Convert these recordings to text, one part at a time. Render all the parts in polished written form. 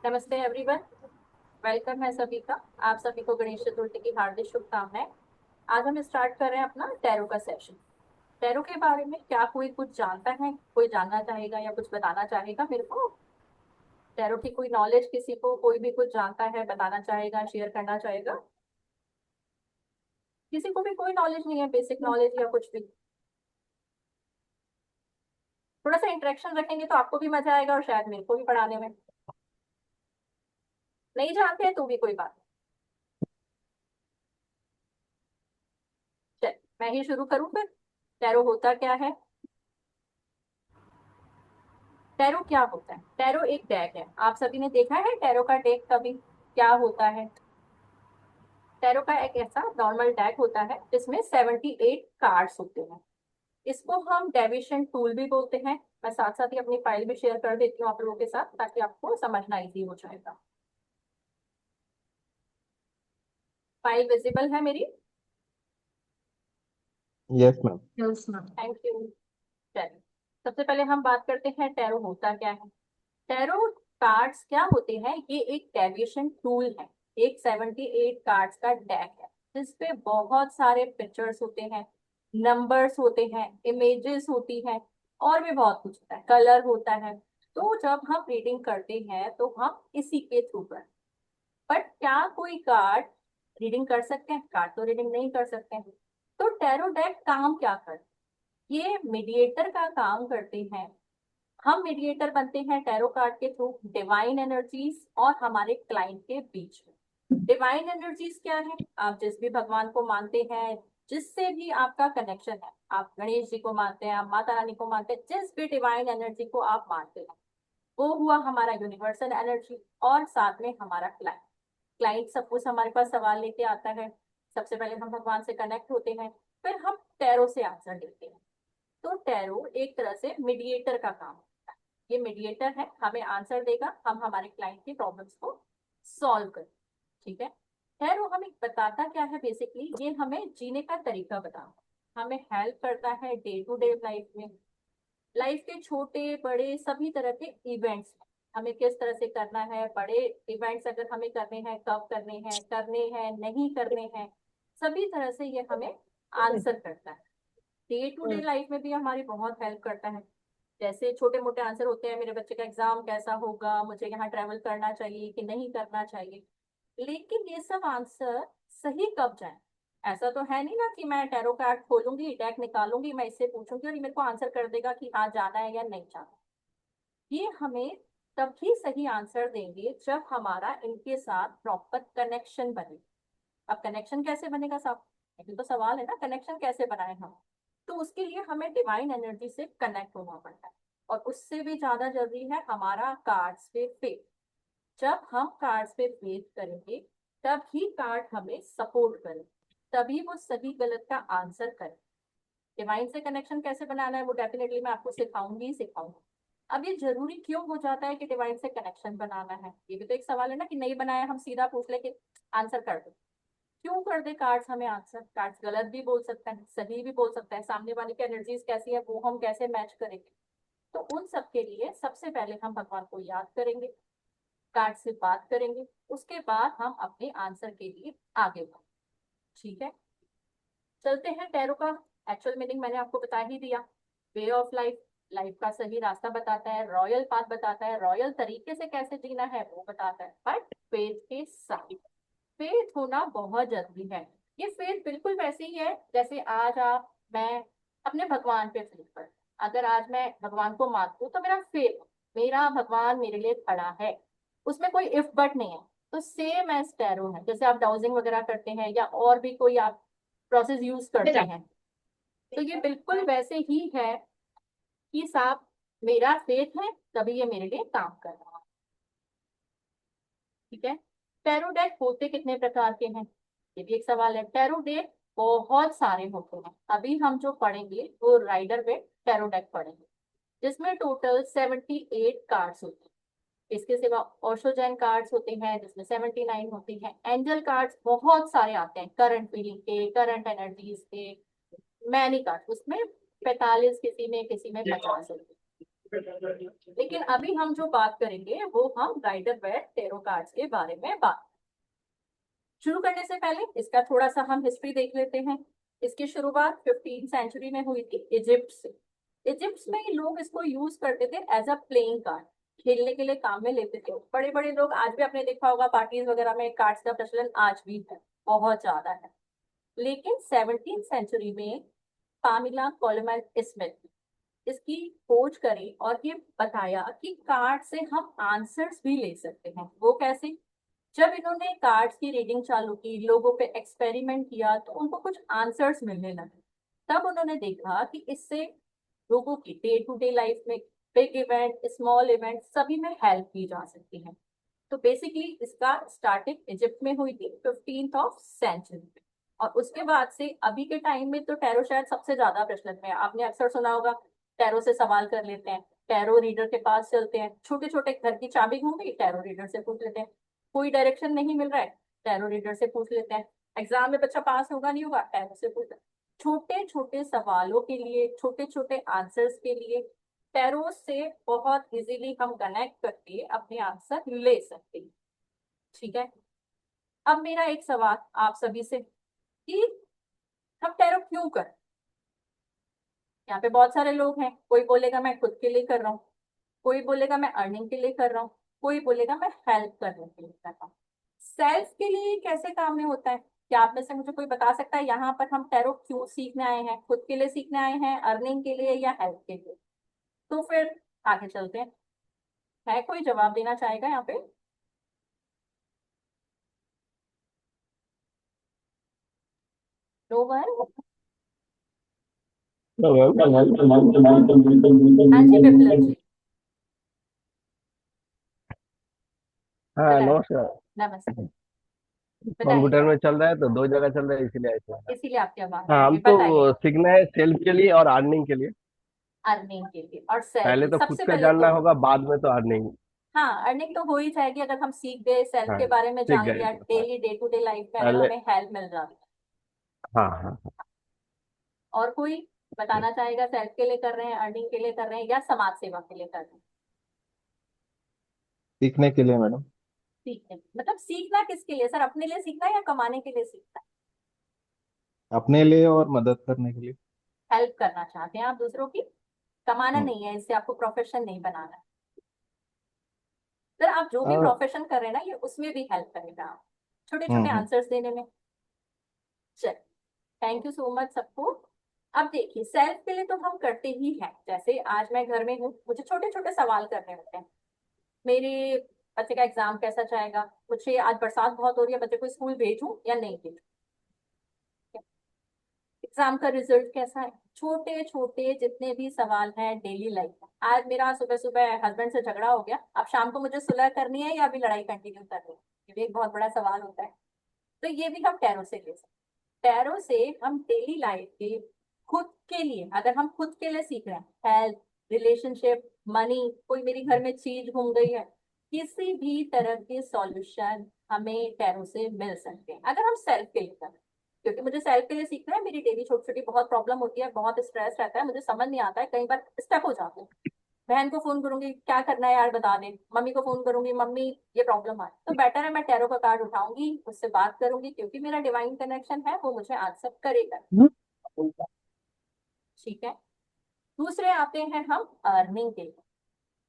नमस्ते everyone. Welcome है सभी का। आप सभी को गणेश चतुर्थी की हार्दिक शुभकामनाएं। आज हम स्टार्ट कर रहे हैं अपना टैरो का सेशन। टैरो के बारे में क्या कोई कुछ जानता है, कोई जानना चाहेगा या कुछ बताना चाहेगा मेरे को? टैरो की कोई नॉलेज किसी को, कोई भी कुछ जानता है, बताना चाहेगा, शेयर करना चाहेगा? किसी को भी कोई नॉलेज नहीं है, बेसिक नॉलेज या कुछ भी? थोड़ा सा इंटरेक्शन रखेंगे तो आपको भी मजा आएगा और शायद मेरे को भी पढ़ाने में। नहीं जानते हैं तो भी कोई बात नहीं। चल मैं ही शुरू करूँ फिर। टैरो होता क्या है? टैरो क्या होता है? टैरो एक डेक है। आप सभी ने देखा है टैरो का डेक कभी? क्या होता है? टैरो का एक ऐसा नॉर्मल डेक होता है जिसमें 78 कार्ड्स होते हैं। इसको हम डेविएशन टूल भी बोलते हैं। मैं साथ साथ ही अपनी फाइल भी शेयर कर देती हूँ आप लोगों के साथ ताकि आपको समझना इजी हो जाएगा। फाइल विजिबल है मेरी? Yes ma'am. Yes ma'am, thank you. चलिए, सबसे पहले हम बात करते हैं टैरो होता क्या है। टैरो कार्ड्स क्या होते हैं? ये एक डेविएशन टूल है। एक 78 कार्ड्स का डेक है जिसपे बहुत सारे पिक्चर्स होते हैं, नंबर्स होते हैं, इमेजेस होती हैं, और भी बहुत कुछ होता है, कलर होता है। तो जब हम रीडिंग करते हैं तो हम इसी के थ्रू कर। बट क्या कोई कार्ड रीडिंग कर सकते हैं? कार्ड तो रीडिंग नहीं कर सकते हैं। तो टैरो डेक काम क्या करते हैं? ये मीडिएटर का काम करते हैं। हम मीडिएटर बनते हैं टैरो कार्ड के थ्रू डिवाइन एनर्जीज और हमारे क्लाइंट के बीच में। डिवाइन एनर्जीज क्या है? आप जिस भी भगवान को मानते हैं, जिससे भी आपका कनेक्शन है, आप गणेश जी को मानते हैं, आप माता रानी को मानते हैं, जिस भी डिवाइन एनर्जी को आप मानते हैं, वो हुआ हमारा यूनिवर्सल एनर्जी। और साथ में हमारा क्लाइंट। क्लाइंट सपोज हमारे पास सवाल लेके आता है, सबसे पहले हम भगवान से कनेक्ट होते हैं, फिर हम टैरो से आंसर देते हैं। तो टैरो एक तरह से मीडिएटर का काम है। ये मीडिएटर है, हमें आंसर देगा, हम हमारे क्लाइंट की प्रॉब्लम्स को सॉल्व करें। ठीक है। टैरो हमें बताता क्या है? बेसिकली ये हमें जीने का तरीका बताता, हमें हेल्प करता है डे टू डे लाइफ में। लाइफ के छोटे बड़े सभी तरह के इवेंट्स हमें किस तरह से करना है, बड़े इवेंट्स अगर हमें करने हैं, कब करने हैं नहीं करने हैं, सभी तरह से ये हमें आंसर करता है। डे टू डे लाइफ में भी हमारी बहुत हेल्प करता है। जैसे छोटे मोटे आंसर होते हैं, मेरे बच्चे का एग्जाम कैसा होगा, मुझे यहाँ ट्रेवल करना चाहिए कि नहीं करना चाहिए। लेकिन ये सब आंसर सही कब जाए? ऐसा तो है नहीं ना कि मैं टैरो कार्ड खोलूंगी, डेक निकालूंगी, मैं इससे पूछूंगी और ये मेरे को आंसर कर देगा कि हाँ जाना है या नहीं जाना। ये हमें तभी सही आंसर देंगे जब हमारा इनके साथ प्रॉपर कनेक्शन बने। अब कनेक्शन कैसे बनेगा साहब? ये तो सवाल है ना, कनेक्शन कैसे बनाए हम? तो उसके लिए हमें डिवाइन एनर्जी से कनेक्ट होना पड़ता है। और उससे भी ज्यादा जरूरी है हमारा कार्ड्स पे फेथ। जब हम कार्ड्स पे फेथ करेंगे तब ही कार्ड हमें सपोर्ट करे, तभी वो सही गलत का आंसर करे। डिवाइन से कनेक्शन कैसे बनाना है वो डेफिनेटली मैं आपको सिखाऊंगी ही सिखाऊंगी। अब ये जरूरी क्यों हो जाता है कि डिवाइन से कनेक्शन बनाना है? ये भी तो एक सवाल है ना कि नहीं बनाया, हम सीधा पूछ ले कि आंसर कर दो। क्यों कर दे कार्ड्स हमें आंसर? कार्ड्स गलत भी बोल सकता है, सही भी बोल सकता है, सामने वाले की एनर्जीज कैसी है वो हम कैसे मैच करेंगे? तो उन सब के लिए सबसे पहले हम भगवान को याद करेंगे, कार्ड से बात करेंगे, उसके बाद हम अपने आंसर के लिए आगे बढ़ेंगे। ठीक है। चलते हैं टैरो का एक्चुअल मीनिंग मैंने आपको बता ही दिया। वे ऑफ लाइफ, लाइफ का सही रास्ता बताता है, रॉयल पाथ बताता है, रॉयल तरीके से कैसे जीना है वो बताता है, बट फेथ के साथ। फेथ होना बहुत जरूरी है। ये फेथ बिल्कुल वैसे ही है जैसे आज आप मैं अपने भगवान पे फेथ कर। अगर आज मैं भगवान को मानती हूँ तो मेरा फेथ, मेरा भगवान मेरे लिए खड़ा है, उसमें कोई इफ बट नहीं है। तो सेम एज टैरो है, जैसे आप डाउजिंग वगैरह करते हैं या और भी कोई आप प्रोसेस यूज करते हैं, तो ये बिल्कुल वैसे ही है कि साहब मेरा फेथ है तभी ये मेरे लिए काम कर रहा है। ठीक है। टैरो डेक होते कितने प्रकार के हैं? ये भी एक सवाल है। टैरो डेक बहुत सारे होते हैं। अभी हम जो पढ़ेंगे वो राइडर पे टैरो डेक पढ़ेंगे, जिसमें टोटल 78 कार्ड्स होते हैं। इसके सिवा ओशोजैन कार्ड्स होते हैं जिसमें 79 होती हैं। एंजल कार्ड्स बहुत सारे आते हैं, करंट फीलिंग के, करंट एनर्जीज के, मैनी कार्ड्स उसमें 45, किसी में 50 होते हैं। लेकिन अभी हम जो बात करेंगे वो हम राइडर वेयर टेरो कार्ड्स के बारे में बात। शुरू करने से पहले इसका थोड़ा सा हम हिस्ट्री देख लेते हैं। इसकी शुरुआत 15 सेंचुरी में हुई थी इजिप्ट से। इजिप्ट में लोग इसको यूज करते थे एज अ प्लेइंग कार्ड, खेलने के लिए काम में लेते थे। बड़े बड़े लोग आज भी आपने देखा होगा पार्टीज वगैरह में कार्ड्स का प्रचलन आज भी है, बहुत ज्यादा है। लेकिन 17 सेंचुरी में पामिला कोलेमन स्मिथ इसकी खोज करी और ये बताया कि कार्ड से हम आंसर्स भी ले सकते हैं। वो कैसे? जब इन्होंने कार्ड्स की रीडिंग चालू की, लोगों पे एक्सपेरिमेंट किया, तो उनको कुछ आंसर्स मिलने लगे। तब उन्होंने देखा कि इससे लोगों की डे टू डे लाइफ में बिग इवेंट, स्मॉल इवेंट, सभी में हेल्प की जा सकती है। तो बेसिकली इसका स्टार्टिंग इजिप्ट में हुई थी 15th ऑफ सेंचुरी में। और उसके बाद से अभी के टाइम में तो टैरो शायद सबसे ज्यादा प्रचलन में है। आपने अक्सर सुना होगा टैरो से सवाल कर लेते हैं, टैरो रीडर के पास चलते हैं, छोटे छोटे घर की चाबी घूम गई टैरो रीडर से पूछ लेते हैं, कोई डायरेक्शन नहीं मिल रहा है टैरो रीडर से पूछ लेते हैं, एग्जाम में बच्चा पास होगा नहीं होगा टैरो से पूछ लेते हैं। छोटे छोटे सवालों के लिए, छोटे छोटे आंसर्स के लिए टैरो से बहुत इजीली हम कनेक्ट करके अपने आंसर ले सकते हैं। ठीक है। अब मेरा एक सवाल आप सभी से कि हम टैरो क्यों करें? यहाँ पे बहुत सारे लोग हैं, कोई बोलेगा मैं खुद के लिए कर रहा हूँ, कोई बोलेगा मैं अर्निंग के लिए कर रहा हूँ, कोई बोलेगा मैं हेल्प करने के लिए कर रहा हूँ। सेल्फ के लिए कैसे काम में होता है? क्या आप में से मुझे कोई बता सकता है यहाँ पर हम टैरो क्यों सीखने आए हैं? खुद के लिए सीखने आए हैं, अर्निंग के लिए, या हेल्प के लिए? तो फिर आगे चलते हैं। है कोई जवाब देना चाहेगा यहाँ पे? No one. हाँ जी विप्लव जी, हाँ बताए। नमस्कार। नमस्ते। बताइए कंप्यूटर जरा, में चल रहा है तो दो जगह चल रहा है इसीलिए ऐसे हो रहा इसीलिए आपकी आवाज है। आ हाँ रही हम है, बताइए। तो सीखना है सेल्फ के लिए और अर्निंग के लिए। अर्निंग के लिए और सेल्फ पहले के लिए तो खुद सबसे का पहले तो, जानना होगा बाद में तो अर्निंग। हाँ अर्निंग तो हो ही जाएगी अगर हम सीख गए, सेल्फ हाँ के बारे में सीख जान गए लिया, तो हाँ daily day to day life में अगर पहले। हमें हेल्प मिल जाती है। हाँ हाँ। और कोई बताना चाहेगा सेल्फ के लिए कर रहे हैं, अर्निंग के लिए कर रहे हैं, या समाज सेवा के लिए कर रहे हैं? सीखने के लिए मैडम। सीखने मतलब सीखना किसके लिए सर? अपने लिए सीखना है या कमाने के लिए सीखना अपने लिए और मदद करने के लिए। है? हेल्प करना चाहते हैं आप दूसरों की, कमाना हम्म। नहीं है, इससे आपको प्रोफेशन नहीं बनाना है। सर आप जो भी और प्रोफेशन कर रहे हैं ना, ये उसमें भी हेल्प करेगा, आप छोटे छोटे हम्म। आंसर्स देने में। चल, थैंक यू सो मच सबको। अब देखिए सेल्फ के लिए तो हम करते ही हैं, जैसे आज मैं घर में हूँ, मुझे छोटे छोटे सवाल करने होते हैं। मेरे बच्चे का एग्जाम कैसा जाएगा, मुझे आज बरसात बहुत हो रही है, बच्चे को स्कूल भेजूं या नहीं भेजूं, एग्जाम का रिजल्ट कैसा है, छोटे छोटे जितने भी सवाल हैं डेली लाइफ में। आज मेरा सुबह सुबह हस्बैंड से झगड़ा हो गया, अब शाम को मुझे सुलह करनी है या अभी लड़ाई कंटिन्यू करनी है, ये भी एक बहुत बड़ा सवाल होता है। तो ये भी हम टैरो से ले सकते हैं। टैरो से हम डेली लाइफ के, खुद के लिए, अगर हम खुद के लिए सीख रहे हैं, हेल्थ, रिलेशनशिप, मनी, कोई मेरी घर में चीज घूम गई है, किसी भी तरह के सॉल्यूशन हमें टैरो से मिल सकते हैं अगर हम सेल्फ के लिए कर रहे हैं। क्योंकि मुझे सेल्फ के लिए सीखना है, मेरी डेली छोटी छोटी बहुत प्रॉब्लम होती है, बहुत स्ट्रेस रहता है, मुझे समझ नहीं आता है, कई बार स्टक हो जाते हैं। बहन को फोन करूंगी क्या करना है यार बता दे, मम्मी को फोन करूंगी मम्मी ये प्रॉब्लम है, तो बेटर है मैं टैरो का कार्ड उठाऊंगी, उससे बात करूंगी, क्योंकि मेरा डिवाइन कनेक्शन है, वो मुझे आंसर करेगा। ठीक है। दूसरे आते हैं हम अर्निंग के लिए।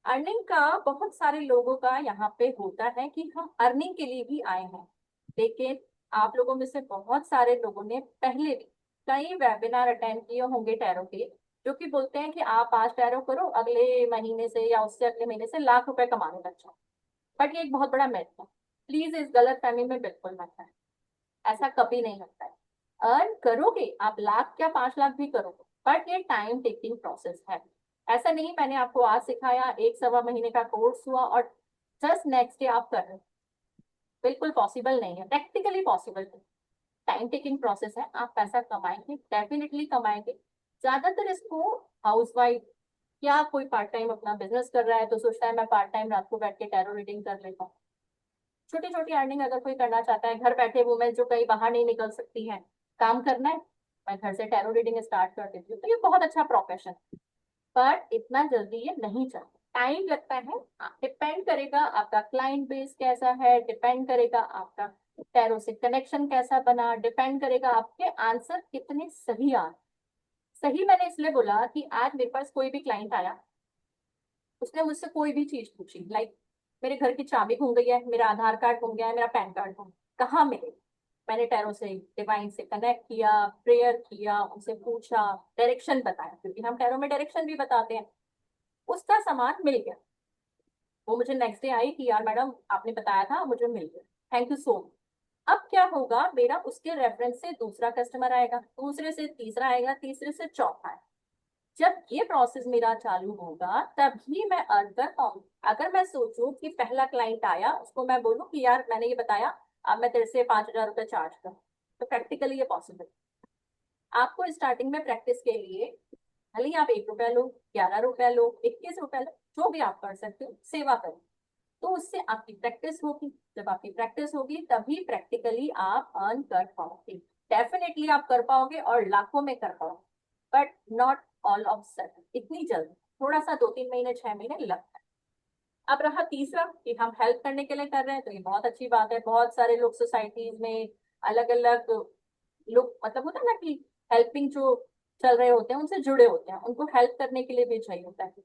अर्निंग का बहुत सारे लोगों का यहाँ पे होता है कि हम अर्निंग के लिए भी आए हैं, लेकिन आप लोगों में से बहुत सारे लोगों ने पहले भी कई वेबिनार अटेंड किए होंगे टैरो के, जो कि बोलते हैं कि आप आज टैरो करो, अगले महीने से या उससे अगले महीने से लाख रुपए कमाने लग जाओ। बट ये एक बहुत बड़ा मिथ है, प्लीज इस गलत फहमी में बिल्कुल मत है, ऐसा कभी नहीं होता है। अर्न करोगे आप लाख क्या 5 लाख भी करोगे, बट ये टाइम टेकिंग प्रोसेस है। ऐसा नहीं मैंने आपको आज सिखाया, एक सवा महीने का कोर्स हुआ और जस्ट नेक्स्ट डे आप कर रहे हो, बिल्कुल पॉसिबल नहीं है, प्रैक्टिकली पॉसिबल नहीं। टाइम टेकिंग प्रोसेस है, आप पैसा कमाएंगे, डेफिनेटली कमाएंगे। ज्यादातर इसको हाउसवाइफ या कोई पार्ट टाइम अपना बिजनेस कर रहा है तो सोचता है मैं पार्ट टाइम रात को बैठ के टैरो रीडिंग कर लेता हूँ। छोटी छोटी अर्निंग अगर कोई करना चाहता है, घर बैठे वुमेन जो कहीं बाहर नहीं निकल सकती है, काम करना है, मैं घर से टैरो रीडिंग स्टार्ट कर देती हूँ, तो ये बहुत अच्छा प्रोफेशन है। पर इतना जल्दी ये नहीं चलता, टाइम लगता है। डिपेंड करेगा आपका क्लाइंट बेस कैसा है, डिपेंड करेगा आपका टैरो से कनेक्शन कैसा बना, डिपेंड करेगा आपके आंसर कितने सही आ। सही मैंने इसलिए बोला कि आज मेरे पास कोई भी क्लाइंट आया, उसने मुझसे कोई भी चीज पूछी, लाइक मेरे घर की चाबी खो गई है, मेरा आधार कार्ड खो गया है, मेरा पैन कार्ड खो गया, कहाँ मिले। मैंने टैरो से डिवाइन से कनेक्ट किया, प्रेयर किया, उनसे पूछा, डायरेक्शन बताया, क्योंकि हम टैरो में डायरेक्शन भी बताते हैं। उसका सामान मिल गया। वो मुझे नेक्स्ट डे आई कि यार मैडम आपने बताया था, मुझे मिल गया, थैंक यू सो मच। अब क्या होगा, मेरा उसके रेफरेंस से दूसरा कस्टमर आएगा, दूसरे से तीसरा आएगा, तीसरे से चौथा आएगा। जब ये प्रोसेस मेरा चालू होगा तभी मैं अर्न कर पाऊंगी। अगर मैं सोचूं कि पहला क्लाइंट आया, उसको मैं बोलूं कि यार मैंने ये बताया, अब मैं तेरे से 5,000 रुपये चार्ज करूँ, तो प्रैक्टिकली ये पॉसिबल। आपको स्टार्टिंग में प्रैक्टिस के लिए भले ही आप 1 रुपया लो, 11 रुपया लो, 21 रुपया लो, जो भी आप कर सकते हो, सेवा करो। तो उससे आपकी प्रैक्टिस होगी। जब आपकी प्रैक्टिस होगी तभी प्रैक्टिकली आप अर्न कर पाओगे। डेफिनेटली आप कर पाओगे और लाखों में कर पाओगे, but not all of sudden, इतनी जल्दी। थोड़ा सा 2-3 महीने 6 महीने लगता है। अब रहा तीसरा कि हम हेल्प करने के लिए कर रहे हैं, तो ये बहुत अच्छी बात है। बहुत सारे लोग सोसाइटीज में अलग अलग लोग, मतलब होता है ना कि हेल्पिंग जो चल रहे होते हैं उनसे जुड़े होते हैं, उनको हेल्प करने के लिए भी चाहिए होता है।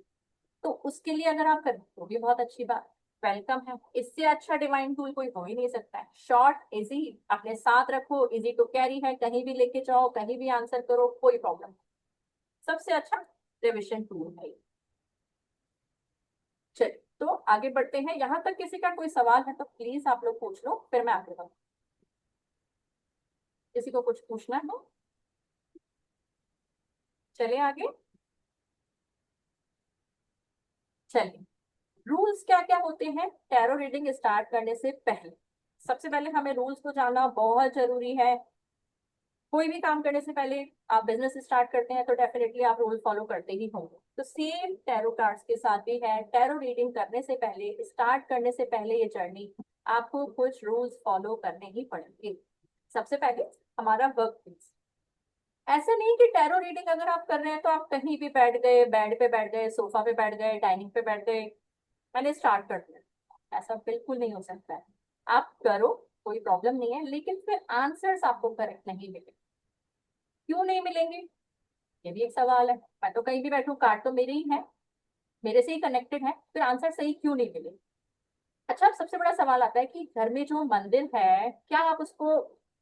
तो उसके लिए अगर आप करें तो भी बहुत अच्छी बात, वेलकम है। इससे अच्छा डिवाइन टूल कोई हो ही नहीं सकता है। शॉर्ट इजी, अपने साथ रखो, इजी टू कैरी है, कहीं भी लेके जाओ, कहीं भी आंसर करो, कोई प्रॉब्लम। सबसे अच्छा रिविजन टूल है। चलिए तो आगे बढ़ते हैं। यहाँ तक किसी का कोई सवाल है तो प्लीज आप लोग पूछ लो, फिर मैं आगे बढ़ूँ। किसी को कुछ पूछना है? चलिए आगे। चलिए, रूल्स क्या क्या होते हैं टैरो रीडिंग स्टार्ट करने से पहले। सबसे पहले हमें रूल्स को जानना बहुत जरूरी है। कोई भी काम करने से पहले, आप बिजनेस स्टार्ट करते हैं तो डेफिनेटली आप रूल फॉलो करते ही होंगे। तो सेम टैरो कार्ड्स के साथ भी है। टैरो रीडिंग करने से पहले, स्टार्ट करने से पहले ये जर्नी, आपको कुछ रूल्स फॉलो करने ही पड़ेंगे। सबसे पहले हमारा वर्क प्लेस। ऐसे नहीं कि टैरो रीडिंग अगर आप कर रहे हैं तो आप कहीं भी बैठ गए, बेड पे बैठ गए, सोफा पे बैठ गए, डाइनिंग पे बैठ गए, मैंने स्टार्ट कर दिया। ऐसा बिल्कुल नहीं हो सकता है। आप करो, कोई प्रॉब्लम नहीं है, लेकिन फिर आंसर्स आपको करेक्ट नहीं मिले। क्यों नहीं मिलेंगे, ये भी एक सवाल है। मैं तो कहीं भी बैठूं, कार्ड तो मेरे ही है, मेरे से ही कनेक्टेड है, फिर आंसर सही क्यों नहीं मिले। अच्छा, अब सबसे बड़ा सवाल आता है कि घर में जो मंदिर है, क्या आप उसको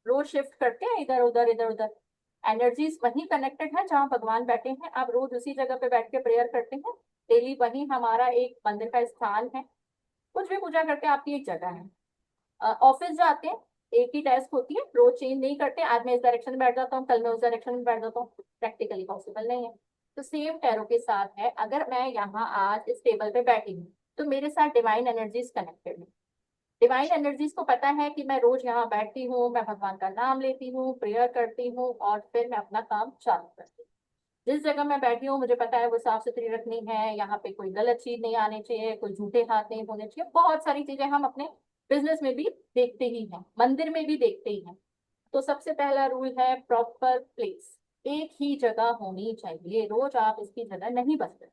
रोज शिफ्ट करते हैं इधर उधर इधर उधर? एनर्जीज वहीं कनेक्टेड है जहाँ भगवान बैठे हैं, आप रोज उसी जगह पे बैठ के प्रेयर करते हैं। डेली वही हमारा एक मंदिर का स्थान है। कुछ भी पूजा करते हैं, आपकी एक जगह है। ऑफिस जाते हैं, एक ही डेस्क होती है, रोज चेंज नहीं करते, आज मैं इस डायरेक्शन में बैठ जाता हूँ, कल मैं उस डायरेक्शन में बैठ जाता हूँ, प्रैक्टिकली पॉसिबल नहीं है। तो सेम टैरो के साथ है, अगर मैं यहाँ आज इस टेबल पे बैठी हूँ तो मेरे साथ डिवाइन एनर्जीज कनेक्टेड है। डिवाइन एनर्जीज को पता है कि मैं रोज यहाँ बैठती हूँ, मैं भगवान का नाम लेती हूँ, प्रेयर करती हूँ, और फिर मैं अपना काम चालू करती हूँ। जिस जगह मैं बैठी हूँ मुझे पता है वो साफ सुथरी रखनी है, यहाँ पे कोई गलत चीज नहीं आनी चाहिए, कोई झूठे हाथ नहीं होने चाहिए। बहुत सारी चीजें हम अपने बिजनेस में भी देखते ही हैं, मंदिर में भी देखते ही हैं। तो सबसे पहला रूल है प्रॉपर प्लेस। एक ही जगह होनी चाहिए, रोज आप इसकी जगह नहीं बदलें।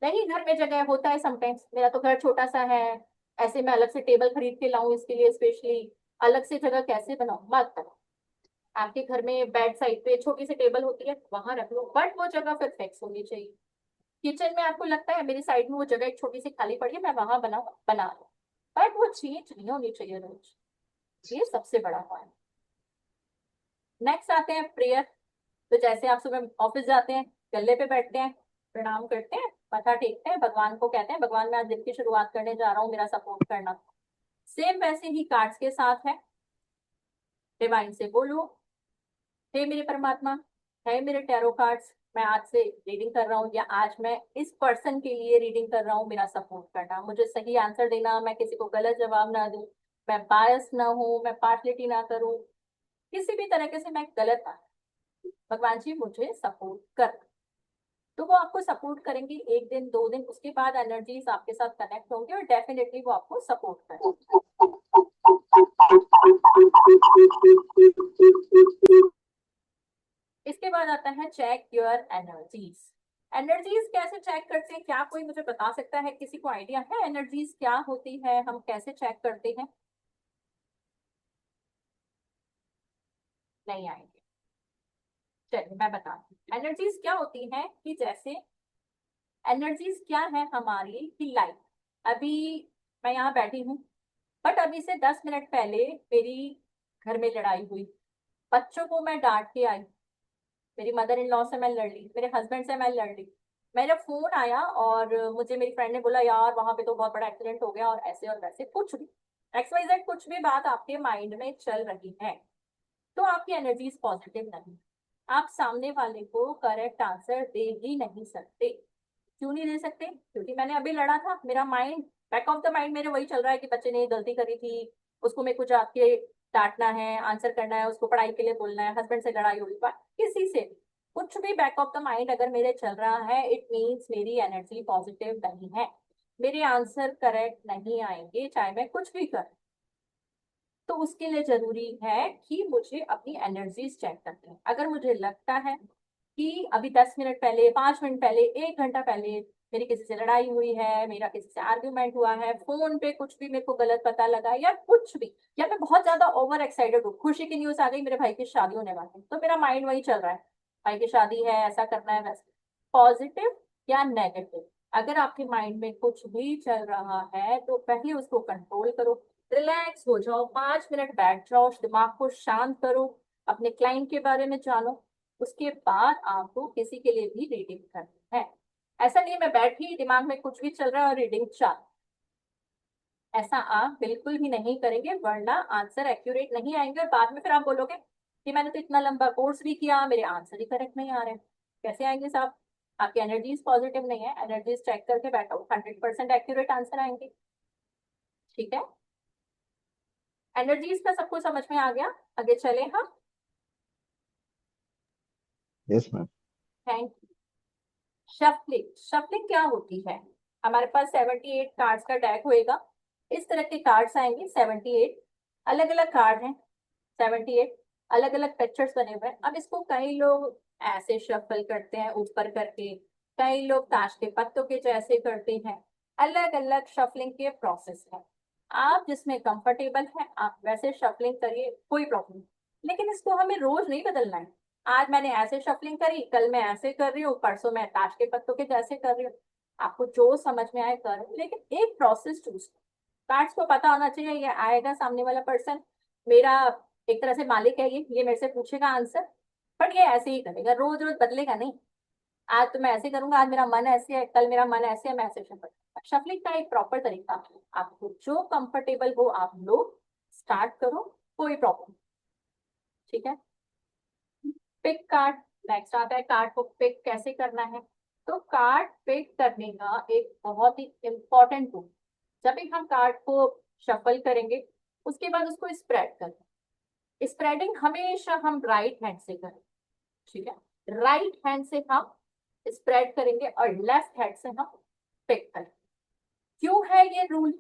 नहीं, घर में जगह होता है समटाइम्स, मेरा तो घर छोटा सा है, ऐसे मैं अलग से टेबल खरीद के लाऊं इसके लिए स्पेशली, अलग से जगह कैसे बनाऊं, मत करो। आपके घर में बेड साइड पे छोटी सी टेबल होती है, वहां रख लो, बट वो जगह फिर फिक्स होनी चाहिए। किचन में आपको लगता है मेरी साइड में वो जगह एक छोटी सी खाली पड़ी है, मैं वहां बनाऊं, बना लो, बट वो चेंज नहीं होनी चाहिए रोज। ये सबसे बड़ा पॉइंट। नेक्स्ट आते हैं प्रेयर। तो जैसे आप सुबह ऑफिस जाते हैं, गल्ले पे बैठते हैं, प्रणाम करते हैं, माथा टेकते हैं, भगवान को कहते हैं भगवान मैं आज दिन की शुरुआत करने जा रहा हूँ, मेरा सपोर्ट करना। सेम वैसे ही कार्ड्स के साथ है। डिवाइन से बोलो, हे मेरे परमात्मा, है मेरे टैरो कार्ड्स, मैं आज से रीडिंग कर रहा हूँ, या आज मैं इस पर्सन के लिए रीडिंग कर रहा हूँ, मेरा सपोर्ट करना, मुझे सही आंसर देना, मैं किसी को गलत जवाब ना दूं, मैं बायस ना हूं, मैं पार्शलिटी ना करूं, किसी भी तरीके से मैं गलत ना। भगवान जी मुझे सपोर्ट कर। तो वो आपको सपोर्ट करेंगे 1 दिन 2 दिन, उसके बाद एनर्जीज आपके साथ कनेक्ट होंगे और डेफिनेटली वो आपको सपोर्ट करेंगे। इसके बाद आता है चेक योर एनर्जीज। एनर्जीज कैसे चेक करते हैं, क्या कोई मुझे बता सकता है? किसी को आइडिया है एनर्जीज क्या होती है, हम कैसे चेक करते हैं? नहीं आएंगे। चलिए मैं बताती हूँ एनर्जीज क्या होती हैं। कि जैसे एनर्जीज क्या है हमारी, कि लाइट, अभी मैं यहाँ बैठी हूँ, बट अभी से 10 मिनट पहले मेरी घर में लड़ाई हुई, बच्चों को मैं डांट के आई, मेरी मदर इन लॉ से मैं लड़ ली, मेरे हस्बैंड से मैं लड़ ली, मेरा फोन आया और मुझे मेरी फ्रेंड ने बोला यार वहां पे तो बहुत बड़ा एक्सीडेंट हो गया और ऐसे और वैसे, कुछ भी XYZ कुछ भी बात आपके माइंड में चल रही है, तो आपकी एनर्जीज पॉजिटिव नहीं। आप सामने वाले को करेक्ट आंसर दे ही नहीं सकते। क्यों नहीं दे सकते? क्योंकि मैंने अभी लड़ा था, मेरा mind, back of the mind मेरे वही चल रहा है कि बच्चे ने ये गलती करी थी, उसको मेरे को जाके डांटना है, आंसर करना है, उसको पढ़ाई के लिए बोलना है, हस्बैंड से लड़ाई हुई, बात किसी से भी, कुछ भी बैक ऑफ द माइंड अगर मेरे चल रहा है, इट मीन्स मेरी एनर्जी पॉजिटिव नहीं है, मेरे आंसर करेक्ट नहीं आएंगे चाहे मैं कुछ भी कर। तो उसके लिए जरूरी है कि मुझे अपनी एनर्जीज चेक करनी है। अगर मुझे लगता है कि अभी 10 मिनट पहले, 5 मिनट पहले, 1 घंटा पहले मेरी किसी से लड़ाई हुई है, मेरा किसी से आर्ग्यूमेंट हुआ है, फोन पे कुछ भी मेरे को गलत पता लगा या कुछ भी, या मैं बहुत ज्यादा ओवर एक्साइटेड हूँ, खुशी की न्यूज आ गई मेरे भाई की शादी होने वाली है, तो मेरा माइंड वही चल रहा है, भाई की शादी है, ऐसा करना है, वैसा, पॉजिटिव या नेगेटिव। अगर आपके माइंड में कुछ भी चल रहा है तो पहले उसको कंट्रोल करो, रिलैक्स हो जाओ, 5 मिनट बैठ जाओ, दिमाग को शांत करो, अपने क्लाइंट के बारे में जानो, उसके बाद आपको किसी के लिए भी रीडिंग करनी है। ऐसा नहीं मैं बैठी दिमाग में कुछ भी चल रहा है और रीडिंग चाल, ऐसा आप बिल्कुल भी नहीं करेंगे, वरना आंसर एक्यूरेट नहीं आएंगे और बाद में फिर आप बोलोगे कि मैंने तो इतना लंबा कोर्स भी किया, मेरे आंसर ही करेक्ट नहीं आ रहे। कैसे आएंगे साहब? आपकी एनर्जीज पॉजिटिव नहीं है, एनर्जीज चेक करके बैठो, 100% एक्यूरेट आंसर आएंगे। ठीक है, एनर्जीज का सबको समझ में आ गया? आगे चले हम। Yes ma'am. Thank you. Shuffling, shuffling क्या होती है? हमारे पास 78 कार्ड्स का डेक होएगा, इस तरह के कार्ड्स आएंगे 78, अलग अलग कार्ड हैं 78, अलग अलग पिक्चर्स बने हुए हैं। अब इसको कई लोग ऐसे शफल करते हैं ऊपर करके, कई लोग ताश के पत्तों के जैसे करते हैं, अलग अलग शफलिंग के प्रोसेस है। आप जिसमें कंफर्टेबल है आप वैसे शफलिंग करिए, कोई प्रॉब्लम नहीं, लेकिन इसको हमें रोज नहीं बदलना है। आज मैंने ऐसे शफलिंग करी, कल मैं ऐसे कर रही हूँ, परसों मैं ताश के पत्तों के जैसे कर रही हूँ, आपको जो समझ में आए कर, लेकिन एक प्रोसेस चूज। कार्ड्स को पता होना चाहिए ये आएगा सामने वाला पर्सन मेरा एक तरह से मालिक है, ये मेरे से पूछेगा आंसर, बट ये ऐसे ही करेगा, रोज रोज बदलेगा नहीं। आज तो मैं ऐसे करूंगा, आज मेरा मन ऐसे है, कल मेरा मन ऐसे है, मैं ऐसे शफल। शफलिंग का एक प्रॉपर तरीका, आपको जो कंफर्टेबल हो आप लोग स्टार्ट करो, कोई प्रॉब्लम। ठीक है, पिक कार्ड, नेक्स्ट आता है कार्ड को पिक कैसे करना है। तो कार्ड पिक करने का एक बहुत ही इंपॉर्टेंट टूल, जब भी हम कार्ड को शफल करेंगे उसके बाद उसको स्प्रेड करें, स्प्रेडिंग हमेशा हम राइट हैंड से करें। ठीक है, राइट हैंड से हम स्प्रेड करेंगे और लेफ्ट हैंड से हम पिक करेंगे। क्यों है ये रूल?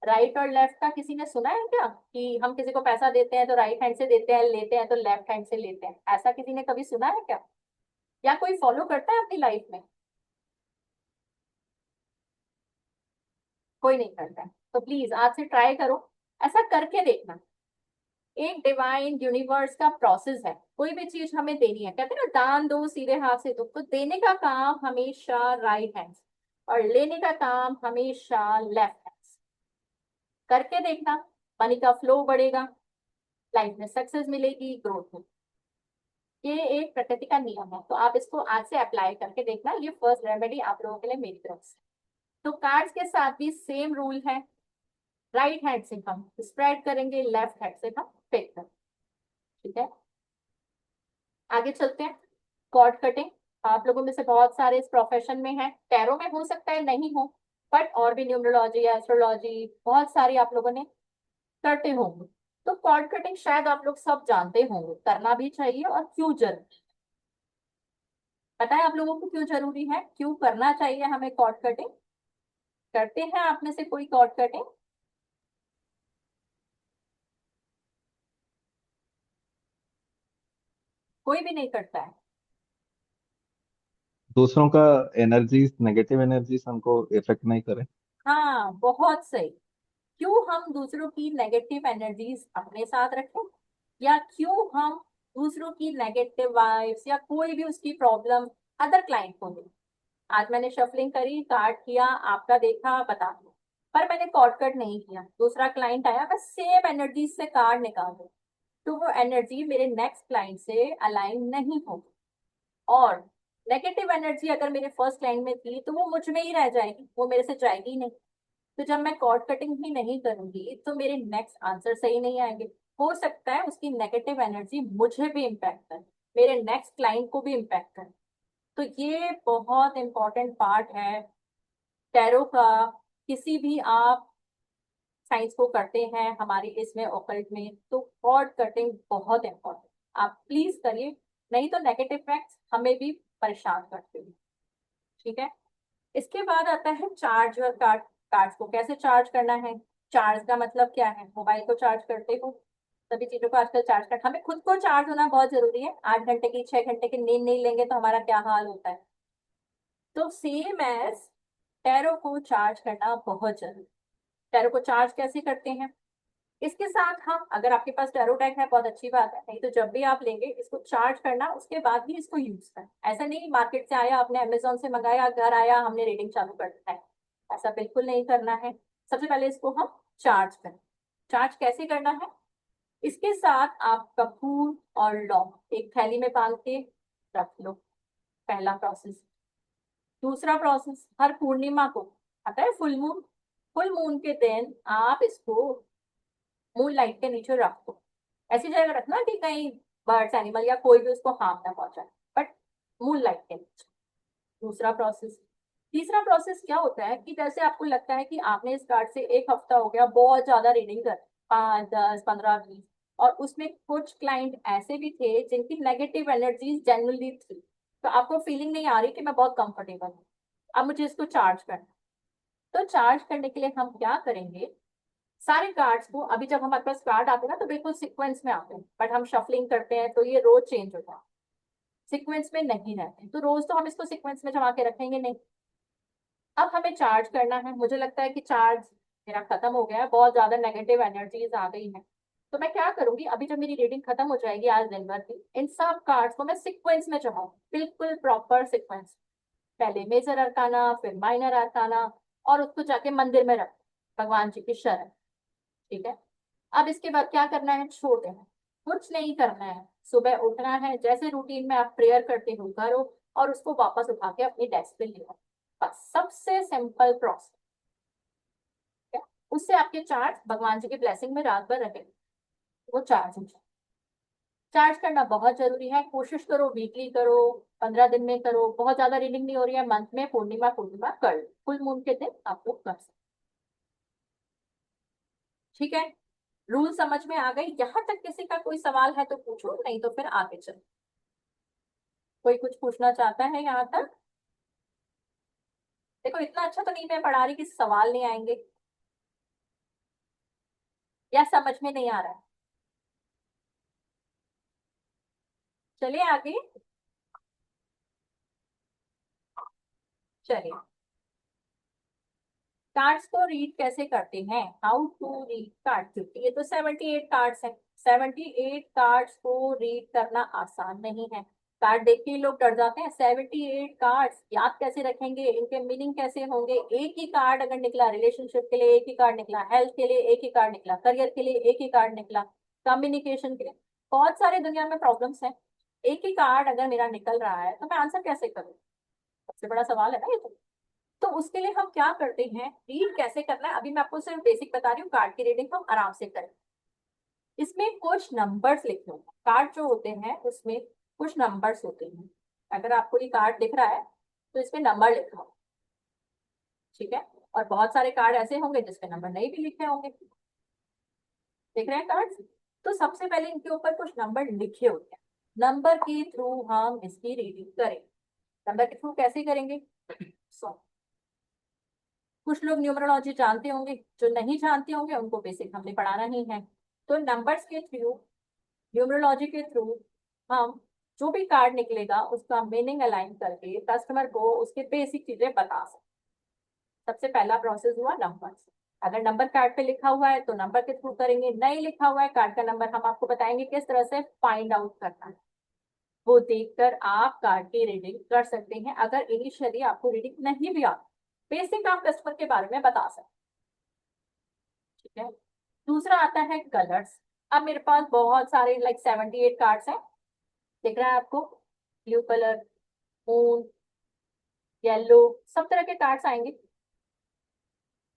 राइट और लेफ्ट का किसी ने सुना है क्या? कि हम किसी को पैसा देते हैं तो राइट हैंड से देते हैं, लेते हैं तो लेफ्ट हैंड से लेते हैं, ऐसा किसी ने कभी सुना है क्या? या कोई फॉलो करता है अपनी लाइफ में? कोई नहीं करता है, तो प्लीज आज से ट्राई करो, ऐसा करके देखना। एक डिवाइन यूनिवर्स का प्रोसेस है, कोई भी चीज हमें देनी है, कहते हैं ना दान दो सीधे हाथ से दो, तो देने का काम हमेशा राइट हैंड और लेने का काम हमेशा लेफ्ट हैंड। करके देखना, मनी का फ्लो बढ़ेगा, लाइफ में सक्सेस मिलेगी, ग्रोथ होगी। ये एक प्रकृति का नियम है, तो आप इसको आज से अप्लाई करके देखना, ये फर्स्ट रेमेडी आप लोगों के लिए मेरी तरफ से। तो कार्ड्स के साथ भी सेम रूल है, राइट हैंड से हम स्प्रेड करेंगे, लेफ्ट हैंड से हम पिक करेंगे। ठीक है, आगे चलते हैं। कॉर्ड कटिंग, आप लोगों में से बहुत सारे इस प्रोफेशन में हैं, टैरो में हो सकता है नहीं हो, बट और भी न्यूमरोलॉजी, एस्ट्रोलॉजी, बहुत सारी आप लोगों ने करते होंगे। तो कॉर्ड कटिंग शायद आप लोग सब जानते होंगे, करना भी चाहिए और क्यों जरूरी। पता है आप लोगों को क्यों जरूरी है, क्यों करना चाहिए हमें कॉर्ड कटिंग? करते हैं आप में से कोई कॉर्ड कटिंग? कोई भी नहीं करता है? दूसरों का एनर्जीज, नेगेटिव एनर्जीज हमको इफेक्ट नहीं करे। हाँ, बहुत सही। क्यों हम दूसरों की नेगेटिव एनर्जीज अपने साथ रखें, या क्यों हम दूसरों की नेगेटिव वाइब्स या कोई भी उसकी प्रॉब्लम अदर क्लाइंट को दें। आज मैंने शफलिंग करी, कार्ड किया, आपका देखा, बता दिया, पर मैंने कॉर्ड कट नहीं किया। दूसरा क्लाइंट आया, मैं सेम एनर्जी से कार्ड निकाल दूं, तो वो एनर्जी मेरे नेक्स्ट क्लाइंट से अलाइन नहीं होगी। और नेगेटिव एनर्जी अगर मेरे फर्स्ट क्लाइंट में थी तो वो मुझ में ही रह जाएगी, वो मेरे से जाएगी नहीं। तो जब मैं कॉर्ड कटिंग ही नहीं करूंगी तो मेरे नेक्स्ट आंसर सही नहीं आएंगे। हो सकता है उसकी नेगेटिव एनर्जी मुझे भी इम्पैक्ट करे, मेरे नेक्स्ट क्लाइंट को भी इम्पैक्ट करे। तो ये बहुत इंपॉर्टेंट पार्ट है टैरो का। किसी भी आप साइंस को करते हैं हमारी इसमें ओकल्ट में, तो कॉर्ड कटिंग बहुत इंपॉर्टेंट। आप प्लीज करिए, नहीं तो नेगेटिव फैक्ट्स हमें भी परेशान करते हैं। ठीक है। इसके बाद आता है चार्ज और कार्ड। कार्ड्स को कैसे चार्ज करना है। चार्ज का मतलब क्या है, मोबाइल को चार्ज करते हो, सभी चीजों को आजकल चार्ज कर, हमें खुद को चार्ज होना बहुत जरूरी है। 8 घंटे की 6 घंटे की नींद नहीं लेंगे तो हमारा क्या हाल होता है। तो सेम एज टैरो को चार्ज करना बहुत जरूरी। टैरो को चार्ज कैसे करते हैं, इसके साथ हम, अगर आपके पास टैरो डेक है बहुत अच्छी बात है, नहीं तो जब भी आप लेंगे इसको चार्ज करना, उसके बाद ही इसको यूज करना। ऐसा नहीं मार्केट से आया, आपने अमेजोन से मंगाया, घर आया, हमने रीडिंग चालू कर दिया है, ऐसा बिल्कुल नहीं करना है। सबसे पहले इसको हम चार्ज करें। चार्ज कैसे करना है, इसके साथ आप कपूर और लौंग एक थैली में बांध के रख लो, पहला प्रोसेस। दूसरा प्रोसेस, हर पूर्णिमा को आता है फुल मून, फुल मून के दिन आप इसको मून लाइट के नीचे रख दो। ऐसी जगह रखना कि कहीं बर्ड्स एनिमल या कोई भी उसको हार्म ना पहुंचाए, बट मून लाइट के नीचे। दूसरा प्रोसेस। तीसरा प्रोसेस क्या होता है कि जैसे आपको लगता है कि आपने इस कार्ड से एक हफ्ता हो गया बहुत ज्यादा रीडिंग कर, 5, 10, 15, 20, और उसमें कुछ क्लाइंट ऐसे भी थे जिनकी नेगेटिव एनर्जीज जेन्युइनली थी, तो आपको फीलिंग नहीं आ रही कि मैं बहुत कंफर्टेबल हूँ, अब मुझे इसको चार्ज करना। तो चार्ज करने के लिए हम क्या करेंगे, सारे कार्ड्स को, अभी जब हमारे पास कार्ड आते हैं ना तो बिल्कुल सीक्वेंस में आते हैं, बट हम शफलिंग करते हैं तो ये रोज चेंज होता है, सीक्वेंस में नहीं रहते, तो रोज तो हम इसको सीक्वेंस में जमा के रखेंगे नहीं। अब हमें चार्ज करना है, मुझे लगता है कि चार्ज मेरा खत्म हो गया है, बहुत ज्यादा नेगेटिव एनर्जीज आ गई हैं। तो मैं क्या करूंगी, अभी जब मेरी रीडिंग खत्म हो जाएगी आज दिन भर की, इन सब कार्ड्स को मैं सीक्वेंस में जमाऊँ, बिल्कुल प्रॉपर सीक्वेंस। पहले मेजर अरकाना, फिर माइनर अरकाना, और उसको जाके मंदिर में रख, भगवान जी की शरण। ठीक है। अब इसके बाद क्या करना है, छोड़ देना, कुछ नहीं करना है। सुबह उठना है, जैसे रूटीन में आप प्रेयर करते हो करो, और उसको वापस उठा के अपनी डेस्क पे ले आओ। बस सबसे सिंपल प्रोसेस है। उससे आपके चार्ज भगवान जी की ब्लेसिंग में रात भर रहे, वो चार्ज हो जाए। चार्ज करना बहुत जरूरी है, कोशिश करो वीकली करो, 15 दिन में करो, बहुत ज्यादा रीडिंग नहीं हो रही है मंथ में, पूर्णिमा पूर्णिमा कर लो, फुल मून के दिन आप वो कर सकते। ठीक है। रूल समझ में आ गई, यहाँ तक किसी का कोई सवाल है तो पूछो, नहीं तो फिर आगे चलो। कोई कुछ पूछना चाहता है यहाँ तक। देखो इतना अच्छा तो नहीं मैं पढ़ा रही कि सवाल नहीं आएंगे, या समझ में नहीं आ रहा है। चलिए आगे। चलिए, कार्ड्स को रीड कैसे करते हैं, हाउ टू रीड कार्ड, क्योंकि ये तो 78 कार्ड्स हैं। 78 कार्ड्स को रीड करना आसान नहीं है। कार्ड देख के ही लोग डर जाते हैं, 78 कार्ड्स याद कैसे रखेंगे, इनके मीनिंग कैसे होंगे। एक ही कार्ड अगर निकला रिलेशनशिप के लिए, एक ही कार्ड निकला हेल्थ के लिए, एक ही कार्ड निकला करियर के लिए, एक ही कार्ड निकला कम्युनिकेशन के लिए, बहुत सारे दुनिया में प्रॉब्लम्स हैं। एक ही कार्ड अगर मेरा निकल रहा है तो मैं आंसर कैसे करूँ, सबसे बड़ा सवाल है ना ये तो उसके लिए हम क्या करते हैं, रीड कैसे करना है, अभी मैं आपको सिर्फ बेसिक बता रही हूँ, कार्ड की रीडिंग हम आराम से करें। इसमें कुछ नंबर्स लिखे होंगे, कार्ड जो होते हैं उसमें कुछ नंबर्स होते हैं। अगर आपको ये कार्ड दिख रहा है तो इसमें नंबर लिखा हो, ठीक है। और बहुत सारे कार्ड ऐसे होंगे जिसपे नंबर नहीं भी लिखे होंगे, देख रहे हैं कार्ड। तो सबसे पहले इनके ऊपर कुछ नंबर लिखे होते हैं, नंबर के थ्रू हम इसकी रीडिंग करें। नंबर के थ्रू कैसे करेंगे, सो कुछ लोग न्यूमरोलॉजी जानते होंगे, जो नहीं जानते होंगे उनको बेसिक हमने पढ़ाना ही है। तो नंबर्स के थ्रू, न्यूमरोलॉजी के थ्रू हम जो भी कार्ड निकलेगा उसका मीनिंग अलाइन करके कस्टमर को उसके बेसिक चीजें बता सकते। सबसे पहला प्रोसेस हुआ नंबर से। अगर नंबर कार्ड पे लिखा हुआ है तो नंबर के थ्रू करेंगे, नहीं लिखा हुआ है कार्ड का नंबर, हम आपको बताएंगे किस तरह से फाइंड आउट करना है। वो देखकर आप कार्ड की रीडिंग कर सकते हैं। अगर इनिशियली आपको रीडिंग नहीं भी आती, बेसिक आप कस्टमर के बारे में बता सकते हैं। ठीक है। दूसरा आता है कलर्स। अब मेरे पास बहुत सारे लाइक 78 कार्ड्स हैं, दिख रहा है आपको, ब्लू कलर, मून, येलो, सब तरह के कार्ड्स आएंगे।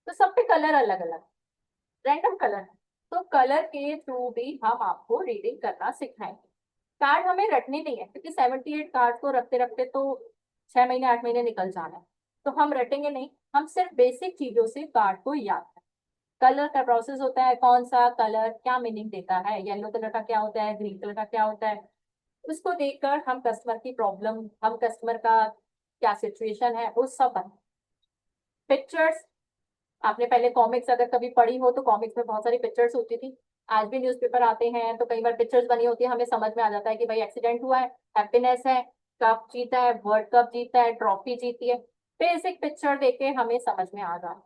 तो सब पे कलर अलग अलग, रैंडम कलर है। तो कलर के थ्रू भी हम आपको रीडिंग करना सिखाएंगे। कार्ड हमें रटने नहीं है, क्योंकि 78 कार्ड को रखते रखते तो 6 महीने 8 महीने निकल जाना है। तो हम रटेंगे नहीं, हम सिर्फ बेसिक चीजों से कार्ड को याद करें। कलर का प्रोसेस होता है, कौन सा कलर क्या मीनिंग देता है, येलो कलर का क्या होता है, ग्रीन कलर का क्या होता है, उसको देखकर हम कस्टमर की प्रॉब्लम, हम कस्टमर का क्या सिचुएशन है, वो सब बता। पिक्चर्स, आपने पहले कॉमिक्स अगर कभी पढ़ी हो तो कॉमिक्स में बहुत सारी पिक्चर्स होती थी। आज भी न्यूज़पेपर आते हैं तो कई बार पिक्चर्स बनी होती है, हमें समझ में आ जाता है कि भाई एक्सीडेंट हुआ है, हैप्पीनेस है, कप जीता है, वर्ल्ड कप जीता है, ट्रॉफी जीती है। बेसिक पिक्चर देख के हमें समझ में आ जाता है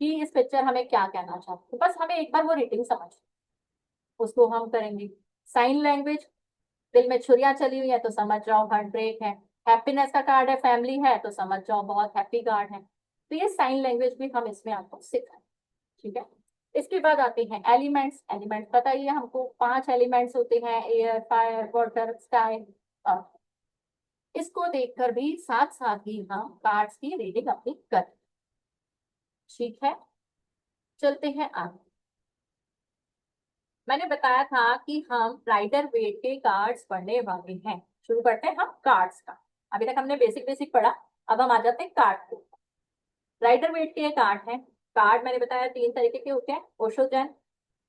कि इस पिक्चर हमें क्या कहना चाहते हैं। बस हमें एक बार वो रीडिंग समझ, उसको हम करेंगे। साइन लैंग्वेज, दिल में छुरियां चली हुई है तो समझ जाओ हार्ट ब्रेक है। हैप्पीनेस का कार्ड है, फैमिली है तो समझ जाओ बहुत हैप्पी कार्ड है। तो ये साइन लैंग्वेज भी हम इसमें आपको सिखाएं। ठीक है। इसके बाद आते हैं एलिमेंट्स। एलिमेंट्स पता ही है हमको, 5 एलिमेंट्स होते हैं, एयर, फायर, वाटर, स्काई, अर्थ। इसको देखकर भी साथ साथ ही हम कार्ड्स की रीडिंग अपनी कर। ठीक है, चलते हैं आगे। मैंने बताया था कि हम राइडर वेट के कार्ड्स पढ़ने वाले हैं। शुरू करते हैं हम कार्ड्स का। अभी तक हमने बेसिक बेसिक पढ़ा, अब हम आ जाते हैं कार्ड को। राइडर वेट के कार्ड हैं। कार्ड मैंने बताया 3 तरीके के होते हैं, ओशोजन,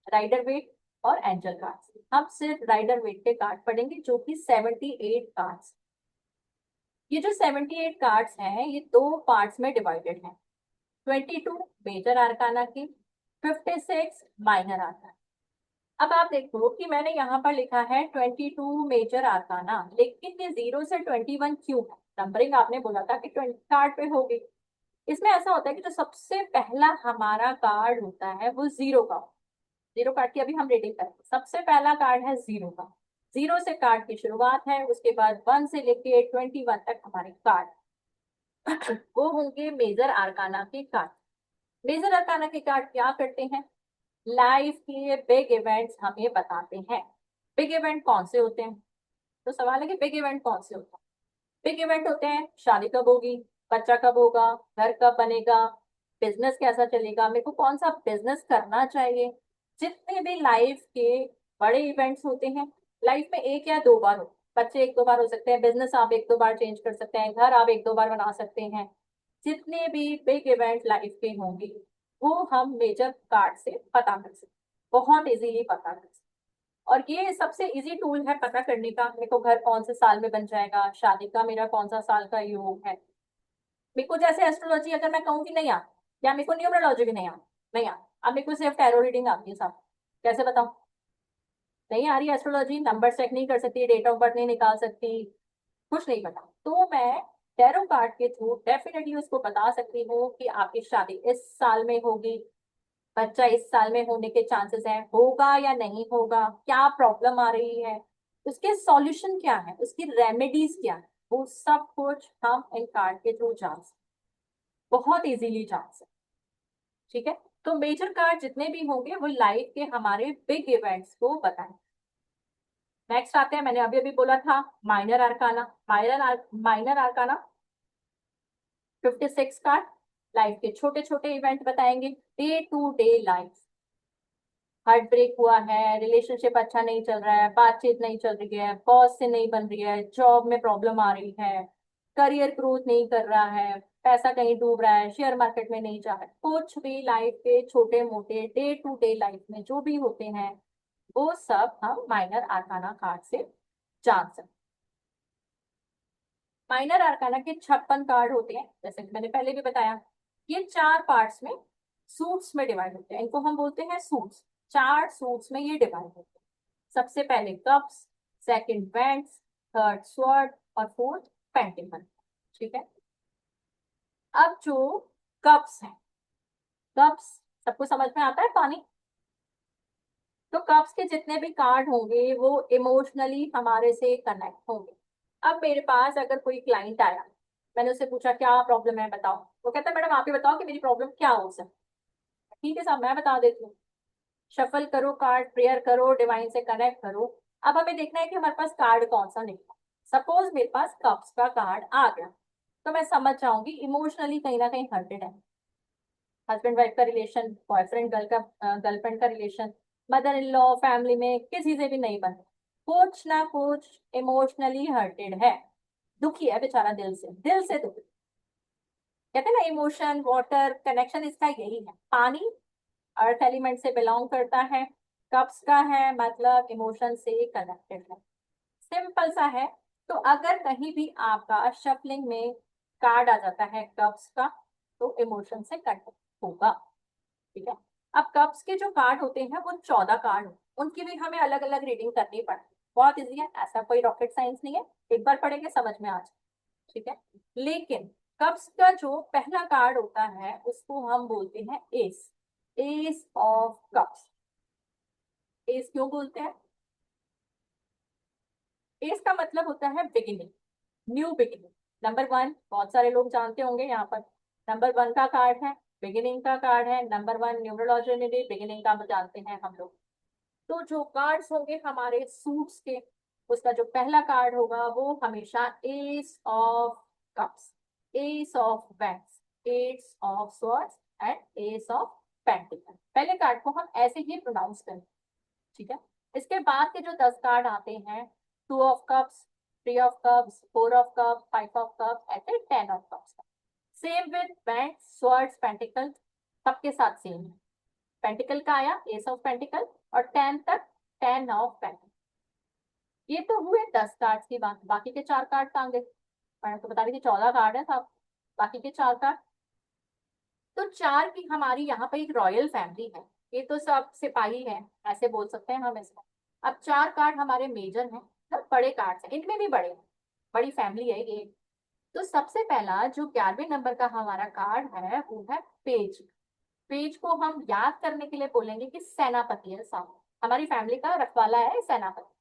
राइडर वेट और एंजल कार्ड्स। हम सिर्फ राइडर वेट के कार्ड पढ़ेंगे, जो कि 78 कार्ड्स। ये जो 78 कार्ड्स हैं ये 2 पार्ट्स में डिवाइडेड हैं। 22 मेजर आर्काना की, 56 माइनर आर्काना। अब आप देखो कि मैंने यहाँ पर लिखा है 22 मेजर आर्काना, लेकिन ये 0 से 21 क्यों है? नंबरिंग आपने बोला था कि 20 कार्ड पे होगी। इसमें ऐसा होता है कि जो सबसे पहला हमारा कार्ड होता है वो जीरो का। जीरो कार्ड की अभी हम रीडिंग करेंगे। सबसे पहला कार्ड है जीरो का। जीरो से कार्ड की शुरुआत है, उसके बाद 1 से लेके 21 तक हमारे कार्ड वो होंगे मेजर आर्काना के कार्ड। मेजर आर्काना के कार्ड क्या करते हैं? लाइफ के बिग इवेंट्स हमें बताते हैं। बिग इवेंट कौन से होते हैं? तो सवाल है कि बिग इवेंट कौन से होते हैं। बिग इवेंट होते हैं, शादी कब होगी, बच्चा कब होगा, घर कब बनेगा, बिजनेस कैसा चलेगा, मेरे को कौन सा बिजनेस करना चाहिए। जितने भी लाइफ के बड़े इवेंट्स होते हैं, लाइफ में एक या 2 बार हो, बच्चे 1-2 बार हो सकते हैं, बिजनेस आप 1-2 बार चेंज कर सकते हैं, घर आप 1-2 बार बना सकते हैं। जितने भी बिग इवेंट लाइफ के होंगे वो हम मेजर कार्ड से पता कर सकते हैं, बहुत इजीली पता कर सकते हैं। और ये सबसे इजी टूल है पता करने का, मेरे को घर कौन से साल में बन जाएगा, शादी का मेरा कौन सा साल का योग है। मेरे को जैसे एस्ट्रोलॉजी अगर मैं कहूँ कि नहीं आ, या मेरे को न्यूमरोलॉजी भी नहीं आ, नहीं आ, अब मेरे को सिर्फ टैरो रीडिंग आती है साहब, कैसे बताऊं? नहीं आ रही एस्ट्रोलॉजी, नंबर चेक नहीं कर सकती, डेट ऑफ बर्थ नहीं निकाल सकती, कुछ नहीं पता, तो मैं टैरो कार्ड के थ्रू डेफिनेटली उसको बता सकती हूँ कि आपकी शादी इस साल में होगी, बच्चा इस साल में होने के चांसेस हैं, होगा या नहीं होगा, क्या प्रॉब्लम आ रही है, उसके सॉल्यूशन क्या है, उसकी रेमेडीज क्या है, वो सब कुछ हम इन कार्ड के थ्रू जान सकते, बहुत इजीली जान सकते। ठीक है। तो मेजर कार्ड जितने भी होंगे वो लाइफ के हमारे बिग इवेंट्स को बताएं। नेक्स्ट आते हैं, मैंने अभी अभी बोला था minor arcana. Minor arcana 56 card life के छोटे छोटे इवेंट बताएंगे, day to day life. Heart break हुआ है, रिलेशनशिप अच्छा नहीं चल रहा है, बातचीत नहीं चल रही है, बॉस से नहीं बन रही है, जॉब में प्रॉब्लम आ रही है, करियर ग्रोथ नहीं कर रहा है, पैसा कहीं डूब रहा है, शेयर मार्केट में नहीं जा रहा है, कुछ भी लाइफ के छोटे मोटे डे टू डे लाइफ में जो भी होते हैं वो सब हम माइनर आर्काना कार्ड से जान सकते। माइनर आर्काना के 56 कार्ड होते हैं, जैसे कि मैंने पहले भी बताया। ये 4 पार्ट्स में, सूट्स में डिवाइड होते हैं, इनको हम बोलते हैं सूट्स। 4 सूट्स में ये डिवाइड होते हैं। सबसे पहले cups, second bands, third sword और फोर्थ पेंटिकल। ठीक है। अब जो कप्स है, कप्स सबको समझ में आता है पानी। तो कप्स के जितने भी कार्ड होंगे वो इमोशनली हमारे से कनेक्ट होंगे। अब मेरे पास अगर कोई क्लाइंट आया, मैंने उससे पूछा क्या प्रॉब्लम है बताओ, वो कहता है मैडम आप ही बताओ कि मेरी प्रॉब्लम क्या हो सकती है। ठीक है साहब, मैं बता देती हूँ। शफल करो कार्ड, प्रेयर करो, डिवाइन से कनेक्ट करो। अब हमें देखना है कि हमारे पास कार्ड कौन सा निकला। सपोज मेरे पास कप्स का कार्ड आ गया, तो मैं समझ जाऊंगी इमोशनली कहीं ना कहीं हर्टेड है। हस्बैंड वाइफ का रिलेशन, बॉयफ्रेंड गर्ल का गर्लफ्रेंड का relation, mother in law, family में किसी से भी नहीं बन, कुछ ना कुछ इमोशनली हर्टेड है, दुखी है बेचारा, दिल से दुखी। कहते हैं ना इमोशन वाटर कनेक्शन, इसका यही है। पानी अर्थ एलिमेंट से बिलोंग करता है, कप्स का है मतलब इमोशन से कनेक्टेड है। सिंपल सा है। तो अगर कहीं भी आपका शफलिंग में कार्ड आ जाता है कप्स का, तो इमोशन से कनेक्ट होगा। ठीक है। अब कप्स के जो कार्ड होते हैं वो 14 कार्ड हैं, उनकी भी हमें अलग अलग रीडिंग करनी पड़ती है। बहुत इजी है, ऐसा कोई रॉकेट साइंस नहीं है, एक बार पढ़ेंगे समझ में आ जाए। ठीक है। लेकिन कप्स का जो पहला कार्ड होता है उसको हम बोलते हैं S, S of cups. S क्यों बोलते हैं? एस का मतलब होता है beginning, new beginning. Number one बहुत सारे लोग जानते होंगे यहाँ पर, नंबर वन का कार्ड है, बिगिनिंग का कार्ड है। नंबर वन न्यूमरोलॉजी में भी बिगिनिंग का जानते हैं हम लोग। तो जो कार्ड्स होंगे हमारे सूट्स के, उसका जो पहला कार्ड होगा वो हमेशा S of cups, S of bands, S of swords and S of pentacle. पहले कार्ड को हम ऐसे ही प्रोनाउंस करें। ठीक है। इसके बाद के जो 10 कार्ड आते हैं, two of cups, three of cups, four of cup, five of cup, ऐसे 10 of cups. Same with band swords pentacle, सबके साथ सेम है। पेंटिकल का आया एस ऑफ पेंटिकल, और 10 तक 10 ऑफ पेंटिकल। ये तो हुए 10 कार्ड्स की बात, बाकी के 4 कार्ड कहाँ गए? मैं तो बता रही थी 14 कार्ड है साहब, बाकी के 4 कार्ड। तो 4 की हमारी यहाँ पे एक रॉयल फैमिली है, ये तो सब सिपाही है, ऐसे बोल सकते हैं हम इसको। अब 4 कार्ड हमारे मेजर हैं, मतलब बड़े कार्ड हैं, इनमें भी बड़े हैं, बड़ी फैमिली है ये। तो सबसे पहला जो 11वें नंबर का हमारा कार्ड है वो है पेज। पेज को हम याद करने के लिए बोलेंगे कि सेनापति है साहब, हमारी फैमिली का रखवाला है सेनापति।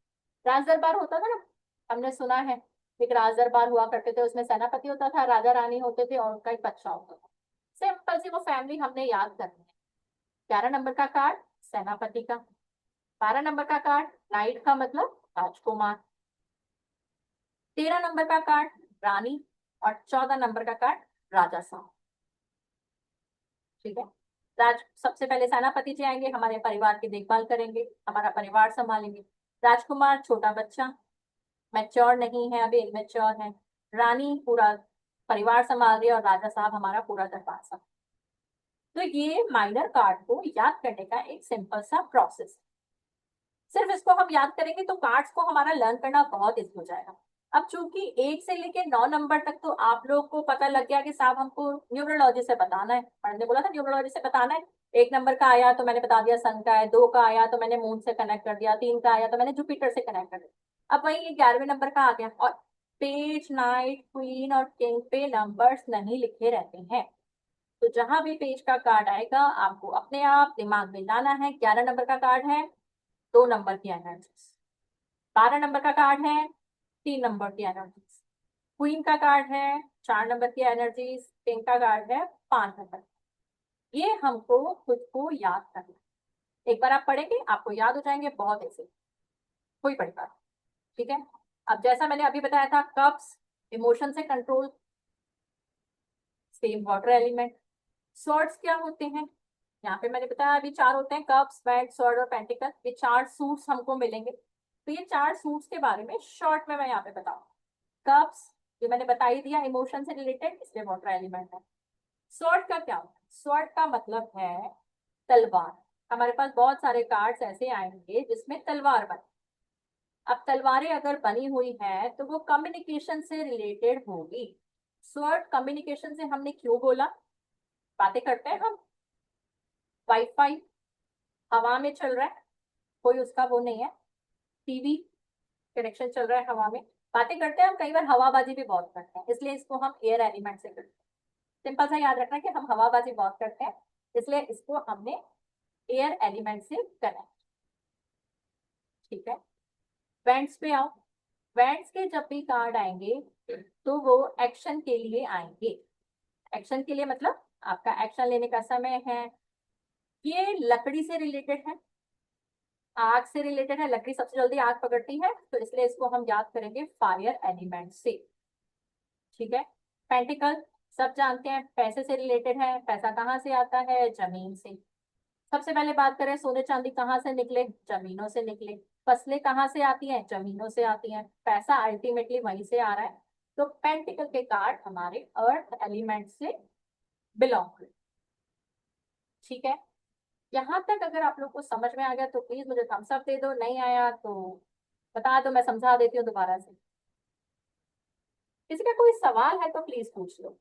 राज दरबार होता था ना, हमने सुना है, एक राज दरबार हुआ करते थे, उसमें सेनापति होता था, राजा रानी होते थे और उनका एक बच्चा होता था। सिंपल सी वो फैमिली हमने याद करनी है। 11 नंबर का कार्ड सेनापति का, 12 नंबर का कार्ड नाइट का मतलब राजकुमार, 13 नंबर का कार्ड रानी, और 14 नंबर का कार्ड राजा साहब। ठीक है। राज सबसे पहले सेनापति जी आएंगे, हमारे परिवार की देखभाल करेंगे, हमारा परिवार संभालेंगे। राजकुमार छोटा बच्चा, मैच्योर नहीं है अभी, इमेच्योर है। रानी पूरा परिवार संभाल रही है, और राजा साहब हमारा पूरा दरबार संभाल। तो ये माइनर कार्ड को याद करने का एक सिंपल सा प्रोसेस। सिर्फ इसको हम याद करेंगे तो कार्ड्स को हमारा लर्न करना बहुत इजी हो जाएगा। अब चूंकि 1 से लेके 9 नंबर तक तो आप लोग को पता लग गया कि साहब हमको न्यूमरोलॉजी से बताना है, मैंने बोला था न्यूमरोलॉजी से बताना है। 1 नंबर का आया तो मैंने बता दिया सन का है, 2 का आया तो मैंने मून से कनेक्ट कर दिया, 3 का आया तो मैंने जुपिटर से कनेक्ट कर दिया। अब वही ये 11वें नंबर का आ गया, और पेज नाइट क्वीन और किंग पे नंबर्स नहीं लिखे रहते हैं। तो जहां भी पेज का कार्ड आएगा आपको अपने आप दिमाग में लाना है 11 नंबर का कार्ड है, 2 नंबर की एनर्जीज। 12 नंबर का कार्ड है, 3 नंबर की एनर्जीज। क्वीन का कार्ड है, 4 नंबर की एनर्जीज। किंग का कार्ड है, 5 नंबर। ये हमको खुद को याद करना है। एक बार आप पढ़ेंगे आपको याद हो जाएंगे, बहुत ऐसे, कोई बड़ी बात। ठीक है। अब जैसा मैंने अभी बताया था कप्स इमोशन से control, same water element. Swords क्या होते हैं? यहाँ पे मैंने बताया अभी 4 होते हैं, कप्स बैट स्वॉर्ड और पेंटिकल। ये 4 सूट्स हमको मिलेंगे। तो ये 4 सूट्स के बारे में शॉर्ट में मैं यहाँ पे बताऊँ। कप्स ये मैंने बता ही दिया, इमोशन से रिलेटेड, इसलिए वाटर एलिमेंट है। स्वॉर्ड का क्या होता है? स्वॉर्ड का मतलब है तलवार। हमारे पास बहुत सारे कार्ड्स ऐसे आएंगे जिसमें तलवार बने। अब तलवारें अगर बनी हुई है तो वो कम्युनिकेशन से रिलेटेड होगी। स्वॉर्ड कम्युनिकेशन से हमने क्यों बोला? बातें करते हैं हम, वाईफाई हवा में चल रहा है, कोई उसका वो नहीं है, टीवी कनेक्शन चल रहा है हवा में, बातें करते हैं हम कई बार हवाबाजी भी बहुत करते हैं, इसलिए इसको हम एयर एलिमेंट से करते हैं। सिंपल सा याद रखना कि हम हवाबाजी बहुत करते हैं, इसलिए इसको हमने एयर एलिमेंट से करना है। ठीक है, वेंट्स पे आओ। वेंट्स के जब भी कार्ड आएंगे तो वो एक्शन के लिए आएंगे। एक्शन के लिए मतलब आपका एक्शन लेने का समय है। ये लकड़ी से रिलेटेड है, आग से रिलेटेड है, लकड़ी सबसे जल्दी आग पकड़ती है, तो इसलिए इसको हम याद करेंगे फायर एलिमेंट से। ठीक है, पेंटिकल सब जानते हैं, पैसे से रिलेटेड है, पैसा कहाँ से आता है, जमीन से। सबसे पहले बात करें सोने चांदी कहाँ से निकले, जमीनों से निकले। फसलें कहाँ से आती हैं, जमीनों से आती हैं, पैसा अल्टीमेटली वहीं से आ रहा है। तो पेंटिकल के कार्ड हमारे अर्थ एलिमेंट से बिलोंग करते। ठीक है, यहाँ तक अगर आप लोग को समझ में आ गया तो प्लीज मुझे थम्स अप दे दो, नहीं आया तो बता दो, मैं समझा देती हूँ दोबारा से। किसी का कोई सवाल है तो प्लीज पूछ लो।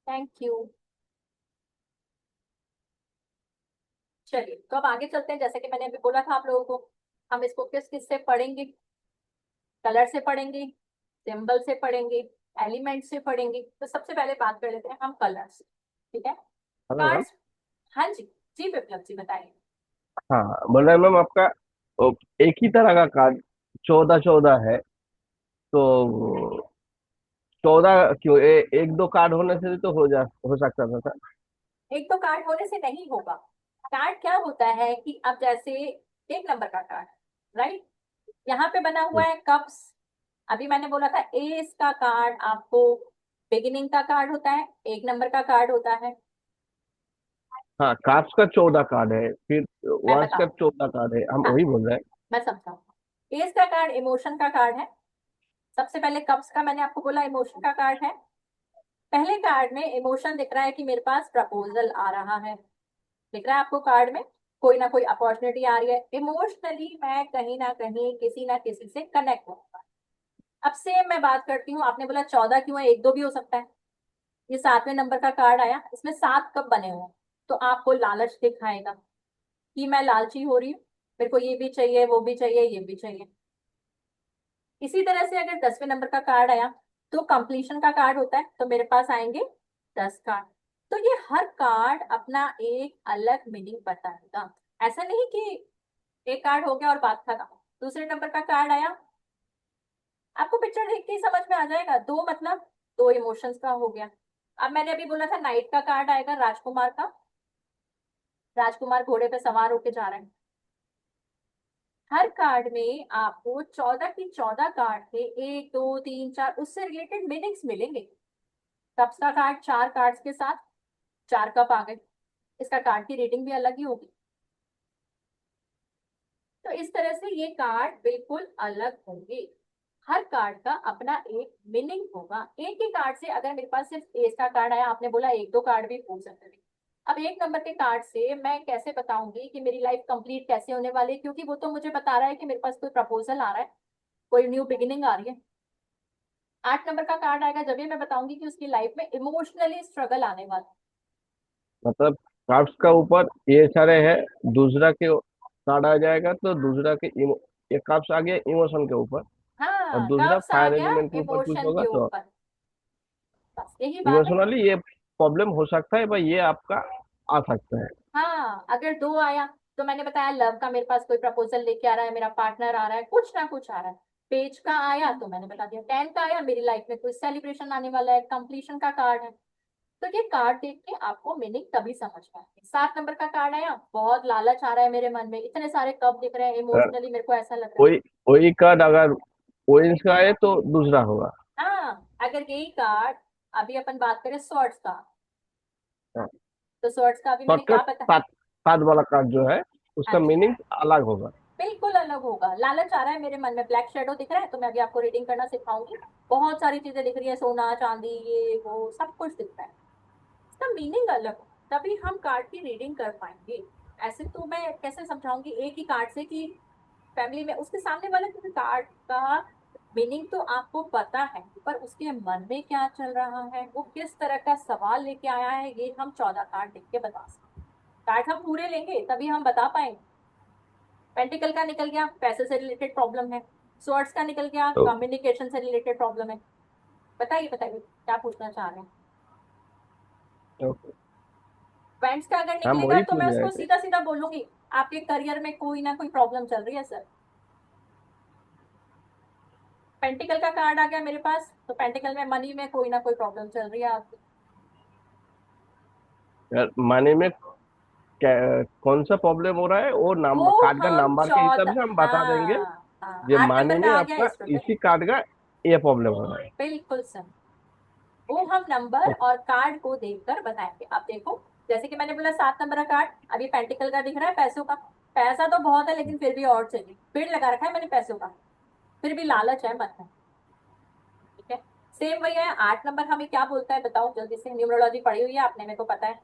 Thank you. चलिए तो अब आगे चलते हैं, जैसे कि मैंने अभी बोला था आप लोगों को, हम इसको किस किस से पढ़ेंगे। कलर से पढ़ेंगे, सिंबल से पढ़ेंगे, एलिमेंट से पढ़ेंगे। तो सबसे पहले बात कर लेते हैं हम कलर से। ठीक है, हेलो मैम। कार्ड्स। हाँ जी, जी विप्लव जी बताइए। हाँ, बोल रहे हैं मैम आपका ओ, एक ही तरह का कार्ड 14-14 है, तो 14 क्यों? एक दो कार्ड होने से भी तो हो सकता था सर। एक तो कार्ड होने से नहीं होगा। कार्ड क्या होता है कि अब जैसे एक नंबर का कार्ड, राइट, यहाँ पे बना हुआ है कप्स। अभी मैंने बोला था एस का कार्ड आपको बिगिनिंग का कार्ड होता है, एक नंबर का कार्ड होता है। हाँ, काप्स का 14 कार्ड है, फिर मैं वर्ड्स का बताऊँ, 14 कार्ड है, हम हाँ वही बोल रहे हैं। मैं समझाऊँ। एस का कार्ड इमोशन का कार्ड है। सबसे पहले कप्स का मैंने आपको बोला इमोशन का कार्ड है। पहले कार्ड में इमोशन दिख रहा है कि मेरे पास प्रपोजल आ रहा है, दिख रहा है आपको कार्ड में कोई ना कोई अपॉर्चुनिटी आ रही है, इमोशनली मैं कहीं ना किसी से कनेक्ट हूँ। अब से मैं बात करती हूँ, आपने बोला 14 क्यों है, एक दो भी हो सकता है। ये 7वें नंबर का कार्ड आया, इसमें 7 कब बने हुए हैं, तो आपको लालच दिखाएगा कि मैं लालची हो रही हूँ, मेरे को ये भी चाहिए, वो भी चाहिए, ये भी चाहिए। इसी तरह से अगर 10वें नंबर का कार्ड आया तो कंप्लीशन का कार्ड होता है, तो मेरे पास आएंगे 10 कार्ड। तो ये हर कार्ड अपना एक अलग मीनिंग बताएगा। ऐसा नहीं कि एक कार्ड हो गया और बात खत्म। दूसरे नंबर का कार्ड आया, आपको पिक्चर देख के ही समझ में आ जाएगा, दो मतलब दो इमोशंस का हो गया। अब मैंने अभी बोला था नाइट का कार्ड आएगा, राजकुमार का। राजकुमार घोड़े पे सवार होके जा रहे हैं। हर कार्ड में आपको 14 की 14 कार्ड के 1 2 3 4 उससे रिलेटेड मीनिंग्स मिलेंगे। कप्स का कार्ड 4 कार्ड्स के साथ 4 कप आ गए, इसका कार्ड की रेटिंग भी अलग ही होगी। तो इस तरह से ये कार्ड बिल्कुल अलग होंगे। हर कार्ड का अपना एक मीनिंग होगा। एक ही कार्ड से अगर मेरे पास सिर्फ एस का कार्ड आया, आपने बोला एक दो कार्ड भी पूछ सकते थे। अब एक नंबर के कार्ड से मैं कैसे बताऊंगी कि मेरी लाइफ कंप्लीट कैसे होने वाली है, क्योंकि वो तो मुझे बता रहा है कि मेरे पास कोई प्रपोजल आ रहा है, कोई न्यू बिगिनिंग आ रही है। 8 नंबर का कार्ड आएगा जब भी मैं बताऊंगी कि उसकी लाइफ में इमोशनली स्ट्रगल आने वाला है। मतलब कार्ड्स का ऊपर ये सारे है, दूसरा के कार्ड आ जाएगा तो दूसरा के ये कार्ड्स आ गया इमोशन के ऊपर, और हाँ, दूसरा कब्स आ फायर गया एलिमेंट के ऊपर कुछ इमोशन होगा के तो ऊपर, बस यही बात है। इमोशनली ये प्रॉब्लम हो सकता है भाई, ये आपका आ सकता है। हाँ, अगर दो आया तो मैंने बताया लव का, मेरे पास कोई प्रपोजल लेके आ रहा है, मेरा पार्टनर आ रहा है, कुछ ना कुछ आ रहा है। पेज का आया तो मैंने बता दिया, 10 का आया मेरी लाइफ में कोई सेलिब्रेशन आने वाला है, कंप्लीशन का कार्ड है। तो ये कार्ड देख के आपको मीनिंग तभी समझ में आएगी। 7 नंबर का कार्ड आया, बहुत लालच आ रहा है मेरे मन में, इतने सारे कप दिख रहे हैं, अगर इमोशनली मेरे को ऐसा लग रहा है। कोई कोई कार्ड अगर ऑरेंज का आए तो दूसरा होगा। हाँ, अगर यही कार्ड, अभी अपन बात करें स्वॉर्ड्स का, हाँ, तो स्वॉर्ड्स का अभी मैंने शॉर्टकट क्या पता। सात सात वाला कार्ड जो है हाँ उसका जी, मीनिंग अलग होगा। बिल्कुल अलग होगा। लालच आ रहा है मेरे मन में, ब्लैक शेडो दिख रहा है, तो मैं अभी आपको रीडिंग करना सिखाऊंगी। बहुत सारी चीजें दिख रही है, सोना चांदी ये वो सब कुछ दिख रहा है, इसका मीनिंग अलग हो, तभी हम कार्ड की रीडिंग कर पाएंगे। ऐसे तो मैं कैसे समझाऊंगी एक ही कार्ड से कि फैमिली में उसके सामने वाले के कार्ड का मीनिंग तो आपको पता है, पर उसके मन में क्या चल रहा है, वो किस तरह का सवाल लेके आया है, ये हम 14 कार्ड देख के बता सकते हैं। कार्ड हम पूरे लेंगे तभी हम बता पाएंगे। पेंटिकल का निकल गया, पैसे से रिलेटेड प्रॉब्लम है। स्वर्ड्स का निकल गया, तो कम्युनिकेशन से रिलेटेड प्रॉब्लम है। बताइए बताइए क्या पूछना चाह रहे हैं। तो बैंड्स का अगर हम निकलेगा वही तो मैं पूछ रहे उसको थे। सीधा सीधा बोलूंगी आपके करियर में कोई ना कोई प्रॉब्लम चल रही है सर। पेंटिकल का कार्ड आ गया मेरे पास, तो पेंटिकल में मनी में कोई ना कोई प्रॉब्लम चल रही है आपकी। यार माने में कौन सा प्रॉब्लम हो रहा है, वो वो नाम कार्ड का हम नंबर के हिसाब से 14, हम बता देंगे। हाँ हाँ, ये 8 नंबर माने का में आ गया आपका स्टूडेंट। इसी कार्ड का ये प्रॉब्लम हो रहा है। बिल्कुल सर। वो हम नंबर और कार्ड को देखकर बताएंगे। आप देखो, जैसे कि मैंने बोला 7 नंबर का कार्ड, अभी पेंटिकल का दिख रहा है पैसों का। पैसा तो बहुत है लेकिन फिर भी और चाहिए, पेड़ लगा रखा है मैंने पैसों का, फिर भी लालच है मन में। ठीक है। सेम वही है, 8 नंबर हमें क्या बोलता है बताओ जल्दी से, न्यूमरोलॉजी पढ़ी हुई है आपने, मेरे को पता है।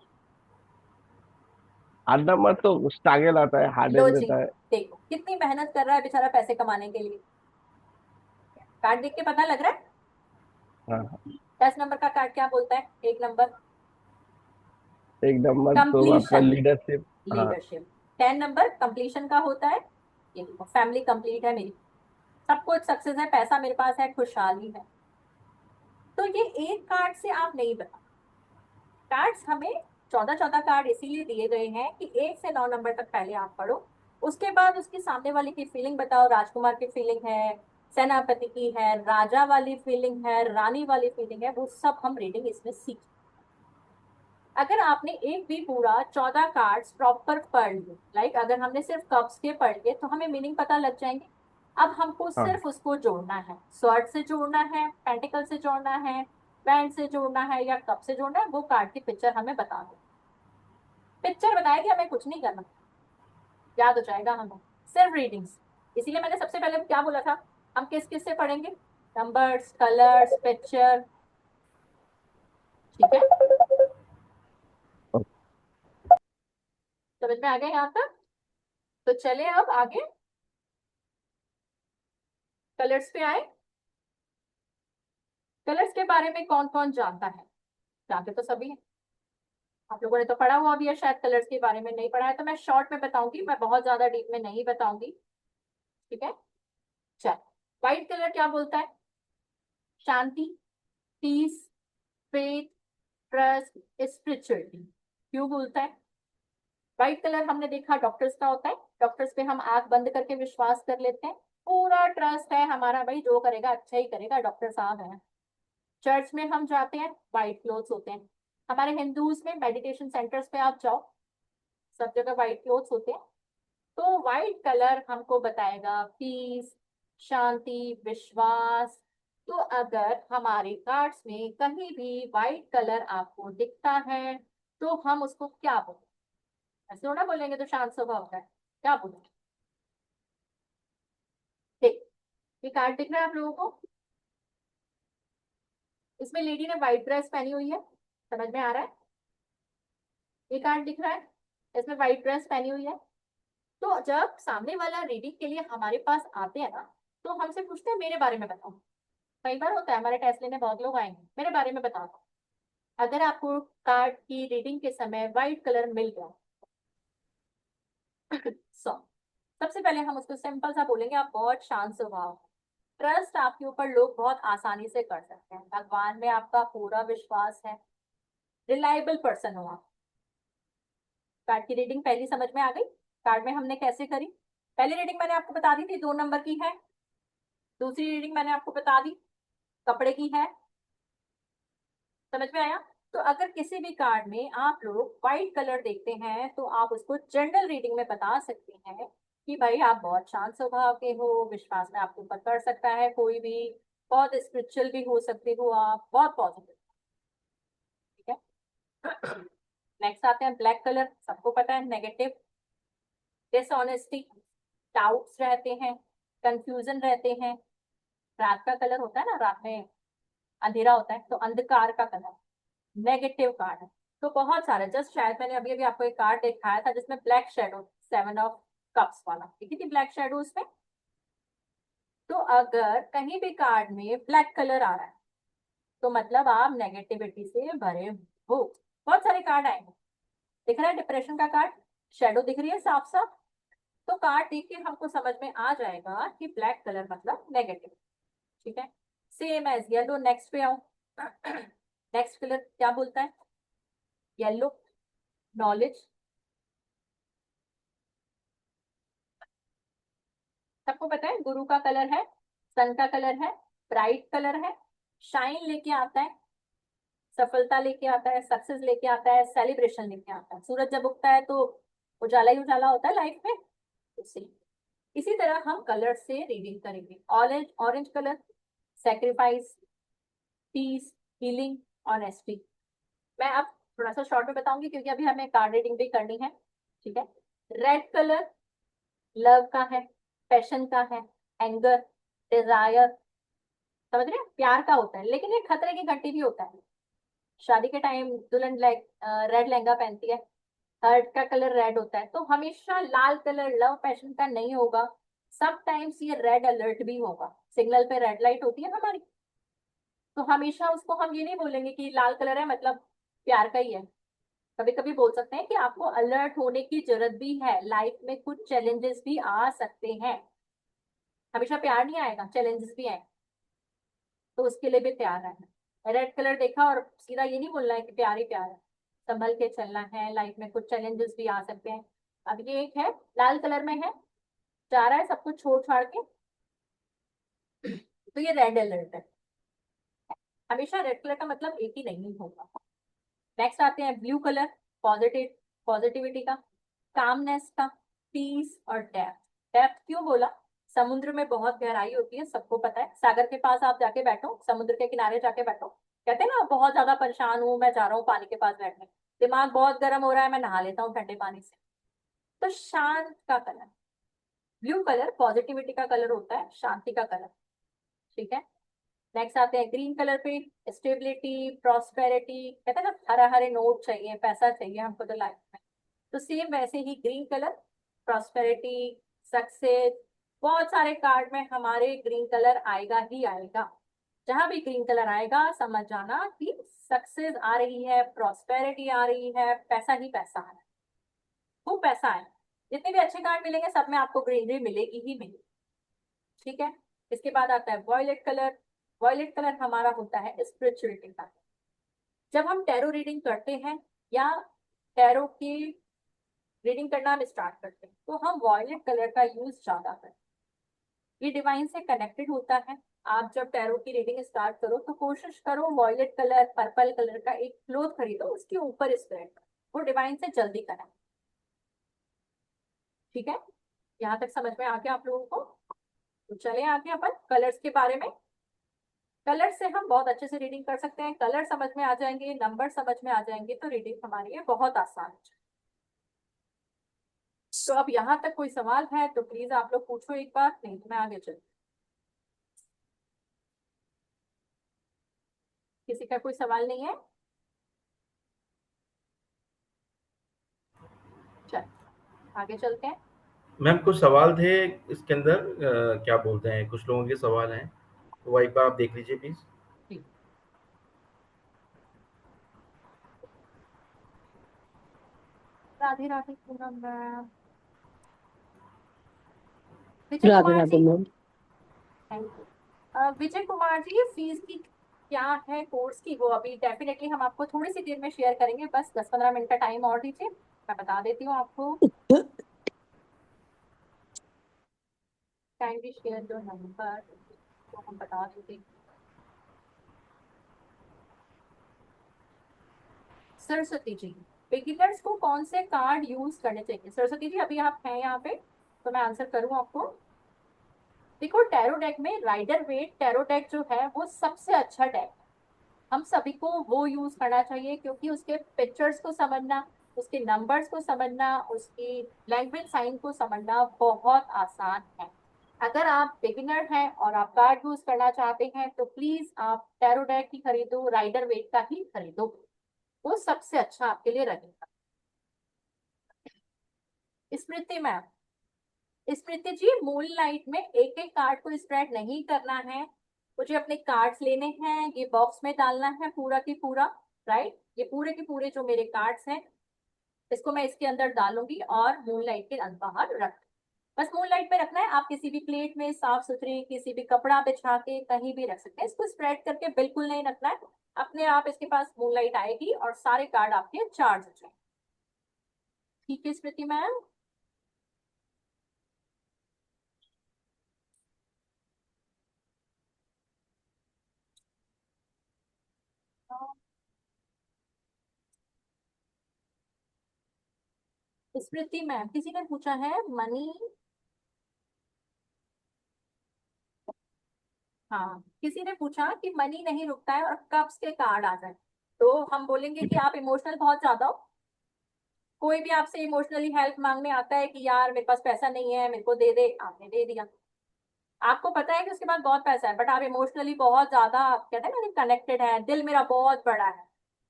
8 नंबर तो स्ट्रगल आता है, लो हार्डन जी, देता है। देखो कितनी मेहनत कर रहा है बेचारा पैसे कमाने के लिए। कार्ड देख के पता लग रहा है। हाँ। 10 नंबर का कार्ड क्या बोलता है, 1 नंबर, 1 नंबर तो आपका कंप्लीशन, लीडरशिप। हाँ। लीडरशिप। 10 नंबर कंप्लीशन का होता है। ये देखो फैमिली कंप्लीट है मेरी, सब कुछ सक्सेस है, पैसा मेरे पास है, खुशहाली है। तो ये एक कार्ड से आप नहीं बता। कार्ड्स हमें 14-14 कार्ड इसीलिए दिए गए हैं कि 1 से 9 नंबर तक पहले आप पढ़ो। उसके बाद उसके सामने वाले की फीलिंग बताओ, राजकुमार की फीलिंग है, सेनापति की है, राजा वाली फीलिंग है, रानी वाली फीलिंग है, वो सब हम रीडिंग इसमें सीख। अगर आपने एक भी पूरा 14 कार्ड्स प्रॉपर पढ़ लिए, लाइक अगर हमने सिर्फ कप्स के पढ़ लिए तो हमें मीनिंग पता लग जाएंगे। अब हमको हाँ। सिर्फ उसको जोड़ना है, स्वॉर्ड से जोड़ना है, पेंटिकल से जोड़ना है, बैंड से जोड़ना है या कप से जोड़ना है, वो कार्ड की पिक्चर हमें बता दो। पिक्चर बताएगी, हमें कुछ नहीं करना, याद हो जाएगा हमें। सिर्फ रीडिंग्स। इसीलिए मैंने सबसे पहले क्या बोला था, हम किस किस से पढ़ेंगे, नंबर्स, कलर्स, पिक्चर। ठीक है, समझ में आ गया यहाँ तक। तो चले अब आगे कलर्स पे आए। कलर्स के बारे में कौन कौन जानता है, जानते तो सभी हैं। आप लोगों ने तो पढ़ा हुआ भी है शायद, कलर्स के बारे में नहीं पढ़ा है तो मैं शॉर्ट में बताऊंगी, मैं बहुत ज्यादा डीप में नहीं बताऊंगी। ठीक है। चल, व्हाइट कलर क्या बोलता है, शांति, पीस, फेथ, ट्रस्ट, स्पिरिचुअलिटी। क्यों बोलता है। व्हाइट कलर हमने देखा डॉक्टर्स का होता है, डॉक्टर्स पे हम आंख बंद करके विश्वास कर लेते हैं, पूरा ट्रस्ट है हमारा, भाई जो करेगा अच्छा ही करेगा, डॉक्टर साहब है। चर्च में हम जाते हैं, व्हाइट क्लोथ्स होते हैं। हमारे हिंदूज में मेडिटेशन सेंटर्स पे आप जाओ, सब जगह व्हाइट क्लोथ्स होते हैं। तो व्हाइट कलर हमको बताएगा पीस, शांति, विश्वास। तो अगर हमारे कार्ड्स में कहीं भी व्हाइट कलर आपको दिखता है तो हम उसको क्या बोलें, ऐसे थोड़ा बोलेंगे तो शांत स्वभाव का है, क्या बोलेंगे। देख, ये कार्ड दिख रहा है आप लोगों को, इसमें लेडी ने व्हाइट ड्रेस पहनी हुई है, समझ में आ रहा है। ये कार्ड दिख रहा है, इसमें व्हाइट ड्रेस पहनी हुई है। तो जब सामने वाला रीडिंग के लिए हमारे पास आते हैं ना, तो हमसे पूछते हैं मेरे बारे में बताओ। कई बार होता है हमारे टेस्ट लेने बहुत लोग आएंगे, मेरे बारे में बताओ। अगर आपको कार्ड की रीडिंग के समय व्हाइट कलर मिल गया सो सबसे पहले हम उसको सिंपल सा बोलेंगे, आप बहुत शांत स्वभाव, ट्रस्ट आपके ऊपर लोग बहुत आसानी से कर सकते हैं, भगवान में आपका पूरा विश्वास है, रिलायबल पर्सन हो आप। कार्ड की रीडिंग पहली समझ में आ गई। कार्ड में हमने कैसे करी, पहली रीडिंग मैंने आपको बता दी थी 2 नंबर की है, दूसरी रीडिंग मैंने आपको बता दी कपड़े की है, समझ में आया। तो अगर किसी भी कार्ड में आप लोग व्हाइट कलर देखते हैं तो आप उसको जनरल रीडिंग में बता सकते हैं कि भाई आप बहुत शांत स्वभाव के हो, विश्वास में आपके ऊपर कर सकता है कोई भी, बहुत स्पिरिचुअल भी हो सकते हो आप, बहुत पॉजिटिव। ठीक है। नेक्स्ट आते हैं ब्लैक कलर, सबको पता है नेगेटिव, डिसऑनेस्टी, डाउट्स रहते हैं, कंफ्यूजन रहते हैं। रात का कलर होता है ना, रात में अंधेरा होता है तो अंधकार का कलर, नेगेटिव कार्ड है। तो बहुत सारे, जस्ट शायद मैंने अभी अभी आपको एक कार्ड दिखाया था जिसमें ब्लैक शेडो, 7 ऑफ कप्स वाला देखी थी ब्लैक शेडो उसमें। तो अगर कहीं भी कार्ड में ब्लैक कलर आ रहा है तो मतलब आप नेगेटिविटी से भरे हो। बहुत सारे कार्ड आएंगे, दिख रहा है डिप्रेशन का कार्ड, शेडो दिख रही है साफ साफ। तो कार्ड देख के हमको समझ में आ जाएगा कि ब्लैक कलर मतलब नेगेटिव। ठीक है, सेम एज येलो। नेक्स्ट पे आओ। नेक्स्ट कलर क्या बोलता है? Yellow, knowledge. सबको पता है गुरु का कलर है, सन का कलर है, ब्राइट कलर है, शाइन लेके आता है, सफलता लेके आता है, सक्सेस लेके आता है, सेलिब्रेशन लेके आता है। सूरज जब उगता है तो उजाला ही उजाला होता है लाइफ में। इसी इसी तरह हम कलर से रीडिंग करेंगे। Orange, orange colour sacrifice, peace, healing, honesty. मैं अब थोड़ा सा शॉर्ट में बताऊंगी क्योंकि अभी हमें कार्ड रीडिंग भी करनी है। ठीक है, रेड कलर लव का है, पैशन का है, एंगर, डिजायर। समझ रहे हैं, प्यार का होता है, लेकिन ये खतरे की घंटी भी होता है। शादी के टाइम दुल्हन रेड लहंगा पहनती है, हर्ट का कलर रेड होता है। तो हमेशा लाल कलर लव पैशन का नहीं होगा, सब टाइम्स ये रेड अलर्ट भी होगा। सिग्नल पे रेड लाइट होती है हमारी, तो हमेशा उसको हम ये नहीं बोलेंगे कि लाल कलर है मतलब प्यार का ही है। कभी कभी बोल सकते हैं कि आपको अलर्ट होने की जरूरत भी है, लाइफ में कुछ चैलेंजेस भी आ सकते हैं। हमेशा प्यार नहीं आएगा, चैलेंजेस भी आए, तो उसके लिए भी तैयार रहना। रेड कलर देखा और सीधा ये नहीं बोलना है कि प्यार ही प्यार है, संभल के चलना है, लाइफ में कुछ चैलेंजेस भी आ सकते हैं। अब ये एक है लाल कलर में है, जा रहा है सब कुछ छोड़ छाड़ के, तो ये रेड अलर्ट है। हमेशा रेड कलर का मतलब एक ही नहीं होगा। नेक्स्ट आते हैं ब्लू कलर, पॉजिटिव, पॉजिटिविटी का, कामनेस का, पीस और डेप्थ। डेप्थ क्यों बोला? समुद्र में बहुत गहराई होती है, सबको पता है। सागर के पास आप जाके बैठो, समुद्र के किनारे जाके बैठो, कहते हैं ना बहुत ज्यादा परेशान हूं, मैं जा रहा हूँ पानी के पास बैठने, दिमाग बहुत गर्म हो रहा है, मैं नहा लेता हूँ ठंडे पानी से। तो शांत का कलर, ब्लू कलर पॉजिटिविटी का कलर होता है, शांति का कलर। ठीक है, नेक्स्ट आते हैं ग्रीन कलर पे, स्टेबिलिटी, प्रॉस्पेरिटी। कहते हैं ना हरे हरे नोट चाहिए, पैसा चाहिए हमको तो लाइफ में। तो सेम वैसे ही ग्रीन कलर, प्रॉस्पेरिटी, सक्सेस। बहुत सारे कार्ड में हमारे ग्रीन कलर आएगा ही आएगा। जहां भी ग्रीन कलर आएगा समझ जाना कि सक्सेस आ रही है, प्रॉस्पेरिटी आ रही है, पैसा ही पैसा है, खूब पैसा है। जितने भी अच्छे कार्ड मिलेंगे सब में आपको ग्रीनरी मिलेगी ही मिलेगी। ठीक है, इसके बाद आता है वॉयलेट कलर। वॉयलेट कलर हमारा होता है स्पिरिचुअलिटी का। जब हम टैरो रीडिंग करते हैं या टैरो की रीडिंग करना हम स्टार्ट करते हैं तो हम वॉयलेट कलर का यूज ज्यादा करते हैं। ये डिवाइन से कनेक्टेड होता है। आप जब टैरो की रीडिंग स्टार्ट करो तो कोशिश करो वॉयलेट कलर, पर्पल कलर का एक क्लोथ खरीदो, उसके ऊपर स्प्रेड करो, वो डिवाइन से जल्दी कनेक्ट। ठीक है, यहाँ तक समझ में आ गया आप लोगों को? तो चले आगे अपन कलर्स के बारे में। कलर से हम बहुत अच्छे से रीडिंग कर सकते हैं, कलर समझ में आ जाएंगे, नंबर समझ में आ जाएंगे तो रीडिंग हमारी ये बहुत आसान है। तो अब यहाँ तक कोई सवाल है तो प्लीज आप लोग पूछो एक बार, नहीं तो मैं आगे चलती। किसी का कोई सवाल नहीं है? चल आगे चलते हैं। मैम कुछ सवाल थे इसके अंदर, क्या बोलते हैं, कुछ लोगों के सवाल हैं, तो वो एक बार आप देख लीजिए प्लीज। ठीक। Radhe Radhe Poonam ma'am. Vijay Radhe Kumar Radhe ji, ma'am. Thank you. Vijay Kumar ji, ये फीस की क्या है कोर्स की, वो अभी डेफिनेटली हम आपको थोड़ी सी देर में शेयर करेंगे, बस 10-15 मिनट का टाइम और दीजिए, मैं बता देती हूँ आपको। काइंडली शेयर योर नंबर, तो हम बता देते हैं। सरस्वती जी, बिगिनर्स को कौन से कार्ड यूज करने चाहिए? सरस्वती जी अभी आप हैं यहाँ पे तो मैं आंसर करूँ आपको। देखो टैरो डेक में राइडर वेट टैरो डेक जो है वो सबसे अच्छा डेक है, हम सभी को वो यूज करना चाहिए क्योंकि उसके पिक्चर्स को समझना, उसके नंबर्स को समझना, उसकी लैंग्वेज साइन को समझना बहुत आसान है। अगर आप बिगिनर हैं और आप कार्ड यूज करना चाहते हैं तो प्लीज आप टैरो डेक ही खरीदो, राइडर वेट का ही खरीदो, वो सबसे अच्छा आपके लिए रहेगा। स्मृति मैम, स्मृति जी मून लाइट में एक एक कार्ड को स्प्रेड नहीं करना है, मुझे अपने कार्ड्स लेने हैं, ये बॉक्स में डालना है पूरा की पूरा, राइट? ये पूरे के पूरे जो मेरे कार्ड्स हैं इसको मैं इसके अंदर डालूंगी और मूनलाइट के बाहर रख, बस मूनलाइट में रखना है। आप किसी भी प्लेट में साफ सुथरी किसी भी कपड़ा बिछा के कहीं भी रख सकते हैं। इसको स्प्रेड करके बिल्कुल नहीं रखना है, अपने आप इसके पास मूनलाइट आएगी और सारे कार्ड आपके चार्ज हो जाएंगे। ठीक है स्मृति मैम। स्मृति मैम, किसी ने पूछा है मनी, हाँ किसी ने पूछा कि मनी नहीं रुकता है और कब्ज के कार्ड आ जाए, तो हम बोलेंगे कि आप इमोशनल बहुत ज्यादा हो। कोई भी आपसे इमोशनली हेल्प मांगने आता है कि यार मेरे पास पैसा नहीं है, मेरे को दे दे, आपने दे दिया। आपको पता है कि उसके पास बहुत पैसा है, बट आप इमोशनली बहुत ज्यादा कहते हैं ना कनेक्टेड है, दिल मेरा बहुत बड़ा है,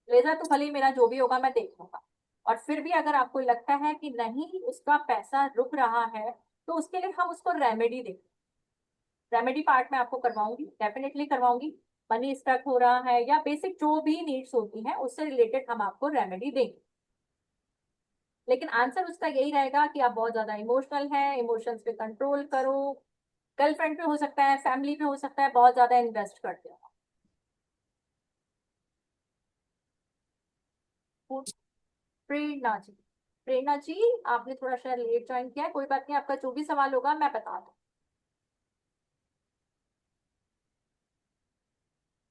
लेजा तो भले ही मेरा जो भी होगा मैं देख लूंगा। और फिर भी अगर आपको लगता है कि नहीं उसका पैसा रुक रहा है, तो उसके लिए हम उसको रेमेडी दें। रेमेडी पार्ट में आपको करवाऊंगी, डेफिनेटली करवाऊंगी। मनी स्टक हो रहा है या बेसिक जो भी नीड्स होती हैं उससे रिलेटेड हम आपको रेमेडी देंगे। लेकिन आंसर उसका यही रहेगा कि आप बहुत ज्यादा इमोशनल हैं, इमोशंस पे कंट्रोल करो। गर्लफ्रेंड पे हो सकता है, फैमिली पे हो सकता है, बहुत ज्यादा इन्वेस्ट करते हो। प्रेरणा जी, प्रेरणा जी आपने थोड़ा शायद लेट ज्वाइन किया है, कोई बात नहीं, आपका जो भी सवाल होगा मैं बता दूँ।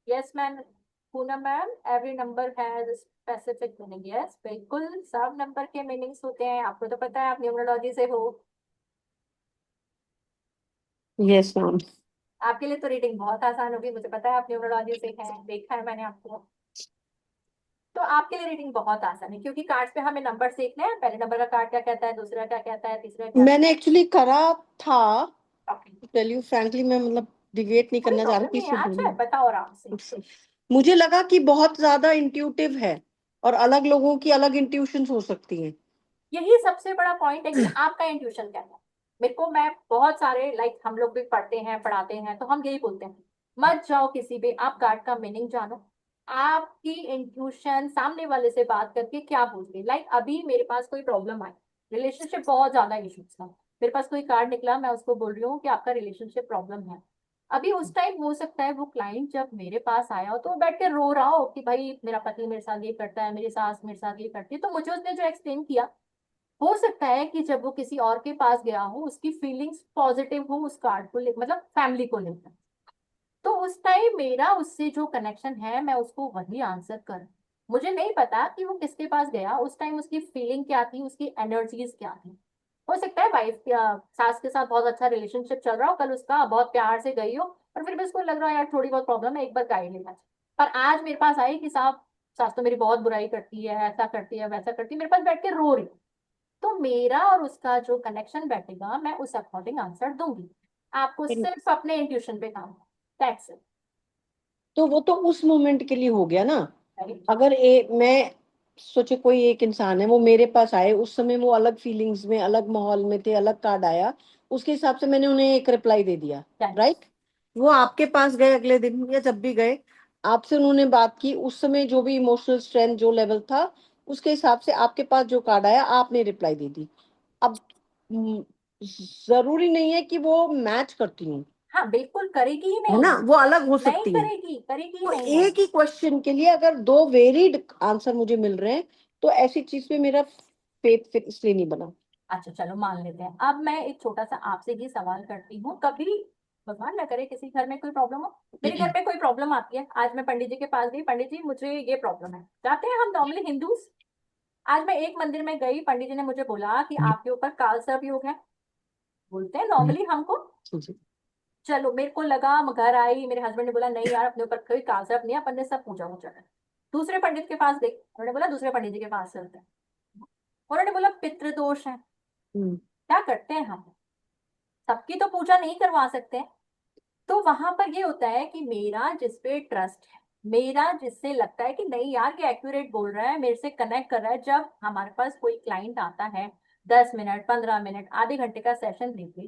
Yes ma'am, Poonam ma'am, every number has specific meaning. Yes बिल्कुल, सब नंबर के मीनिंग्स होते हैं, आपको तो पता है, आप न्यूमरोलॉजी से हो। Yes ma'am. आपके लिए तो रीडिंग बहुत आसान होगी, मुझे पता है आप न्यूमरोलॉजी से हैं, देखा है मैंने आपको। तो आपके लिए रीडिंग बहुत आसान है, क्योंकि कार्ड्स पे हमें नंबर देखने हैं, पहले नंबर का कार्ड क्या कहता है, दूसरा क्या कहता है, तीसरा क्या। मैंने एक्चुअली करा था, ओके, टेल यू फ्रैंकली, मैं मतलब डिवेट नहीं कोई करना चाह रही प्रॉब्लम थी नहीं है, इसलिए अच्छा है, बोली। बताओ आराम से। मुझे लगा कि बहुत ज्यादा इंट्यूटिव है और अलग लोगों की अलग इंट्यूशंस हो सकती हैं। यही सबसे बड़ा पॉइंट है कि आपका इंट्यूशन क्या है। मेरे को, मैं बहुत सारे लाइक हम लोग भी पढ़ते हैं पढ़ाते हैं तो हम यही बोलते हैं, मत जाओ किसी भी, आप कार्ड का मीनिंग जानो। आपकी इंट्यूशन सामने वाले से बात करके क्या बोल रही, लाइक अभी मेरे पास कोई प्रॉब्लम आई, रिलेशनशिप बहुत ज्यादा इश्यूज था, मेरे पास कोई कार्ड निकला, मैं उसको बोल रही हूँ कि आपका रिलेशनशिप प्रॉब्लम है। अभी उस टाइम हो सकता है वो क्लाइंट जब मेरे पास आया हो तो वो बैठ के रो रहा हो कि भाई मेरा पति मेरे साथ ये करता है, मेरी सास मेरे साथ ये करती है, तो मुझे उसने जो एक्सप्लेन किया, हो सकता है कि जब वो किसी और के पास गया हो उसकी फीलिंग्स पॉजिटिव हो उस कार्ड को ले, मतलब फैमिली को लेकर, तो उस टाइम मेरा उससे जो कनेक्शन है मैं उसको वही आंसर कर, मुझे नहीं पता कि वो किसके पास गया उस टाइम, उसकी फीलिंग क्या थी, उसकी एनर्जीज क्या थी। हो सकता है वाइफ सास के साथ बहुत अच्छा रिलेशनशिप चल रहा हो, कल उसका बहुत प्यार से गई हो और फिर भी उसको लग रहा है यार थोड़ी बहुत प्रॉब्लम है, एक बार गाड़ी लेना चाहिए, पर आज मेरे पास आई कि साहब सास तो मेरी बहुत बुराई करती है, ऐसा करती है वैसा करती है, मेरे पास बैठ के रो रही है। तो मेरा और उसका जो कनेक्शन बैठेगा मैं उस अकॉर्डिंग आंसर दूंगी। आपको सिर्फ अपने इंट्यूशन पे काम, दैट्स इट। तो वो तो उस मोमेंट के लिए हो गया ना। राइट, अगर मैं सोचे कोई एक इंसान है, वो मेरे पास आए, उस समय वो अलग फीलिंग्स में, अलग माहौल में थे, अलग कार्ड आया, उसके हिसाब से मैंने उन्हें एक रिप्लाई दे दिया, राइट। वो आपके पास गए अगले दिन या जब भी गए, आपसे उन्होंने बात की, उस समय जो भी इमोशनल स्ट्रेंथ जो लेवल था उसके हिसाब से आपके पास जो कार्ड आया आपने रिप्लाई दे दी। अब जरूरी नहीं है कि वो मैच करती हूँ, हाँ बिल्कुल करेगी ही है नहीं, ना, वो अलग हो नहीं सकती है। करेगी, करेगी ही तो नहीं वो। एक ही क्वेश्चन के लिए अगर दो वेरिड आंसर मुझे मिल रहे हैं, तो ऐसी चीज पे मेरा फेथ फिर इसलिए नहीं बना। अच्छा चलो मान लेते हैं, अब मैं एक छोटा सा आपसे ही सवाल करती हूँ, कभी भगवान ना करे किसी घर में कोई प्रॉब्लम हो, मेरे घर पे कोई प्रॉब्लम आती है, आज मैं पंडित जी के पास गई, पंडित जी मुझे ये प्रॉब्लम है, जाते हैं हम नॉर्मली हिंदूज। आज मैं एक मंदिर में गई, पंडित जी ने मुझे बोला कि आपके ऊपर काल सर्प योग है, बोलते हैं नॉर्मली हमको। जी। चलो मेरे को लगा, मैं घर आई, मेरे हस्बैंड ने बोला नहीं यार अपने ऊपर कोई काल सर्प नहीं है, अपन ने सब पूजा वूजा कर। दूसरे पंडित के पास गई, उन्होंने बोला दूसरे पंडित जी के पास चलते हैं, उन्होंने बोला पितृदोष है। हम्म। क्या करते हैं हम, सबकी तो पूजा नहीं करवा सकते। तो वहां पर ये होता है कि मेरा जिस पे ट्रस्ट है, मेरा जिससे लगता है कि नहीं यार ये एक्यूरेट बोल रहा है, मेरे से कनेक्ट कर रहा है, जब हमारे पास कोई क्लाइंट आता है 10 मिनट 15 मिनट आधे घंटे का सेशन लेके,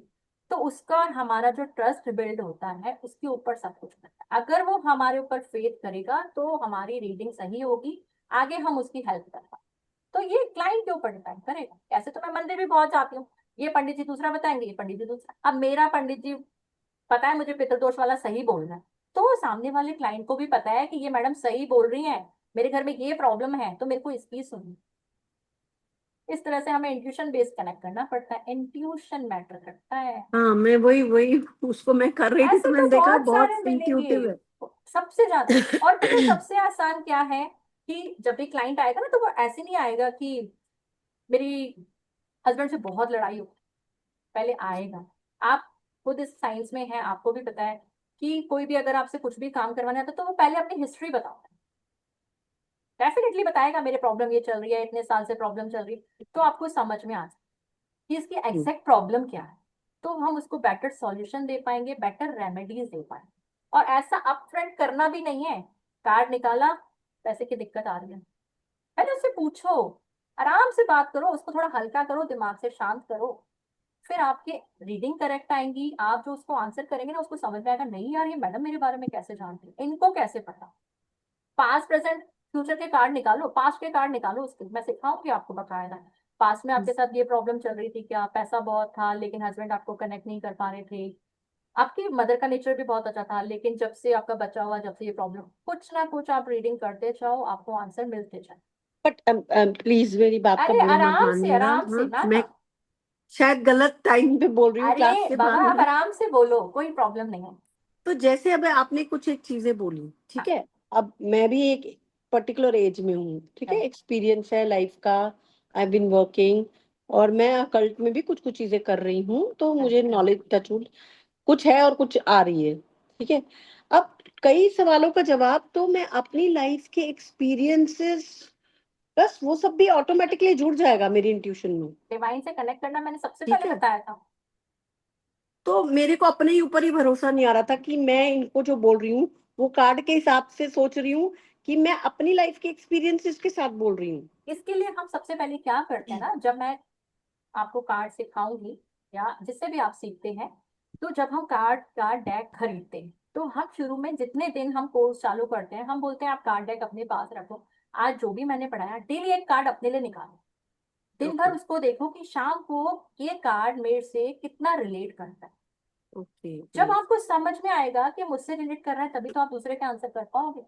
तो उसका और हमारा जो ट्रस्ट बिल्ड होता है उसके ऊपर सब कुछ करता है। अगर वो हमारे ऊपर फेथ करेगा तो हमारी रीडिंग सही होगी, आगे हम उसकी हेल्प कर पाएंगे। तो ये क्लाइंट के ऊपर डिपेंड करेगा। ऐसे तो मैं मंदिर भी बहुत जाती हूँ, ये पंडित जी दूसरा बताएंगे, ये पंडित जी दूसरा। अब मेरा पंडित जी पता है मुझे पितृदोष वाला सही बोल रहा है, तो वो सामने वाले क्लाइंट को भी पता है कि ये मैडम सही बोल रही है, मेरे घर में ये प्रॉब्लम है, तो मेरे को इसकी सुननी। इस तरह से हमें इंट्यूशन बेस्ड कनेक्ट करना पड़ता है, इंट्यूशन मैटर करता है। हाँ, मैं वही उसको मैं कर रही थी, तो ऐसे तो मैंने देखा बहुत बहुत सारे मिलेंगे, इंट्यूटिव है। सबसे ज्यादा। और पता है सबसे आसान क्या है, कि जब भी क्लाइंट आएगा ना, तो वो ऐसे नहीं आएगा कि मेरी हस्बैंड से बहुत लड़ाई हो, पहले आएगा। आप खुद इस साइंस में हैं, आपको भी पता है कि कोई भी अगर आपसे कुछ भी काम करवाना आता है तो वो पहले अपनी हिस्ट्री बताता है, डेफिनेटली बताएगा मेरे प्रॉब्लम ये चल रही है, इतने साल से प्रॉब्लम चल रही है, तो आपको समझ में आ जाए कि इसकी एग्जैक्ट प्रॉब्लम क्या है, तो हम उसको बेटर सॉल्यूशन दे पाएंगे, बेटर रेमेडीज दे पाएंगे। और ऐसा अपफ्रंट करना भी नहीं है, कार्ड निकाला, पैसे की दिक्कत आ रही है, पहले उससे पूछो, आराम से बात करो, उसको थोड़ा हल्का करो, दिमाग से शांत करो, फिर आपके रीडिंग करेक्ट आएंगी, आप जो उसको आंसर करेंगे ना, उसको समझ में आएगा, नहीं यार ये मैडम मेरे बारे में कैसे जानती है, इनको कैसे पता। पास्ट प्रेजेंट फ्यूचर के कार्ड निकालो, पास्ट के कार्ड निकालो उसके, मैं सिखाऊंगी आपको बकायदा। पास्ट में आपके साथ ये प्रॉब्लम चल रही थी क्या, पैसा बहुत था लेकिन हस्बैंड आपको कनेक्ट नहीं कर पा रहे थे, आपकी मदर का नेचर भी बहुत अच्छा था, लेकिन जब से आपका बच्चा हुआ, जब से ये प्रॉब्लम, कुछ ना कुछ आप रीडिंग करते जाओ, आपको आंसर मिलते जाए। बट प्लीज मेरी बात का अरे बुरा मत मानिएगा। आराम से हाँ, ना मैं ना। शायद गलत टाइम पे बोल रही हूँ, अरे क्लास के बाबा आप बाद। आराम से बोलो, कोई प्रॉब्लम नहीं है। तो जैसे अब आपने कुछ एक चीजें बोली, ठीक हाँ, है, अब मैं भी एक पर्टिकुलर एज में हूँ, ठीक है, right, एक्सपीरियंस है लाइफ का, आई बीन वर्किंग, और मैं अकल्ट में भी कुछ कुछ चीजें कर रही हूँ, तो right, मुझे नॉलेज टचवुड कुछ है और कुछ आ रही है, ठीक है। अब कई सवालों का जवाब तो मैं अपनी लाइफ के एक्सपीरियंसेस, बस वो सब भी ऑटोमेटिकली जुड़ जाएगा मेरी इंट्यूशन में, डिवाइन से कनेक्ट करना मैंने सबसे ठीक पहले है। बताया था। तो मेरे को अपने ही ऊपर ही भरोसा नहीं आ रहा था कि मैं इनको जो बोल रही हूँ वो कार्ड के हिसाब से सोच रही हूँ, कि मैं अपनी लाइफ के एक्सपीरियंसेस के साथ बोल रही हूँ। इसके लिए हम सबसे पहले क्या करते हैं ना, जब मैं आपको कार्ड सिखाऊंगी या जिससे भी आप सीखते हैं, तो जब हम कार्ड का डेक खरीदते हैं, तो हम शुरू में जितने दिन हम कोर्स चालू करते हैं, हम बोलते हैं आप कार्ड डेक अपने पास रखो, आज जो भी मैंने पढ़ाया डेली एक कार्ड अपने लिए निकालो, दिन भर ओके, उसको देखो कि शाम को ये कार्ड मेरे से कितना रिलेट करता है। ओके, जब नाइस, आपको समझ में आएगा कि मुझसे रिलेट कर रहा है, तभी तो आप दूसरे के आंसर कर पाओगे।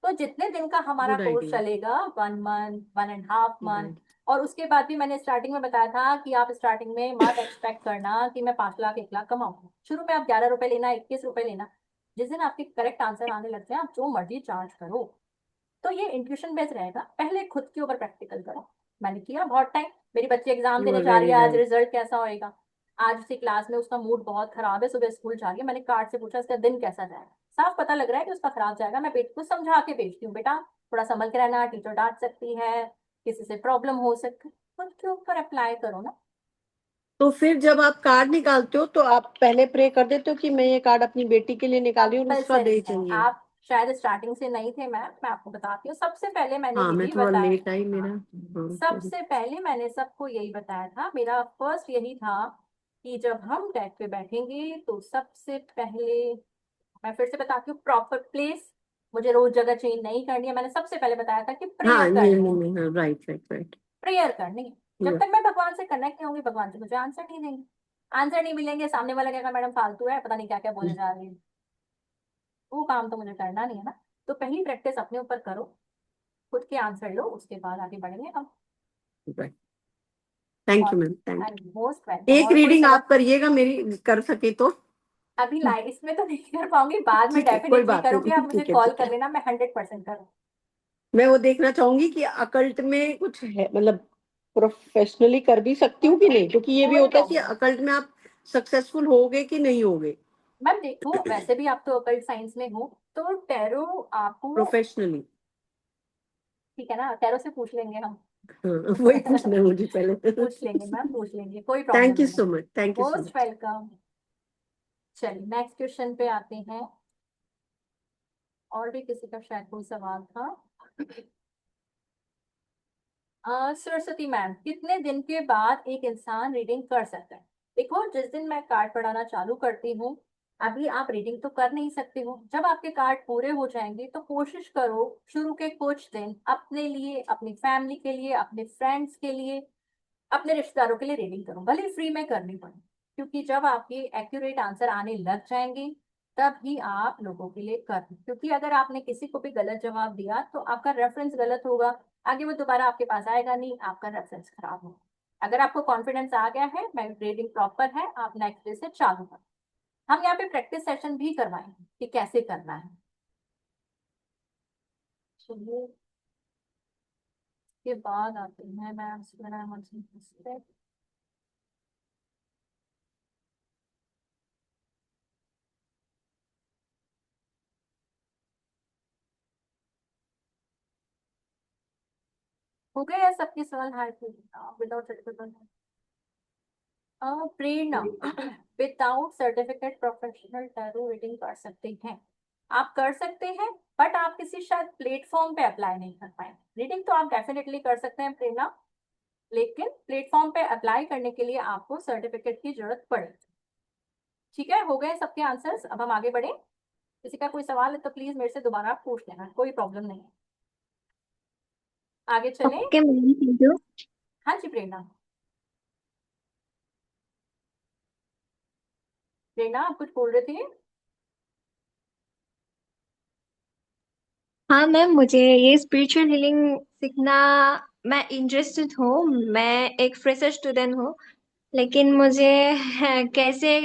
तो जितने दिन का हमारा गुड कोर्स आइडिया, चलेगा, 1 मंथ, 1.5 मंथ, गुड और उसके बाद भी मैंने स्टार्टिंग में बताया था कि आप स्टार्टिंग में मत एक्सपेक्ट करना कि मैं 5 लाख 1 लाख कमाऊंगा, शुरू में आप 11 रुपए लेना, 21 रुपए लेना, जिस दिन आपके करेक्ट आंसर आने लगते हैं आप जो मर्जी चार्ज करो। तो ये इंट्यूशन बेस्ड रहेगा, पहले खुद के ऊपर प्रैक्टिकल करो। मैंने किया बहुत टाइम, मेरी बच्ची एग्जाम यू देने आर जा रही वेरी है, आज राइट। रिजल्ट कैसा होएगा, आज उसी क्लास में उसका मूड बहुत खराब है, सुबह स्कूल जा रही है, मैंने कार्ड से पूछा इसका दिन कैसा जाएगा, साफ पता लग रहा है कि उसका खराब जाएगा। मैं बेटी को समझा के भेजती हूँ, बेटा थोड़ा संभल के रहना, टीचर डांट सकती है, किसी से प्रॉब्लम हो सकती है, खुद के ऊपर अप्लाई करो ना। तो फिर जब आप कार्ड निकालते हो तो आप पहले प्रे कर देते हो कि मैं ये कार्ड अपनी बेटी के लिए निकाल रही हूँ और उसका कंपल्सरी दे है, चाहिए। आप शायद स्टार्टिंग से नहीं थे मैम, मैं आपको बताती हूँ, सबसे पहले मैंने हाँ, मैं यही थोड़ा बताया। लेट आई मेरा, हाँ, हाँ, sorry। सबसे पहले मैंने सबको यही बताया था, मेरा फर्स्ट यही था कि जब हम डेक पे बैठेंगे तो सबसे पहले, मैं फिर से बताती हूँ, प्रॉपर प्लेस, मुझे रोज जगह चेंज नहीं करनी है, मैंने सबसे पहले बताया था कि हाँ, प्रेयर नहीं करनी है, नहीं नहीं, राइट राइट राइट। प्रेयर करनी है। जब तक मैं भगवान से कनेक्ट नहीं होंगी, भगवान से मुझे आंसर नहीं देंगे, आंसर नहीं मिलेंगे, सामने वाला कहेगा मैडम फालतू है, पता नहीं क्या क्या बोले जा रही है, वो काम तो मुझे करना नहीं है ना। तो पहली प्रैक्टिस अपने ऊपर करो, खुद के आंसर लो, उसके बाद आगे बढ़ेंगे हम। राइट, थैंक यू और ma'am, thank most you. Welcome, एक और कोई रीडिंग सवाल? आप करिएगा मेरी, कर सके तो। अभी लाइव इसमें तो नहीं कर पाऊंगी, बाद में ठीक है, कोई डेफिनेटली बात करूंगी, नहीं, आप मुझे ठीक है, कॉल ठीक कर है। लेना, मैं 100% करूँ। मैं वो देखना चाहूंगी कि अकल्ट में कुछ है, मतलब प्रोफेशनली कर भी सकती हूँ कि नहीं, क्योंकि ये भी कोई होता है कि प्रॉब्लम। अकल्ट में आप सक्सेसफुल होगे कि नहीं होगे मैम देखो, वैसे भी आप तो अकल्ट साइंस में हो, तो टैरो आपको, प्रोफेशनली। ठीक है ना, टैरो से पूछ लेंगे हम। हाँ, वही पूछना है मुझे पहले। पूछ लेंगे मैम, पूछ लेंगे, कोई प्रॉब्लम थैंक यू नहीं है। So much, thank you so most much. Welcome. चलिए नेक्स्ट क्वेश्चन पे आते हैं, और भी किसी का शायद कोई सवाल था। सरस्वती मैम, कितने दिन के बाद एक इंसान रीडिंग कर सकता है? देखो, जिस दिन मैं कार्ड पढ़ाना चालू करती हूँ, अभी आप रीडिंग तो कर नहीं सकते हो। जब आपके कार्ड पूरे हो जाएंगे तो कोशिश करो शुरू के कुछ दिन अपने लिए, अपनी फैमिली के लिए, अपने फ्रेंड्स के लिए, अपने रिश्तेदारों के लिए रीडिंग करो, भले ही फ्री में करनी पड़े। क्योंकि जब आपके एक्यूरेट आंसर आने लग जाएंगे तब ही आप लोगों के लिए कर, क्योंकि अगर आपने किसी को भी गलत जवाब दिया तो आपका रेफरेंस गलत होगा, आगे वो दोबारा आपके पास आएगा नहीं, आपका रेफरेंस खराब होगा। अगर आपको कॉन्फिडेंस आ गया है, मैं रीडिंग प्रॉपर है, आप नेक्स्ट डे से चालू करो। हम यहाँ पे प्रैक्टिस सेशन भी करवाएंगे कि कैसे करना है। चलिए, के बाद आते हैं मैम। हो गए हैं सबके सवाल? Hi without certificate, Prerna without certificate professional tarot reading कर सकते हैं? आप कर सकते हैं, बट आप किसी शायद प्लेटफॉर्म पे अप्लाई नहीं कर पाए। रीडिंग तो आप डेफिनेटली कर सकते हैं प्रेरणा, लेकिन प्लेटफॉर्म पे अप्लाई करने के लिए आपको सर्टिफिकेट की जरूरत पड़ेगी। ठीक है, हो गए सबके आंसर्स? अब हम आगे बढ़े। किसी का कोई सवाल है तो प्लीज मेरे से दोबारा पूछ लेना, कोई प्रॉब्लम नहीं है। आगे चले। Okay ma'am, thank you. हाँ जी प्रेरणा। प्रेरणा आप कुछ बोल रहे थे? हाँ मैम, मुझे ये स्पिरिचुअल हीलिंग सीखना, मैं इंटरेस्टेड हूँ। मैं एक फ्रेशर स्टूडेंट हूँ, लेकिन मुझे कैसे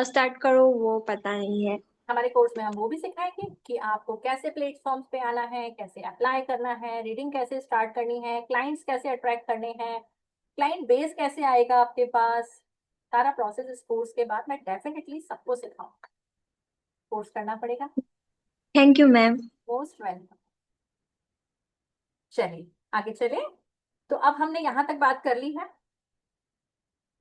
स्टार्ट करूँ वो पता नहीं है। हमारे कोर्स में हम वो भी सिखाएंगे कि आपको कैसे प्लेटफॉर्म्स पे आना है, कैसे अप्लाई करना है, रीडिंग कैसे स्टार्ट करनी है, क्लाइंट्स कैसे अट्रैक्ट करने हैं, क्लाइंट बेस कैसे आएगा आपके पास। सारा प्रोसेस इस कोर्स के बाद मैं डेफिनेटली सबको सिखाऊंगा। कोर्स करना पड़ेगा। Thank you ma'am. Most welcome. चलिए आगे चले। तो अब हमने यहाँ तक बात कर ली है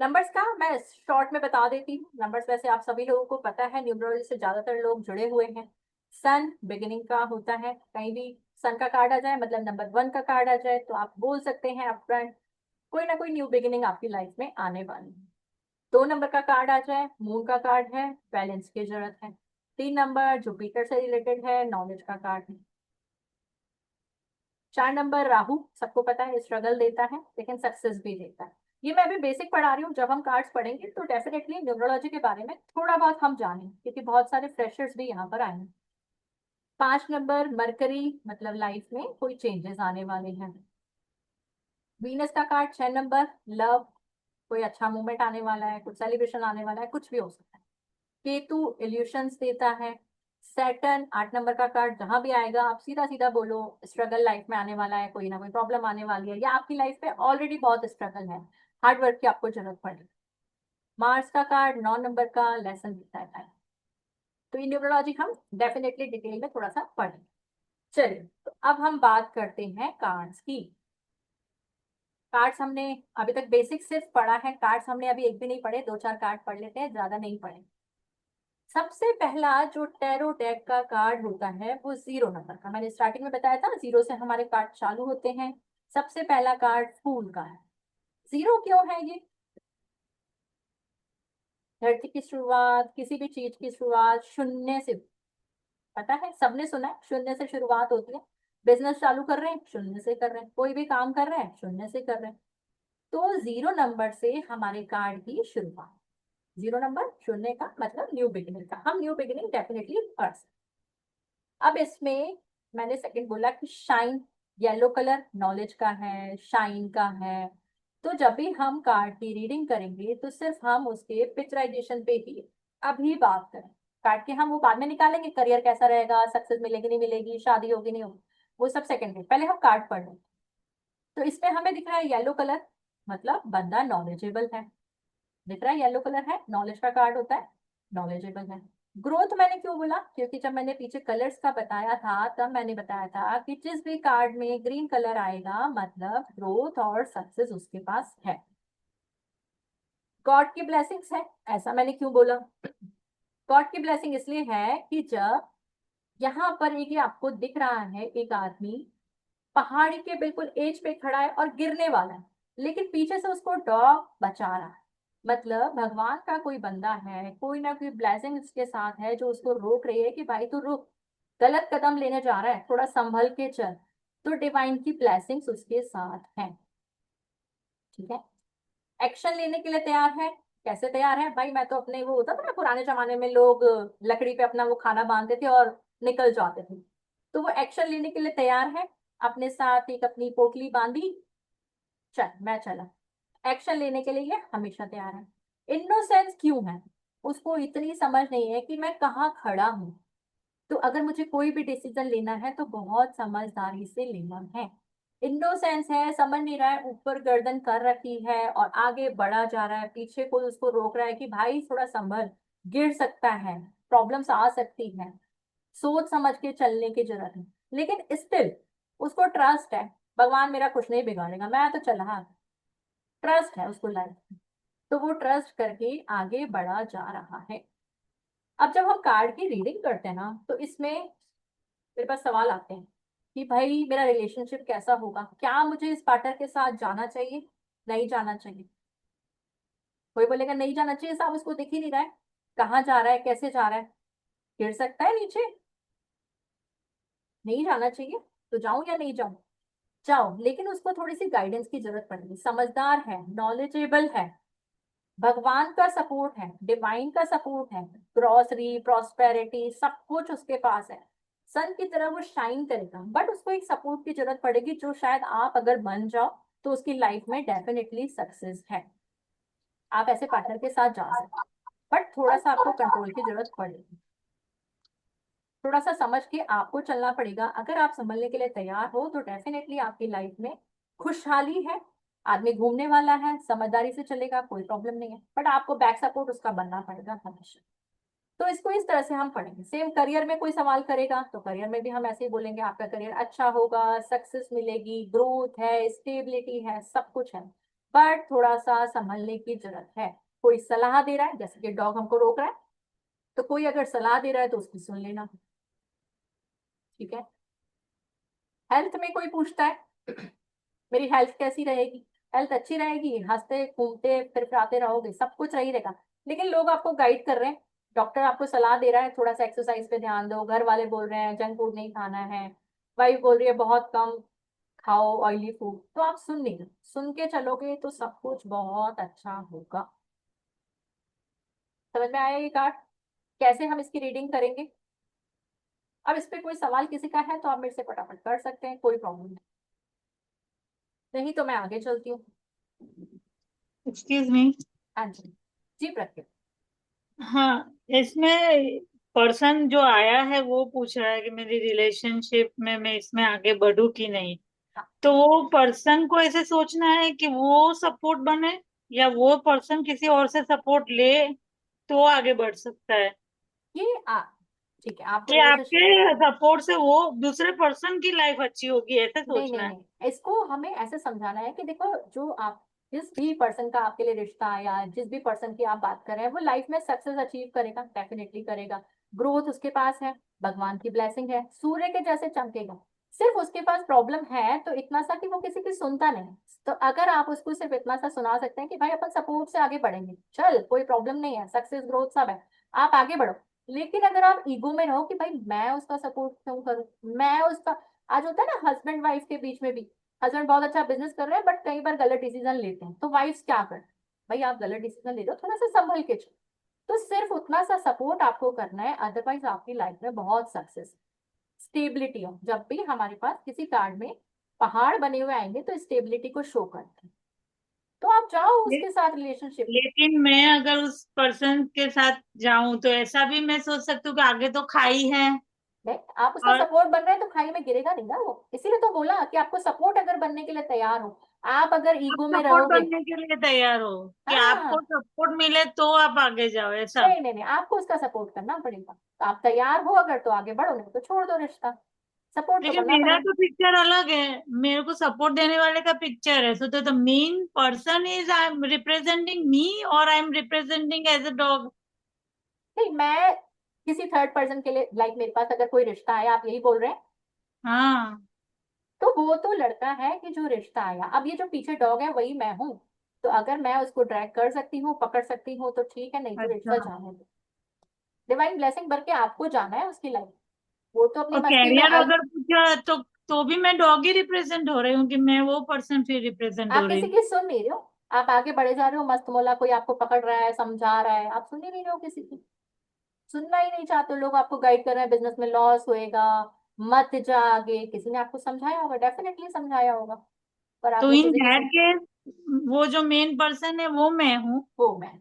नंबर्स का। मैं शॉर्ट में बता देती हूँ। नंबर्स वैसे आप सभी लोगों को पता है, न्यूमरोलॉजी से ज्यादातर लोग जुड़े हुए हैं। सन बिगिनिंग का होता है, कहीं भी सन का कार्ड आ जाए, मतलब नंबर 1 का कार्ड आ जाए, तो आप बोल सकते हैं अपफ्रंट कोई ना कोई न्यू बिगिनिंग आपकी लाइफ में आने वाली है। 2 नंबर का कार्ड आ जाए, मून का कार्ड है, बैलेंस की जरूरत है। 3 नंबर जुपिटर से रिलेटेड है, नॉलेज का कार्ड है। 4 नंबर राहु, सबको पता है स्ट्रगल देता है लेकिन सक्सेस भी देता है। ये मैं अभी बेसिक पढ़ा रही हूँ, जब हम कार्ड्स पढ़ेंगे तो डेफिनेटली न्यूमरोलॉजी के बारे में थोड़ा बहुत हम जानेंगे, क्योंकि बहुत सारे फ्रेशर्स भी यहाँ पर आएंगे। 5 नंबर मरकरी, मतलब लाइफ में कोई चेंजेस आने वाले हैं। वीनस का कार्ड 6 नंबर, लव, कोई अच्छा मूवमेंट आने वाला है, कुछ सेलिब्रेशन आने वाला है, कुछ भी हो सकता है। केतु इल्यूशंस देता है। सैटर्न 8 नंबर का कार्ड, जहां भी आएगा आप सीधा सीधा बोलो स्ट्रगल लाइफ में आने वाला है, कोई ना कोई प्रॉब्लम आने वाली है, या आपकी लाइफ में ऑलरेडी बहुत स्ट्रगल है, हार्ड वर्क की आपको जरूरत पड़ेगी। मार्स का कार्ड 9 नंबर का, लेसन देता है। तो ये न्यूमरोलॉजी हम डेफिनेटली डिटेल में थोड़ा सा पढ़ेंगे। चलिए, तो अब हम बात करते हैं कार्ड्स की। कार्ड्स हमने अभी तक बेसिक सिर्फ पढ़ा है, कार्ड्स हमने अभी एक भी नहीं पढ़े, 2-4 कार्ड पढ़ लेते हैं, ज्यादा नहीं पढ़े। सबसे पहला जो टैरो डेक का कार्ड होता है वो 0 नंबर का, मैंने स्टार्टिंग में बताया था 0 से हमारे कार्ड चालू होते हैं। सबसे पहला कार्ड फूल का है। 0 क्यों है ये? धरती की शुरुआत, किसी भी चीज की शुरुआत शून्य से, पता है सबने सुना है, शून्य से शुरुआत होती है। बिजनेस चालू कर रहे हैं शून्य से कर रहे हैं, कोई भी काम कर रहे हैं शून्य से कर रहे हैं। तो 0 नंबर से हमारे कार्ड की शुरुआत। 0 नंबर शून्य का मतलब न्यू बिगिनिंग का, हम न्यू बिगिनिंग डेफिनेटली कर सकते। अब इसमें मैंने सेकंड बोला कि शाइन, येलो कलर नॉलेज का है, शाइन का है। तो जब भी हम कार्ड की रीडिंग करेंगे तो सिर्फ हम उसके पिक्चराइजेशन पे ही अभी बात करें। कार्ड के हम वो बाद में निकालेंगे, करियर कैसा रहेगा, सक्सेस मिलेगी नहीं मिलेगी, शादी होगी नहीं होगी, वो सब सेकेंडरी, पहले हम कार्ड पढ़ लें। तो इसमें हमें दिख रहा है येलो कलर, मतलब बंदा नॉलेजेबल है। दिख रहा है येलो कलर है, नॉलेज का कार्ड होता है, नॉलेजेबल है। ग्रोथ मैंने क्यों बोला? क्योंकि जब मैंने पीछे कलर्स का बताया था तब मैंने बताया था कि जिस भी कार्ड में ग्रीन कलर आएगा मतलब ग्रोथ और सक्सेस उसके पास है। गॉड की ब्लेसिंग्स है, ऐसा मैंने क्यों बोला? गॉड की ब्लेसिंग इसलिए है कि जब यहाँ पर एक ये आपको दिख रहा है एक आदमी पहाड़ी के बिल्कुल एज पे खड़ा है और गिरने वाला है, लेकिन पीछे से उसको डॉग बचा रहा है, मतलब भगवान का कोई बंदा है, कोई ना कोई ब्लेसिंग उसके साथ है जो उसको रोक रही है कि भाई तू रुक, गलत कदम लेने जा रहा है, थोड़ा संभल के चल। तो डिवाइन की ब्लेसिंग्स उसके साथ हैं। ठीक है। एक्शन लेने के लिए तैयार है। कैसे तैयार है भाई? मैं तो अपने, वो होता था ना पुराने जमाने में लोग लकड़ी पे अपना वो खाना बांधते थे और निकल जाते थे, तो वो एक्शन लेने के लिए तैयार है। अपने साथ एक अपनी पोटली बांधी, चल मैं चला। एक्शन लेने के लिए ये हमेशा तैयार है। इनोसेंस क्यों है? उसको इतनी समझ नहीं है कि मैं कहाँ खड़ा हूँ। तो अगर मुझे कोई भी डिसीजन लेना है तो बहुत समझदारी से लेना है। इनोसेंस है, समझ नहीं रहा है, ऊपर गर्दन कर रखी है और आगे बढ़ा जा रहा है, पीछे कोई उसको रोक रहा है कि भाई थोड़ा संभल, गिर सकता है, प्रॉब्लम्स आ सकती है, सोच समझ के चलने की जरूरत है। लेकिन स्टिल उसको ट्रस्ट है, भगवान मेरा कुछ नहीं बिगाड़ेगा, मैं तो चला। ट्रस्ट है उसको लाइफ में, तो वो ट्रस्ट करके आगे बढ़ा जा रहा है। अब जब हम कार्ड की रीडिंग करते हैं ना, तो इसमें मेरे पास सवाल आते हैं कि भाई मेरा रिलेशनशिप कैसा होगा, क्या मुझे इस पार्टनर के साथ जाना चाहिए, नहीं जाना चाहिए। कोई बोलेगा नहीं जाना चाहिए साहब, उसको दिख ही नहीं रहा है कहाँ जा रहा है, कैसे जा रहा है, गिर सकता है नीचे, नहीं जाना चाहिए। तो जाऊं या नहीं जाऊं? जाओ, लेकिन उसको थोड़ी सी गाइडेंस की जरूरत पड़ेगी। समझदार है, नॉलेजेबल है, भगवान का सपोर्ट है, डिवाइन का सपोर्ट है, ग्रॉसरी प्रॉस्पेरिटी सब कुछ उसके पास है। सन की तरह वो शाइन करेगा, बट उसको एक सपोर्ट की जरूरत पड़ेगी जो शायद आप अगर बन जाओ तो उसकी लाइफ में डेफिनेटली सक्सेस है। आप ऐसे पार्टनर के साथ जा सकते, बट थोड़ा सा आपको कंट्रोल की जरूरत पड़ेगी। थोड़ा सा समझ के आपको चलना पड़ेगा। अगर आप संभलने के लिए तैयार हो तो डेफिनेटली आपकी लाइफ में खुशहाली है। आदमी घूमने वाला है, समझदारी से चलेगा, कोई प्रॉब्लम नहीं है, बट आपको बैक सपोर्ट उसका बनना पड़ेगा हमेशा। तो इसको इस तरह से हम पढ़ेंगे। सेम करियर में कोई सवाल करेगा तो करियर में भी हम ऐसे ही बोलेंगे, आपका करियर अच्छा होगा, सक्सेस मिलेगी, ग्रोथ है, स्टेबिलिटी है, सब कुछ है, बट थोड़ा सा संभलने की जरूरत है। कोई सलाह दे रहा है, जैसे कि डॉग हमको रोक रहा है, तो कोई अगर सलाह दे रहा है तो उसकी सुन लेना। ठीक है। हेल्थ में कोई पूछता है मेरी हेल्थ कैसी रहेगी, हेल्थ अच्छी रहेगी, हंसते घूमते फिरफिराते रहोगे, सब कुछ सही रहेगा। लेकिन लोग आपको गाइड कर रहे हैं, डॉक्टर आपको सलाह दे रहा है थोड़ा सा एक्सरसाइज पे ध्यान दो, घर वाले बोल रहे हैं जंक फूड नहीं खाना है, वाइफ बोल रही है बहुत कम खाओ ऑयली फूड, तो आप सुन नहीं, सुन के चलोगे तो सब कुछ बहुत अच्छा होगा। समझ में आया ये कार्ड? कैसे हम इसकी रीडिंग करेंगे? अब इस पे कोई सवाल किसी का है तो आप मेरे से फटाफट कर सकते हैं, कोई प्रॉब्लम नहीं। नहीं तो मैं आगे चलती हूँ। Excuse me. हाँ जी, जी प्रत्यय। हाँ, इसमें पर्सन जो आया है वो पूछ रहा है कि मेरी रिलेशनशिप में मैं इसमें आगे बढ़ूं कि नहीं। हाँ, तो वो पर्सन को ऐसे सोचना है कि वो सपोर्ट बने, या वो पर्सन किसी और से सपोर्ट ले तो वो आगे बढ़ सकता है, ये ठीक है, आपको कि रिलेशनशिप, आपके सपोर्ट से वो दूसरे पर्सन की लाइफ अच्छी होगी, ऐसे नहीं सोचना नहीं है। नहीं, इसको हमें ऐसे समझाना है कि देखो, जो आप जिस भी पर्सन का आपके लिए रिश्ता आया, जिस भी पर्सन की आप बात कर रहे हैं, वो लाइफ में सक्सेस अचीव करेगा, डेफिनेटली करेगा। ग्रोथ उसके पास है, भगवान की ब्लेसिंग है, सूर्य के जैसे चमकेगा। सिर्फ उसके पास प्रॉब्लम है तो इतना सा कि वो किसी की सुनता नहीं। तो अगर आप उसको सिर्फ इतना सा सुना सकते हैं कि भाई अपन सपोर्ट से आगे बढ़ेंगे, चल कोई प्रॉब्लम नहीं है, सक्सेस ग्रोथ सब है, आप आगे बढ़ो। लेकिन अगर आप ईगो में रहो कि भाई मैं उसका सपोर्ट क्यों करूं, मैं उसका, आज होता है ना हस्बैंड वाइफ के बीच में भी, हस्बैंड बहुत अच्छा बिजनेस कर रहे हैं बट कई बार गलत डिसीजन लेते हैं, तो वाइफ्स क्या कर, भाई आप गलत डिसीजन ले रहे हो, थोड़ा सा संभल के चलो। तो सिर्फ उतना सा सपोर्ट आपको करना है, अदरवाइज आपकी लाइफ में बहुत सक्सेस, स्टेबिलिटी हो। जब भी हमारे पास किसी कार्ड में पहाड़ बने हुए आएंगे तो स्टेबिलिटी को शो करते हैं। तो आप जाओ ले, उसके साथ रिलेशनशिप में। लेकिन मैं अगर उस पर्सन के साथ जाऊं तो ऐसा भी मैं सोच सकती हूँ कि आगे तो खाई है। नहीं, आप उसका और सपोर्ट बन रहे हैं तो खाई में गिरेगा नहीं ना वो, इसीलिए तो बोला कि आपको सपोर्ट अगर बनने के लिए तैयार हो। आप अगर आप ईगो में सपोर्ट रहोगे, बनने के लिए तैयार हो, कि आपको हाँ, सपोर्ट मिले तो आप आगे जाओ, ऐसा। नहीं नहीं नहीं, आपको उसका सपोर्ट करना पड़ेगा। तो आप तैयार हो अगर तो आगे बढ़ो, नहीं तो छोड़ दो रिश्ता, सपोर्ट तो लेकिन करना मेरा पड़ेगा। तो पिक्चर अलग है, मेरे को सपोर्ट देने वाले का पिक्चर है। So the main person is I am representing me, और I am representing as a dog. नहीं, मैं किसी थर्ड पर्सन के लिए, लाइक मेरे पास अगर कोई रिश्ता आया, आप यही बोल रहे हैं, हाँ। तो वो तो लड़का है कि जो रिश्ता आया, अब ये जो पीछे डॉग है वही मैं हूँ। तो अगर मैं उसको ड्रैग कर सकती हूँ, पकड़ सकती हूँ तो ठीक है, नहीं तो रिश्ता अच्छा, जाने दो। डिवाइन ब्लेसिंग भर के आपको जाना है उसकी लाइफ, वो तो अपनी और मस्ती में कैरियर अगर पूछा तो भी मैं डॉग ही रिप्रेजेंट हो रही हूँ कि मैं वो पर्सन फिर रिप्रेजेंट हो आप रही किसी हूँ? की सुन नहीं रहे हो। आप आगे बढ़े जा रहे हो मस्त मोला, कोई आपको पकड़ रहा है, समझा रहा है, आप सुन ही नहीं रहे हो किसी की। सुनना ही नहीं चाहते लोग, आपको गाइड कर रहे हैं, बिजनेस में लॉस होएगा, मत जा आगे। किसी ने आपको समझाया होगा, डेफिनेटली समझाया होगा, पर तो आपने इन किसी की दैट सुन। केस वो जो मेन पर्सन है वो मैं हूँ? वो मैं,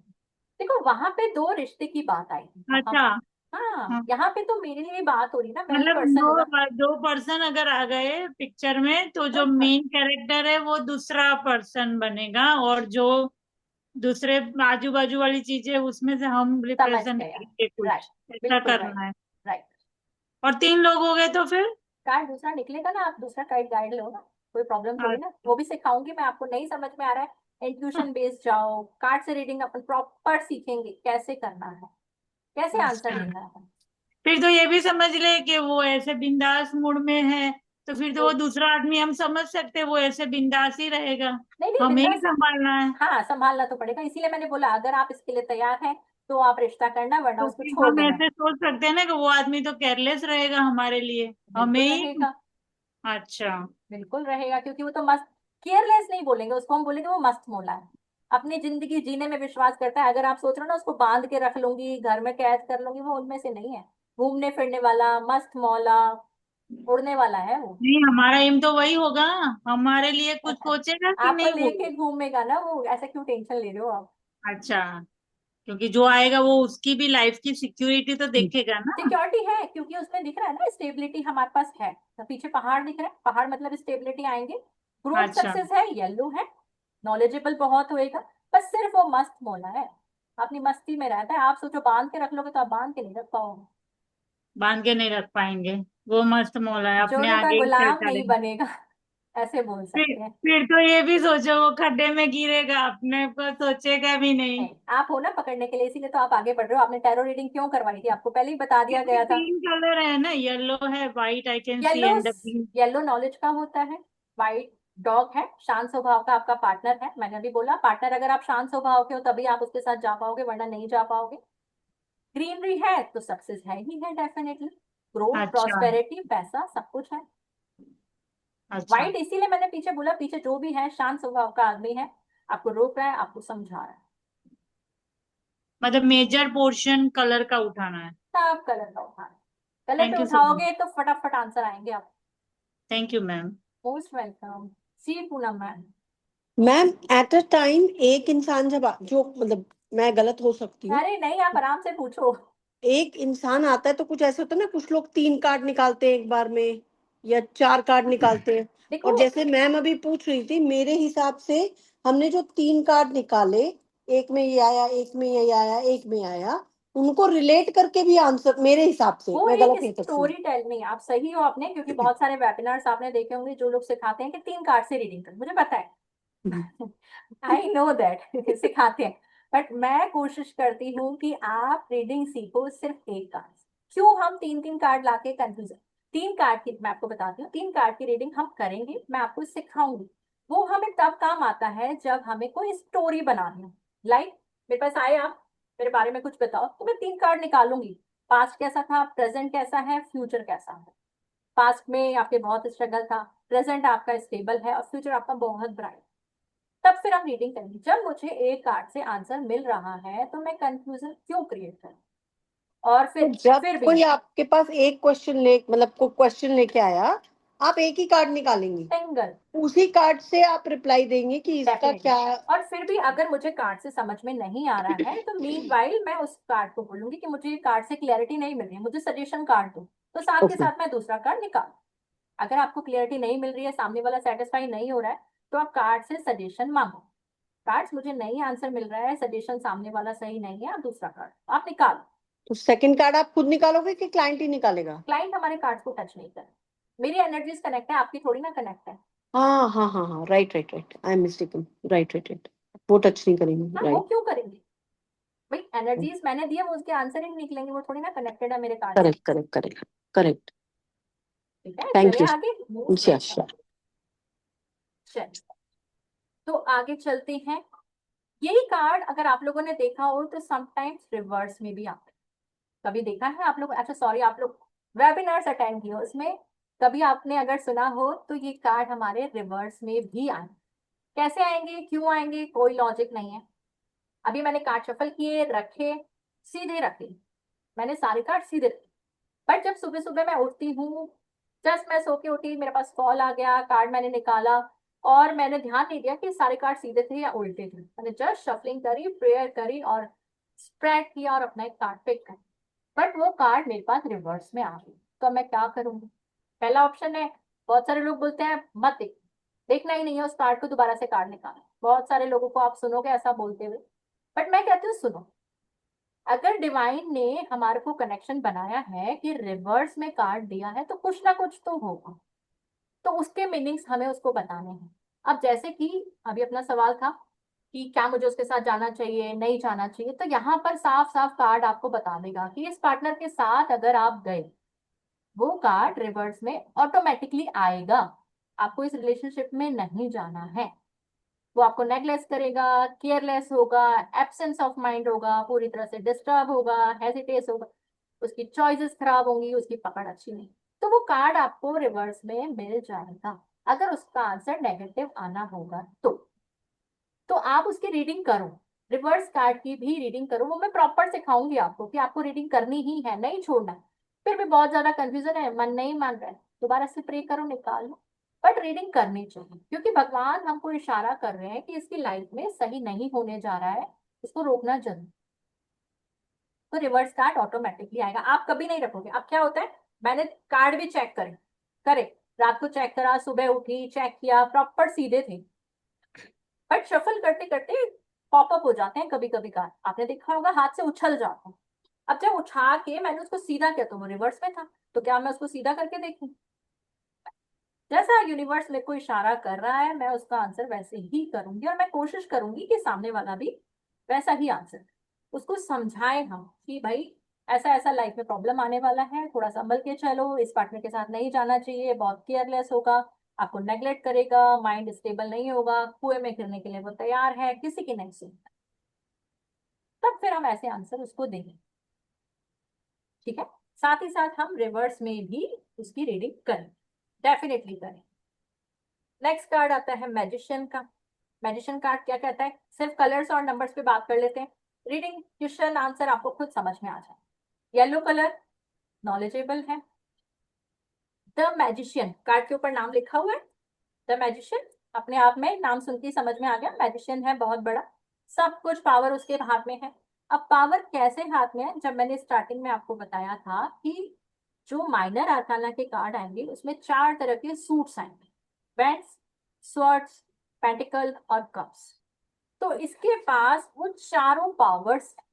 देखो वहां पे दो रिश्ते की बात आई थी वहां। अच्छा। हाँ, हाँ, यहाँ पे तो मेरे लिए बात हो रही ना, मैं ही मतलब पर्सन दो हूँ ना। दो पर्सन अगर आ गए पिक्चर में तो जो हाँ, मेन कैरेक्टर है वो दूसरा पर्सन बनेगा, और जो दूसरे आजू बाजू वाली चीजें उसमें से हम समझ रिप्रेजेंट गया। करेंगे, राइट, कुछ ऐसा बिल्कुल राइट। करना है। राइट। और 3 लोग हो गए तो फिर? कार्ड दूसरा निकलेगा ना, आप दूसरा कार्ड गाइड लो ना, कोई प्रॉब्लम थोड़ी ना। अच्छा। वो भी सिखाऊंगी मैं आपको, नहीं समझ में आ रहा है इंट्यूशन बेस्ड जाओ, कार्ड से रीडिंग अपन प्रॉपर सीखेंगे कैसे करना है, कैसे आंसर अच्छा, देना है। फिर तो ये भी समझ ले कि वो ऐसे बिंदास मूड में है, तो फिर तो वो वो दूसरा आदमी हम समझ सकते हैं वो ऐसे बिंदास ही रहेगा, नहीं नहीं, हमें ही बिंदास। संभालना है। हाँ, संभालना तो पड़ेगा, इसीलिए मैंने बोला अगर आप इसके लिए तैयार हैं तो आप रिश्ता करना, वरना तो उसको फिर छोड़ हम दो मैं। ऐसे सोच सकते हैं ना कि वो आदमी तो केयरलेस रहेगा हमारे लिए, हमें बिल्कुल ही। रहेगा। अच्छा। बिल्कुल रहेगा, क्योंकि वो तो मस्त, केयरलेस नहीं बोलेंगे उसको, हम बोलेंगे वो मस्त मोला है, अपनी जिंदगी जीने में विश्वास करता है। अगर आप सोच रहे हो ना उसको बांध के रख लूंगी, घर में कैद कर लूंगी, वो उनमें से नहीं है। घूमने फिरने वाला, मस्त मौला, उड़ने वाला है वो। नहीं, हमारा एम तो वही होगा, हमारे लिए कुछ सोचेगा कि आपको नहीं वो? लेके घूमेगा ना वो, ऐसा क्यों टेंशन ले रहे हो आप। अच्छा, क्योंकि जो आएगा वो उसकी भी लाइफ की सिक्योरिटी तो देखेगा ना। सिक्योरिटी है, क्योंकि उसमें दिख रहा है ना स्टेबिलिटी हमारे पास है, तो पीछे पहाड़ दिख रहा है, पहाड़ मतलब स्टेबिलिटी आएंगे। ग्रोथ अच्छा, सक्सेस है, येलो है, नॉलेजेबल बहुत होएगा। बस सिर्फ वो मस्त मोला है, अपनी मस्ती में रहता है। आप सोचो बांध के रख लोगे तो आप बांध के नहीं रख पाओगे। बांध के नहीं रख पाएंगे, वो मस्त मौला है, अपने जोरू का आगे ही चल गुलाम नहीं चलेगा। बनेगा, ऐसे बोल फिर सकते हैं। फिर तो ये भी सोचो वो खड्डे में गिरेगा, अपने को सोचेगा भी नहीं। नहीं, आप हो ना पकड़ने के लिए, इसीलिए तो आप आगे बढ़ रहे हो। आपने टैरो रीडिंग क्यों करवाई थी, आपको पहले ही बता दिया क्योंकि गया था। 3 कलर है ना, येलो है, white I can see yellow, and the green. Yellow knowledge का होता है, वाइट डॉग है, शांत स्वभाव का आपका पार्टनर है। मैंने भी बोला पार्टनर अगर आप शांत स्वभाव के हो तभी आप उसके साथ जा पाओगे, वरना नहीं जा पाओगे। ग्रीनरी है तो सक्सेस है ही है, डेफिनेटली ग्रोथ, अच्छा। प्रॉस्पेरिटी, पैसा, सब कुछ है। अच्छा, वाइट इसीलिए मैंने पीछे बोला, पीछे जो भी है शांत स्वभाव का आदमी है, आपको रोक रहा है, आपको समझा रहा है। मतलब मेजर पोर्शन कलर का उठाना है। सब कलर का उठाना, कलर पे थैंक यू सो मच। उठाओगे तो फटाफट आंसर आएंगे आप। Thank you ma'am. Most welcome. See Poonam ma'am. Ma'am at a time एक इंसान जब जो मतलब, मैं गलत हो सकती हूँ, अरे नहीं, आप आराम से पूछो। एक इंसान आता है तो कुछ ऐसे होता है ना, कुछ लोग 3 कार्ड निकालते हैं एक बार में, या 4 कार्ड निकालते हैं। देखो, और जैसे मैम अभी पूछ रही थी, मेरे हिसाब से हमने जो 3 कार्ड निकाले, एक में ये आया, एक में ये आया, एक में आया, उनको रिलेट करके भी आंसर, मेरे हिसाब से, वो मैं एक गलत नहीं सकती। स्टोरी टेल नहीं, आप सही हो आपने, क्योंकि बहुत सारे वेबिनार्स आपने देखे होंगे जो लोग सिखाते हैं कि 3 कार्ड से रीडिंग कर, मुझे पता है। आई नो दैट सिखाते हैं, बट मैं कोशिश करती हूँ कि आप रीडिंग सीखो सिर्फ एक कार्ड से। क्यों हम 3 3 कार्ड लाके कंफ्यूजन। 3 कार्ड की मैं आपको बताती हूँ, 3 कार्ड की रीडिंग हम करेंगे, मैं आपको सिखाऊंगी। वो हमें तब काम आता है जब हमें कोई स्टोरी बनानी हो। लाइक मेरे पास आए आप, मेरे बारे में कुछ बताओ, तो मैं 3 कार्ड निकालूंगी। पास्ट कैसा था, प्रेजेंट कैसा है, फ्यूचर कैसा है। पास्ट में आपके बहुत स्ट्रगल था, प्रेजेंट आपका स्टेबल है, और फ्यूचर आपका बहुत ब्राइट। तब फिर हम रीडिंग करेंगे। जब मुझे एक कार्ड से आंसर मिल रहा है तो मैं कंफ्यूजन क्यों क्रिएट करूं। और तो फिर जब फिर भी कोई आपके पास एक क्वेश्चन ले, मतलब कोई क्वेश्चन लेके आया, आप एक ही कार्ड निकालेंगी, सिंगल, उसी कार्ड से आप रिप्लाई देंगे कि इसका डेफिनेटली। क्या। और फिर भी अगर मुझे कार्ड से समझ में नहीं आ रहा है तो मीनवाइल मैं उस कार्ड को बोलूंगी कि मुझे ये कार्ड से क्लैरिटी नहीं मिल रही है, मुझे सजेशन कार्ड दो, तो साथ के ओके, साथ मैं दूसरा कार्ड निकाल। अगर आपको क्लियरिटी नहीं मिल रही है, सामने वाला सेटिस्फाई नहीं हो रहा है, तो आप कार्ड से सजेशन मांगो। कार्ड्स मुझे नहीं आंसर मिल रहा है, सजेशन सामने वाला सही नहीं है, आप दूसरा कार्ड आप निकालो। तो सेकंड कार्ड आप खुद निकालोगे कि क्लाइंट ही निकालेगा? क्लाइंट हमारे कार्ड्स को टच नहीं करे, मेरी एनर्जीज कनेक्ट है, आपकी थोड़ी ना कनेक्ट है। हाँ हाँ हाँ हाँ, right right right, I am mistaken, right right right, वो टच नहीं करेंगे, हाँ, वो राइट। क्यों करेंगे भाई, एनर्जीज मैंने दी है, वो उसके आंसर ही नहीं निकलेंगे, वो थोड़ी ना कनेक्टेड है मेरे कार्ड से। Correct correct correct correct. ठीक है, थैंक चले यू। आगे, मोस्ट यस। वेलकम। चल, तो आगे चलते हैं। यही कार्ड अगर आप लोगों ने देखा हो तो समटाइम्स रिवर्स में भी आते हैं। कभी देखा है आप लोग? अच्छा सॉरी, आप लोग वेबिनार्स अटेंड किए हो, उसमें कभी आपने अगर सुना हो तो ये कार्ड हमारे रिवर्स में भी आए। कैसे आएंगे, क्यों आएंगे, कोई लॉजिक नहीं है। अभी मैंने कार्ड शफल किए, रखे, सीधे रखे, मैंने सारे कार्ड सीधे रखे। बट जब सुबह सुबह मैं उठती हूँ, जस्ट मैं सो के उठी, मेरे पास कॉल आ गया, कार्ड मैंने निकाला और मैंने ध्यान नहीं दिया कि सारे कार्ड सीधे थे या उल्टे थे। मैंने जस्ट शफलिंग करी, प्रेयर करी और स्प्रेड किया और अपना एक कार्ड पिक कर, बट वो कार्ड मेरे पास रिवर्स में आ गई। तो मैं क्या करूंगी? पहला ऑप्शन है, बहुत सारे लोग बोलते हैं मत देख, देखना ही नहीं है उस कार्ड को, दोबारा से कार्ड निकालना। बहुत सारे लोगों को आप सुनोगे ऐसा बोलते हुए, बट मैं कहती हूँ सुनो, अगर डिवाइन ने हमारे को कनेक्शन बनाया है कि रिवर्स में कार्ड दिया है तो कुछ ना कुछ तो होगा, तो उसके मीनिंग्स हमें उसको बताने हैं। अब जैसे कि अभी अपना सवाल था कि क्या मुझे उसके साथ जाना चाहिए, नहीं जाना चाहिए, तो यहाँ पर साफ साफ कार्ड आपको बता देगा कि इस पार्टनर के साथ अगर आप गए, वो कार्ड रिवर्स में ऑटोमेटिकली आएगा। आपको इस रिलेशनशिप में नहीं जाना है। वो आपको नेगलेस करेगा, केयरलेस होगा, एब्सेंस ऑफ माइंड होगा, पूरी तरह से डिस्टर्ब होगा, हेजिटेस होगा, उसकी चॉइसेस खराब होंगी, उसकी पकड़ अच्छी नहीं। तो वो कार्ड आपको रिवर्स में मिल जाएगा अगर उसका आंसर नेगेटिव आना होगा तो आप उसकी रीडिंग करो, रिवर्स कार्ड की भी रीडिंग करो। वो मैं प्रॉपर सिखाऊंगी आपको कि आपको रीडिंग करनी ही है, नहीं छोड़ना है। फिर भी बहुत ज्यादा कंफ्यूजन है, मन नहीं मान रहा है, दोबारा से प्रे करो, निकाल लो, बट रीडिंग करनी चाहिए क्योंकि भगवान हमको इशारा कर रहे हैं कि इसकी लाइफ में सही नहीं होने जा रहा है, इसको रोकना जरूर। तो रिवर्स कार्ड ऑटोमेटिकली आएगा, आप कभी नहीं रखोगे। अब क्या होता है, मैंने कार्ड भी चेक करे करे रात को चेक करा, सुबह उठी, चेक किया, प्रॉपर सीधे थे, बट शफल करते करते पॉपअप हो जाते हैं कभी कभी कार्ड, आपने देखा होगा हाथ से उछल जाते हैं। अब जब उठा के मैंने उसको सीधा किया तो वो रिवर्स में था, तो क्या मैं उसको सीधा करके देखूं? जैसा यूनिवर्स मेरे को इशारा कर रहा है मैं उसका आंसर वैसे ही करूंगी, और मैं कोशिश करूंगी कि सामने वाला भी वैसा ही आंसर, उसको समझाए हम कि भाई ऐसा ऐसा लाइफ में प्रॉब्लम आने वाला है, थोड़ा संभल के चलो, इस पार्टनर के साथ नहीं जाना चाहिए, बहुत केयरलेस होगा, आपको नेग्लेक्ट करेगा, माइंड स्टेबल नहीं होगा, कुएं में गिरने के लिए वो तैयार है, किसी की नहीं सुनता। तब फिर हम ऐसे आंसर उसको देंगे, ठीक है। साथ ही साथ हम रिवर्स में भी उसकी रीडिंग करें, डेफिनेटली करें। नेक्स्ट कार्ड आता है मैजिशियन का। मैजिशियन कार्ड क्या कहता है, सिर्फ कलर्स और नंबर्स पे बात कर लेते हैं, रीडिंग क्वेश्चन आंसर आपको खुद समझ में आ जाए। येलो कलर नॉलेजेबल है। द मैजिशियन कार्ड के ऊपर नाम लिखा हुआ है, द मैजिशियन, अपने आप में नाम सुन के समझ में आ गया, मैजिशियन है, बहुत बड़ा, सब कुछ पावर उसके हाथ में है। अब पावर कैसे हाथ में है, जब मैंने स्टार्टिंग में आपको बताया था कि जो माइनर आर्काना के कार्ड आएंगे उसमें 4 तरह के सूट्स आएंगे, बैंड्स, स्वर्ड्स, पेंटिकल और कप्स। तो इसके पास वो चारों पावर्स हैं।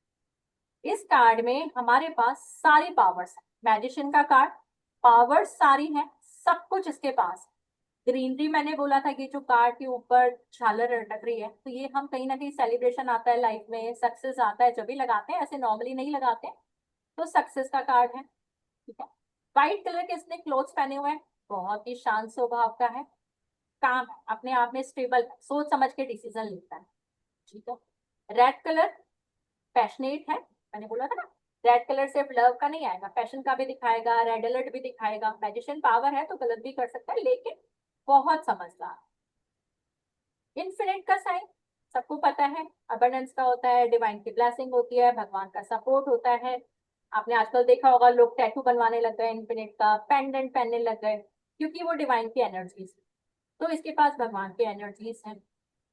इस कार्ड में हमारे पास सारी पावर्स हैं, मैजिशियन का कार्ड, पावर्स सारी हैं, सब कुछ इसके पास। ग्रीनरी मैंने बोला था कि जो कार्ड के ऊपर झालर अटक रही है, तो ये हम कहीं ना कहीं सेलिब्रेशन आता है लाइफ में, सक्सेस आता है जब भी लगाते हैं, ऐसे नॉर्मली नहीं लगाते हैं। तो सक्सेस का कार्ड है, ठीक है। व्हाइट कलर के इसने क्लोथ्स पहने हुए हैं, बहुत ही शांत स्वभाव का है, काम है, अपने आप में स्टेबल, सोच समझ के डिसीजन लेता है, ठीक है। रेड कलर पैशनेट है, मैंने बोला था ना, रेड कलर सिर्फ लव का नहीं आएगा, पैशन का भी दिखाएगा, रेड अलर्ट भी दिखाएगा। मैजिशियन पावर है तो गलत भी कर सकता है लेकिन बहुत समझदार। इन्फिनिट का साइन सबको पता है, अबंडेंस का होता है, डिवाइन की ब्लेसिंग होती है, भगवान का सपोर्ट होता है। आपने आजकल देखा होगा लोग टैटू बनवाने लग गए इन्फिनिट का, पेंडेंट पहनने लग गए, क्योंकि वो डिवाइन की एनर्जीज, तो इसके पास भगवान की एनर्जीज हैं।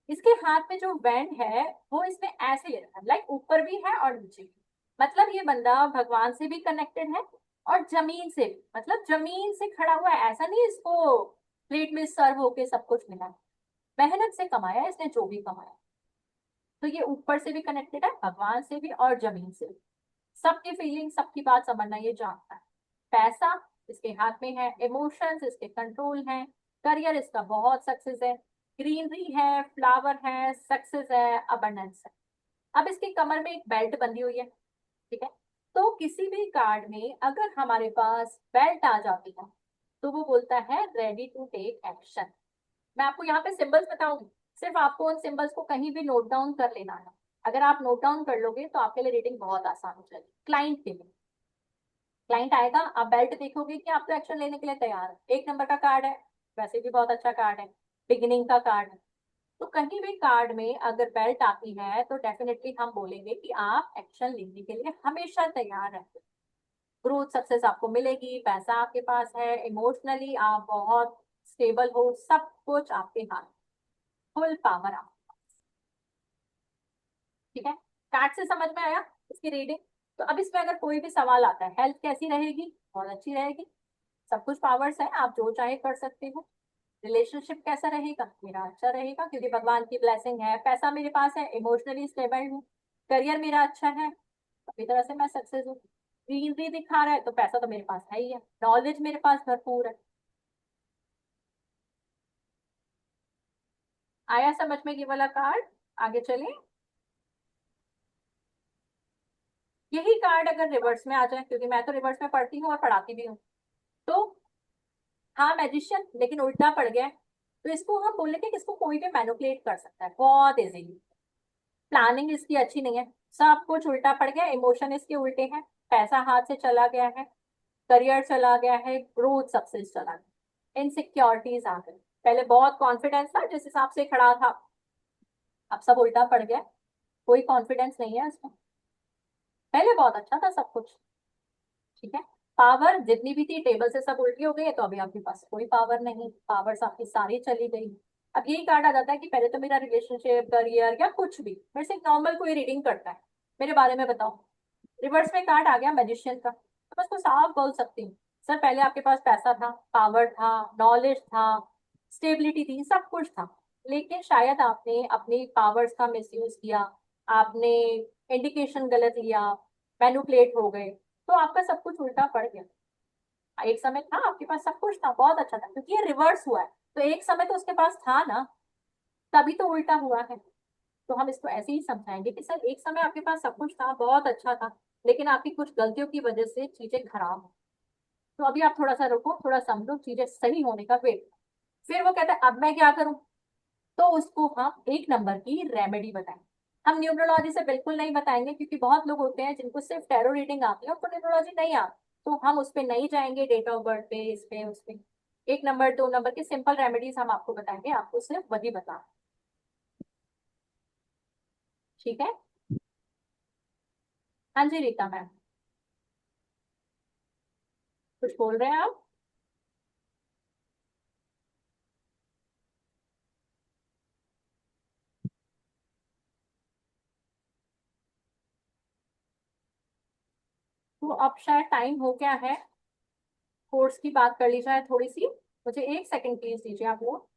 इसके हाथ में जो बैंड है वो इसमें ऐसे ले रखा है, लाइक ऊपर भी है और नीचे भी, मतलब ये बंदा भगवान से भी कनेक्टेड है और जमीन से भी, मतलब जमीन से खड़ा हुआ है, ऐसा नहीं इसको प्लेट में सर्व होके सब कुछ मिला, मेहनत से कमाया इसने जो भी कमाया। तो ये ऊपर से भी कनेक्टेड है, भगवान से भी और जमीन से भी, सबकी फीलिंग, सबकी बात समझना ये जानता है। पैसा इसके हाथ में है, इमोशंस इसके कंट्रोल हैं, करियर इसका बहुत सक्सेस है, ग्रीनरी है, फ्लावर है, सक्सेस है, अबंडेंस है। अब इसकी कमर में एक बेल्ट बंधी हुई है, ठीक है। तो किसी भी कार्ड में अगर हमारे पास बेल्ट आ जाती है तो वो बोलता है रेडी टू टेक एक्शन। मैं आपको यहाँ पे सिंबल्स बताऊंगी, सिर्फ आपको उन सिंबल्स को कहीं भी नोट डाउन कर लेना है। अगर आप नोट डाउन कर लोगे तो आपके लिए रीडिंग बहुत आसान हो जाएगी। क्लाइंट के लिए, क्लाइंट आएगा, आप बेल्ट देखोगे कि आप तो एक्शन लेने के लिए तैयार है। 1 नंबर का कार्ड है, वैसे भी बहुत अच्छा कार्ड है, बिगिनिंग का कार्ड है। तो कहीं भी कार्ड में अगर बेल्ट आती है तो डेफिनेटली हम बोलेंगे कि आप एक्शन लेने के लिए हमेशा तैयार हैं। ग्रोथ सक्सेस आपको मिलेगी, पैसा आपके पास है, इमोशनली आप बहुत स्टेबल हो, सब कुछ आपके हाथ, फुल पावर आप। ठीक है, कार्ड से समझ में आया इसकी रीडिंग। तो अब इसमें अगर कोई भी सवाल आता है, हेल्थ कैसी रहेगी? बहुत अच्छी रहेगी, सब कुछ पावर्स है, आप जो चाहे कर सकते हो। रिलेशनशिप कैसा रहेगा? मेरा अच्छा रहेगा क्योंकि भगवान की ब्लेसिंग है। पैसा मेरे पास है, इमोशनली स्टेबल हूँ। करियर मेरा अच्छा है, अपनी तरह से मैं सक्सेस हूँ। ग्रीनरी दिखा रहा है तो पैसा तो मेरे पास है ही है। नॉलेज मेरे पास भरपूर है। आया समझ में ये वाला कार्ड? आगे चले। यही कार्ड अगर रिवर्स में आ जाए, क्योंकि मैं तो रिवर्स में पढ़ती हूँ और पढ़ाती भी हूँ, तो हाँ मैजिशियन, लेकिन उल्टा पड़ गया है। तो इसको हम बोलेंगे कि इसको कोई भी मैनिपुलेट कर सकता है बहुत इजीली। प्लानिंग इसकी अच्छी नहीं है, सब कुछ उल्टा पड़ गया, इमोशन इसके उल्टे हैं, पैसा हाथ से चला गया है, करियर चला गया है, ग्रोथ सक्सेस चला गया, इनसिक्योरिटीज आ गई। पहले बहुत कॉन्फिडेंस था जिस हिसाब से खड़ा था, अब सब उल्टा पड़ गया, कोई कॉन्फिडेंस नहीं है इसमें। पहले बहुत अच्छा था सब कुछ। ठीक है, पावर जितनी भी थी टेबल से सब उल्टी हो गई है, तो अभी आपके पास कोई पावर नहीं, पावर्स आपकी सारी चली गई। अब यही कार्ड आ जाता है कि पहले तो मेरा रिलेशनशिप, करियर या कुछ भी, मेरे से नॉर्मल कोई रीडिंग करता है, मेरे बारे में बताओ। रिवर्स में कार्ड आ गया मैजिशियन का, तो मैं उसको साफ बोल सकती हूँ, सर पहले आपके पास पैसा था, पावर था, नॉलेज था, स्टेबिलिटी थी, सब कुछ था, लेकिन शायद आपने अपनी पावर्स का मिसयूज किया, आपने इंडिकेशन गलत लिया, मैनिपुलेट हो गए, तो आपका सब कुछ उल्टा पड़ गया। एक समय था आपके पास सब कुछ था, बहुत अच्छा था, क्योंकि ये रिवर्स हुआ है, तो एक समय तो उसके पास था ना, तभी तो उल्टा हुआ है। तो हम इसको ऐसे ही समझाएंगे कि सर एक समय आपके पास सब कुछ था, बहुत अच्छा था, लेकिन आपकी कुछ गलतियों की वजह से चीजें खराब हो। तो अभी आप थोड़ा सा रुको, थोड़ा समझो, चीजें सही होने का वेट। फिर वो कहता है अब मैं क्या करूं? तो उसको हम 1 नंबर की रेमेडी बताएं। हम न्यूमरोलॉजी से बिल्कुल नहीं बताएंगे, क्योंकि बहुत लोग होते हैं जिनको सिर्फ टैरो रीडिंग आती है, उनको न्यूमरोलॉजी नहीं आती, तो हम उस पे नहीं जाएंगे, डेट ऑफ बर्थ पे, इस पे उस पे। 1 नंबर 2 नंबर की सिंपल रेमेडीज हम आपको बताएंगे, आपको सिर्फ वही बता। ठीक है, हाँ जी रीता मैम, कुछ बोल रहे हैं आप? तो अब शायद टाइम हो गया है, कोर्स की बात कर ली जाए थोड़ी सी। मुझे 1 सेकंड प्लीज दीजिए आप लोग।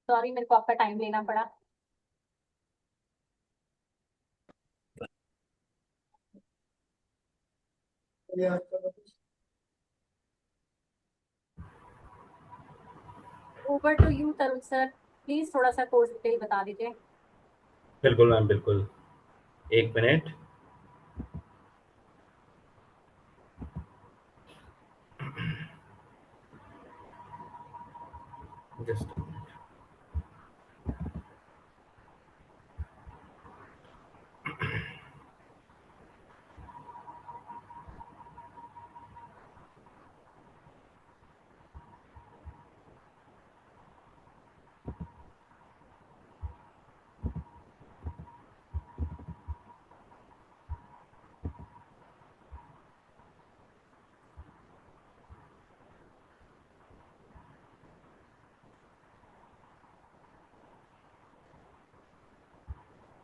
सॉरी, मेरे को आपका टाइम लेना पड़ा। Over to you Tarun sir, please थोड़ा सा कोर्स डिटेल बता दीजिए। बिल्कुल मैम, बिल्कुल। 1 मिनट। जस्ट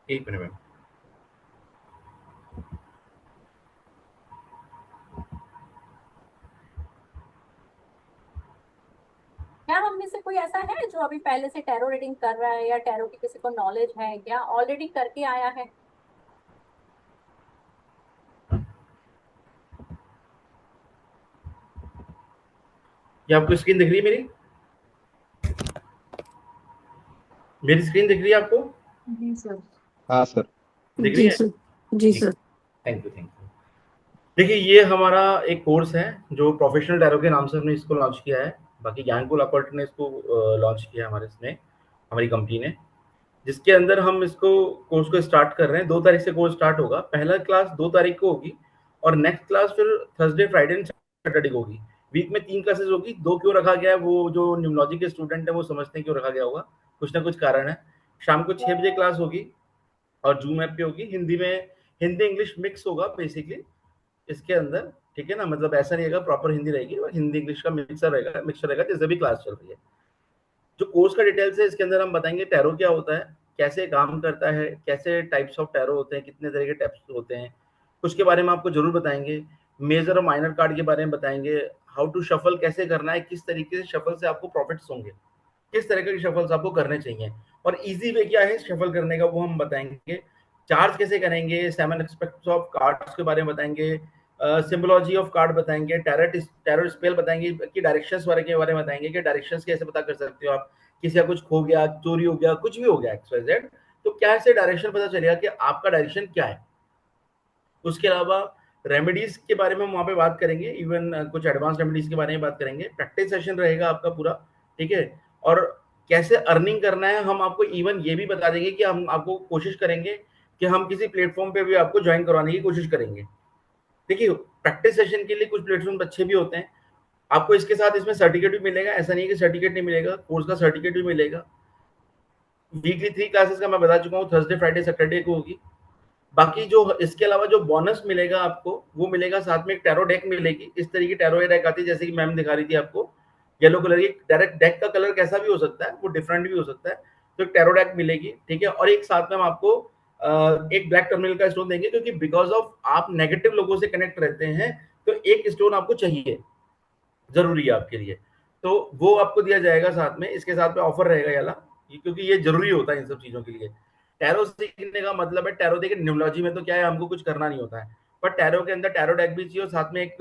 एक मिनट मैम। जो अभी पहले से टैरो रीडिंग कर रहा है या टैरो की किसी को नॉलेज है क्या, ऑलरेडी करके आया है? ये आपको स्क्रीन दिख रही है मेरी? मेरी स्क्रीन दिख रही है आपको? जी सर। हाँ सर। दिख रही जी है? सर। जी ठीक, sir. Thank you, thank you. देखिए, ये हमारा एक कोर्स है जो प्रोफेशनल टैरो के नाम से हमने इसको लॉन्च किया है। बाकी ज्ञानकुल अकॉर्ड ने इसको लॉन्च किया हमारे इसमें, हमारी कंपनी ने, जिसके अंदर हम इसको कोर्स को स्टार्ट कर रहे हैं। 2 तारीख से कोर्स स्टार्ट होगा। पहला क्लास 2 तारीख को होगी और नेक्स्ट क्लास फिर थर्सडे, फ्राइडे एंड सैटरडे को होगी। वीक में 3 क्लासेस होगी। 2 क्यों रखा गया है, वो जो न्यूमोलॉजी के स्टूडेंट है वो समझते हैं क्यों रखा गया होगा, कुछ ना कुछ कारण है। शाम को 6 बजे क्लास होगी और जूम ऐप पे होगी। हिंदी में, हिंदी इंग्लिश मिक्स होगा बेसिकली इसके अंदर, ठीक है ना? मतलब ऐसा नहीं रहेगा प्रॉपर हिंदी रहेगी, और हिंदी इंग्लिश का मिक्सर रहेगा जैसे भी क्लास चल रही है। जो कोर्स का डिटेल्स है इसके अंदर हम बताएंगे टैरो क्या होता है, कैसे काम करता है, कैसे टाइप्स ऑफ टैरो होते हैं, कितने तरह के टाइप्स होते हैं, कुछ के बारे में आपको जरूर बताएंगे। मेजर और माइनर कार्ड के बारे में बताएंगे। हाउ टू शफल कैसे करना है, किस तरीके से शफल से आपको प्रॉफिट्स होंगे, किस तरह के शफल्स आपको करने चाहिए, और इजी वे क्या है शफल करने का वो हम बताएंगे। चार्ज कैसे करेंगे, 7 एस्पेक्ट्स ऑफ कार्ड्स के बारे में बताएंगे, सिंबोलॉजी ऑफ कार्ड बताएंगे, टैरो स्पेल बताएंगे कि डायरेक्शंस के बारे में बताएंगे कि डायरेक्शंस कैसे पता कर सकते हो आप, किसी का कुछ खो गया, चोरी हो गया, कुछ भी हो गया XYZ, तो कैसे डायरेक्शन पता चलेगा कि आपका डायरेक्शन क्या है। उसके अलावा रेमेडीज के बारे में हम वहाँ पे बात करेंगे, इवन कुछ एडवांस रेमेडीज के बारे में बात करेंगे। प्रैक्टिस सेशन रहेगा आपका पूरा, ठीक है। और कैसे अर्निंग करना है हम आपको इवन ये भी बता देंगे कि हम आपको कोशिश करेंगे कि हम किसी प्लेटफॉर्म पे भी आपको ज्वाइन करवाने की कोशिश करेंगे। देखिए, प्रैक्टिस सेशन के लिए कुछ प्लेटफॉर्म अच्छे भी होते हैं। आपको इसके साथ इसमें सर्टिफिकेट भी मिलेगा, ऐसा नहीं कि सर्टिफिकेट नहीं मिलेगा, कोर्स का सर्टिफिकेट भी मिलेगा। वीकली 3 क्लासेस का मैं बता चुका हूँ, थर्सडे, फ्राइडे, सैटरडे को होगी। बाकी जो इसके अलावा जो बोनस मिलेगा आपको, वो मिलेगा साथ में एक टैरो डेक मिलेगी। इस तरह की टैरो डेक आती है जैसे कि मैम दिखा रही थी आपको, येलो कलर की। डायरेक्ट डेक का कलर कैसा भी हो सकता है, वो डिफरेंट भी हो सकता है। तो एक टैरो डेक मिलेगी, ठीक है। और एक साथ में हम आपको एक ब्लैक टर्मिनल का स्टोन देंगे, क्योंकि बिकॉज ऑफ आप नेगेटिव लोगों से कनेक्ट रहते हैं, तो एक स्टोन आपको चाहिए, जरूरी है आपके लिए, तो वो आपको दिया जाएगा साथ में। इसके साथ में ऑफर रहेगा ये वाला, क्योंकि ये जरूरी होता है इन सब चीजों के लिए। टैरो सीखने का मतलब है, टैरो देखिए न्यूमोलॉजी में तो क्या है, हमको कुछ करना नहीं होता है, पर टैरो के अंदर टैरो डेक भी चाहिए, और साथ में एक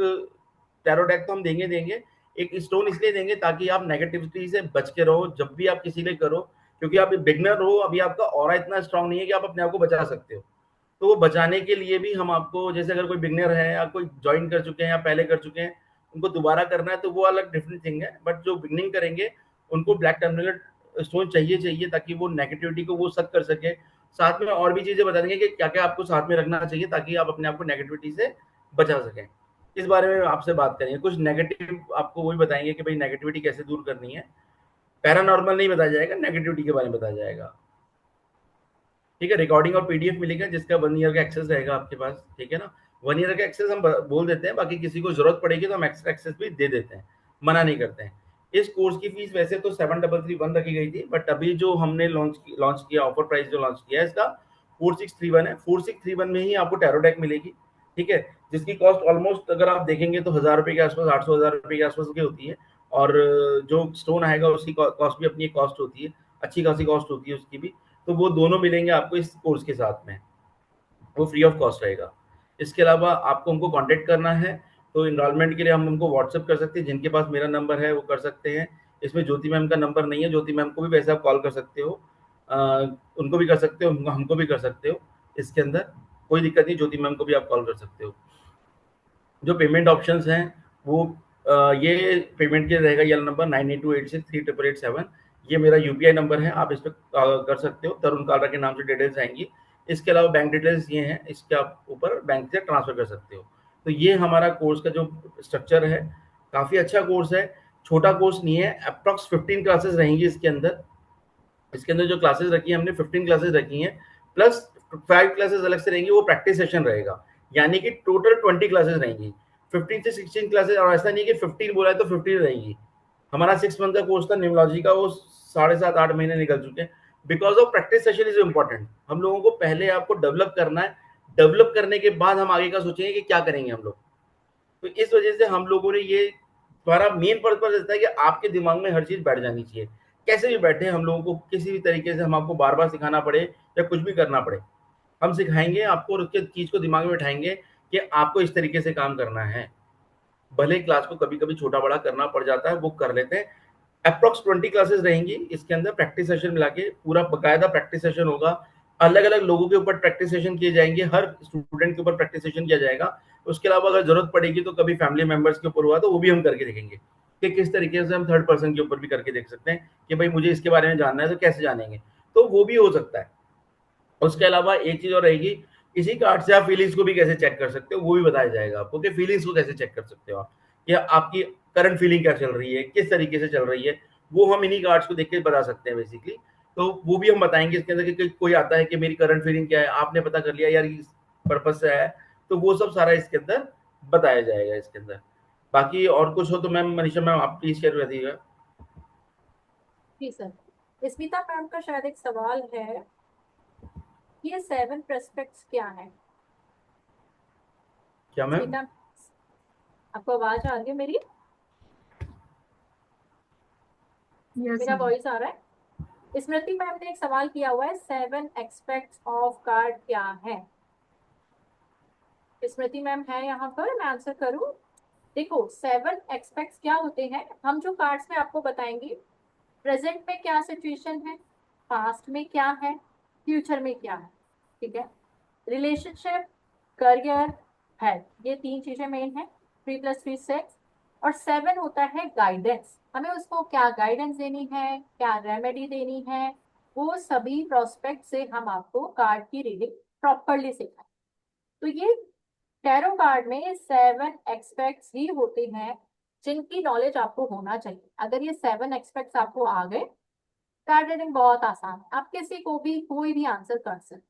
टैरो डेक तो हम देंगे, एक स्टोन इसलिए देंगे ताकि आप नेगेटिविटी से बच के रहो जब भी आप किसी लिए करो, क्योंकि आप बिगनर हो, अभी आपका ऑरा इतना स्ट्रांग नहीं है कि आप अपने आप को बचा सकते हो। तो वो बचाने के लिए भी हम आपको, जैसे अगर कोई बिगनर है या कोई ज्वाइन कर चुके हैं या पहले कर चुके हैं, उनको दोबारा करना है तो वो अलग डिफरेंट थिंग है, बट जो बिगनिंग करेंगे उनको ब्लैक टर्मिनल स्टोन चाहिए ताकि वो नेगेटिविटी को वो सक कर सके। साथ में और भी चीजें बता देंगे कि क्या क्या आपको साथ में रखना चाहिए ताकि आप अपने आप को नेगेटिविटी से बचा सकें। इस बारे में आपसे बात करेंगे। कुछ नेगेटिव आपको वही बताएंगे कि भाई नेगेटिविटी कैसे दूर करनी है। पैरानॉर्मल नहीं बताया जाएगा, नेगेटिविटी के बारे में बताया जाएगा, ठीक है। रिकॉर्डिंग और पीडीएफ मिलेगा जिसका 1 ईयर का एक्सेस रहेगा आपके पास, ठीक है ना। 1 ईयर का एक्सेस हम बोल देते हैं, बाकी किसी को जरूरत पड़ेगी तो हम एक्स्ट्रा एक्सेस भी दे देते हैं, मना नहीं करते हैं। इस कोर्स की फीस वैसे तो 7331 रखी गई थी, बट अभी जो हमने लॉन्च किया, ऑफर प्राइस जो लॉन्च किया है इसका 4631 है। 4631 में ही आपको टैरो डेक मिलेगी, ठीक है, जिसकी कॉस्ट ऑलमोस्ट अगर आप देखेंगे तो 1000 रुपए के आसपास, 800-1000 रुपए के आसपास की होती है। और जो स्टोन आएगा उसकी कॉस्ट भी अपनी कॉस्ट होती है, अच्छी खासी कॉस्ट होती है उसकी भी। तो वो दोनों मिलेंगे आपको इस कोर्स के साथ में, वो फ्री ऑफ कॉस्ट रहेगा। इसके अलावा आपको हमको कांटेक्ट करना है तो इनरोलमेंट के लिए हम हमको व्हाट्सअप कर सकते हैं, जिनके पास मेरा नंबर है वो कर सकते हैं। इसमें ज्योति मैम का नंबर नहीं है, ज्योति मैम को भी वैसे आप कॉल कर सकते हो, उनको भी कर सकते हो, हमको भी कर सकते हो, इसके अंदर कोई दिक्कत नहीं, ज्योति मैम को भी आप कॉल कर सकते हो। जो पेमेंट ऑप्शंस हैं वो ये पेमेंट के रहेगा, ये नंबर 9828638887, ये मेरा यूपीआई नंबर है, आप इस पर कर सकते हो, तरुण कालरा के नाम से डिटेल्स आएंगी। इसके अलावा बैंक डिटेल्स ये हैं, इसके आप ऊपर बैंक से ट्रांसफर कर सकते हो। तो ये हमारा कोर्स का जो स्ट्रक्चर है, काफ़ी अच्छा कोर्स है, छोटा कोर्स नहीं है। अप्रॉक्स 15 क्लासेस रहेंगी इसके अंदर। इसके अंदर जो क्लासेस रखी है हमने 15 क्लासेस रखी हैं, प्लस 5 क्लासेस अलग से रहेंगी, वो प्रैक्टिस सेशन रहेगा, यानी कि टोटल 20 क्लासेस रहेंगी, 15 से 16 क्लासेस। और ऐसा नहीं कि 15 बोला है तो 15 रहेंगी। हमारा 6 मंथ का कोर्स था न्यूमोलॉजी का, वो 7.5-8 महीने निकल चुके हैं, because of practice session is important. हम लोगों को पहले आपको डेवलप करना है, डेवलप करने के बाद हम आगे का सोचेंगे कि क्या करेंगे हम लोग। तो इस वजह से हम लोगों ने ये, हमारा मेन पर्पज रहता है कि आपके दिमाग में हर चीज बैठ जानी चाहिए। कैसे भी बैठे हम लोगों को किसी भी तरीके से हम आपको बार बार सिखाना पड़े या कुछ भी करना पड़े, हम सिखाएंगे आपको और उसके चीज को दिमाग में बैठाएंगे कि आपको इस तरीके से काम करना है। भले क्लास को कभी कभी छोटा बड़ा करना पड़ जाता है, वो कर लेते हैं। अप्रोक्स 20 क्लासेस रहेंगी इसके अंदर, प्रैक्टिस सेशन मिला के पूरा बकायदा प्रैक्टिस सेशन होगा। अलग अलग लोगों के ऊपर प्रैक्टिस सेशन किए जाएंगे, हर स्टूडेंट के ऊपर प्रैक्टिस सेशन किया जाएगा। उसके अलावा अगर जरूरत पड़ेगी तो कभी फैमिली मेंबर्स के ऊपर हुआ तो वो भी हम करके देखेंगे कि किस तरीके से हम थर्ड पर्सन के ऊपर भी करके देख सकते हैं कि भाई मुझे इसके बारे में जानना है तो कैसे जानेंगे, तो वो भी हो सकता है। उसके अलावा एक चीज और रहेगी, इसी कार्ड से आप फीलिंग्स को भी कैसे चेक कर सकते हो वो भी बताया जाएगा आपको कि फीलिंग्स को कैसे चेक कर सकते हो आप, या आपकी करंट फीलिंग क्या चल रही है, किस तरीके से चल रही है, वो हम इन्हीं कार्ड्स को देख के बता सकते हैं बेसिकली। तो वो भी हम बताएंगे इसके अंदर कि कोई आता है कि मेरी करंट फीलिंग क्या है, आपने पता कर लिया यार इस पर्पज से है, तो वो सब सारा इसके अंदर बताया जाएगा इसके अंदर। बाकी और कुछ हो तो मैम मनीषा मैम आप प्लीज शेयर कर दीजिएगा। जी सर। स्मिता मैम का शायद एक सवाल है, ये 7 प्रेस्पेक्ट्स क्या है? क्या मैम? स्मिता, आपको आवाज आ रही है मेरी? मेरा वॉइस आ रहा है? स्मृति मैम ने एक सवाल किया हुआ है, 7 एस्पेक्ट्स ऑफ कार्ड क्या है? स्मृति मैम है यहाँ पर, मैं आंसर करूं? देखो 7 एस्पेक्ट्स क्या होते हैं, हम जो कार्ड्स में आपको बताएंगे, प्रेजेंट में क्या सिचुएशन है, पास्ट में क्या है, फ्यूचर में क्या है, ठीक है। रिलेशनशिप, करियर, हेल्थ, ये 3 चीजें मेन है। 3 + 3 6। और 7 होता है गाइडेंस, हमें उसको क्या गाइडेंस देनी है, क्या रेमेडी देनी है, वो सभी प्रोस्पेक्ट से हम आपको कार्ड की रीडिंग प्रॉपरली सिखाएं। तो ये टैरो कार्ड में 7 एस्पेक्ट्स ही होते हैं जिनकी नॉलेज आपको होना चाहिए। अगर ये 7 एस्पेक्ट्स आपको आ गए, कार्ड रीडिंग बहुत आसान है, आप किसी को भी कोई भी आंसर कर सकते।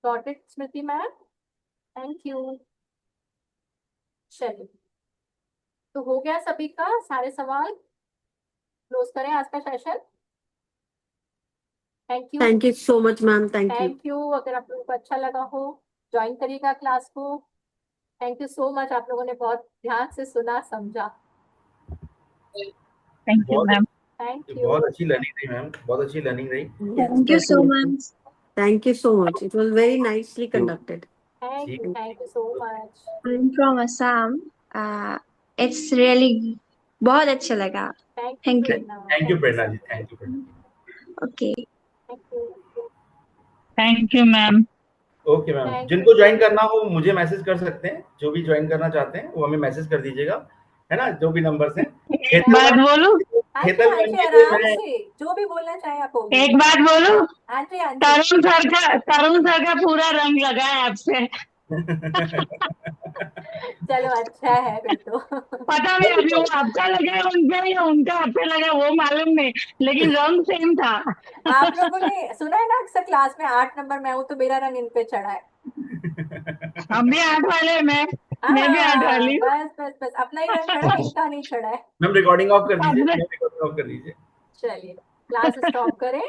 Got it Smriti ma'am? Thank you. चलिए, तो हो गया सभी का सारे सवाल, क्लोज करें आज का session. Thank you. Thank you so much ma'am, thank you. Thank you. अगर आप लोगों को अच्छा लगा हो, ज्वाइन करिएगा क्लास को। थैंक यू सो मच, आप लोगों ने बहुत ध्यान से सुना समझा। Thank you ma'am. Thank you. बहुत अच्छी लर्निंग रही मैम, बहुत अच्छी लर्निंग रही। Thank you so much. Thank you so much. It was very nicely conducted. Thank you so much. I'm from Assam. It's really बहुत अच्छा लगा। Thank you. Thank you Prerna ji, thank you Prerna ji. Okay. Thank you. Thank you ma'am. Okay ma'am, Thank जिनको you. Join करना हो मुझे message कर सकते हैं, जो भी ज्वाइन करना चाहते हैं वो हमें मैसेज कर दीजिएगा, है ना, जो भी नंबर्स हैं। एक बात बोलूं? हाँ जी, हेतल हाँ मैम जी, के लिए आराम मैं से जो भी बोलना चाहे आप बोलिए। एक बात बोलूं? हाँ जी, हाँ जी। तरुण सर का पूरा रंग लगा है आपसे। चलो अच्छा है फिर तो। पता नहीं अभी वो आपका लगा उन पे या उनका आप पे लगा वो मालूम नहीं, लेकिन रंग सेम था। आप लोगों ने सुना है ना, अक्सर क्लास में 8 नंबर मैं हूँ तो मेरा रंग इन पे चढ़ा है। हम भी 8 वाले, मैं भी 8 वाली हूँ। बस बस बस, अपना ही रंग चढ़ा है, इनका नहीं चढ़ा है। मैम रिकॉर्डिंग ऑफ कर दीजिए, रिकॉर्डिंग ऑफ कर दीजिए। चलिए, क्लास स्टॉप करें।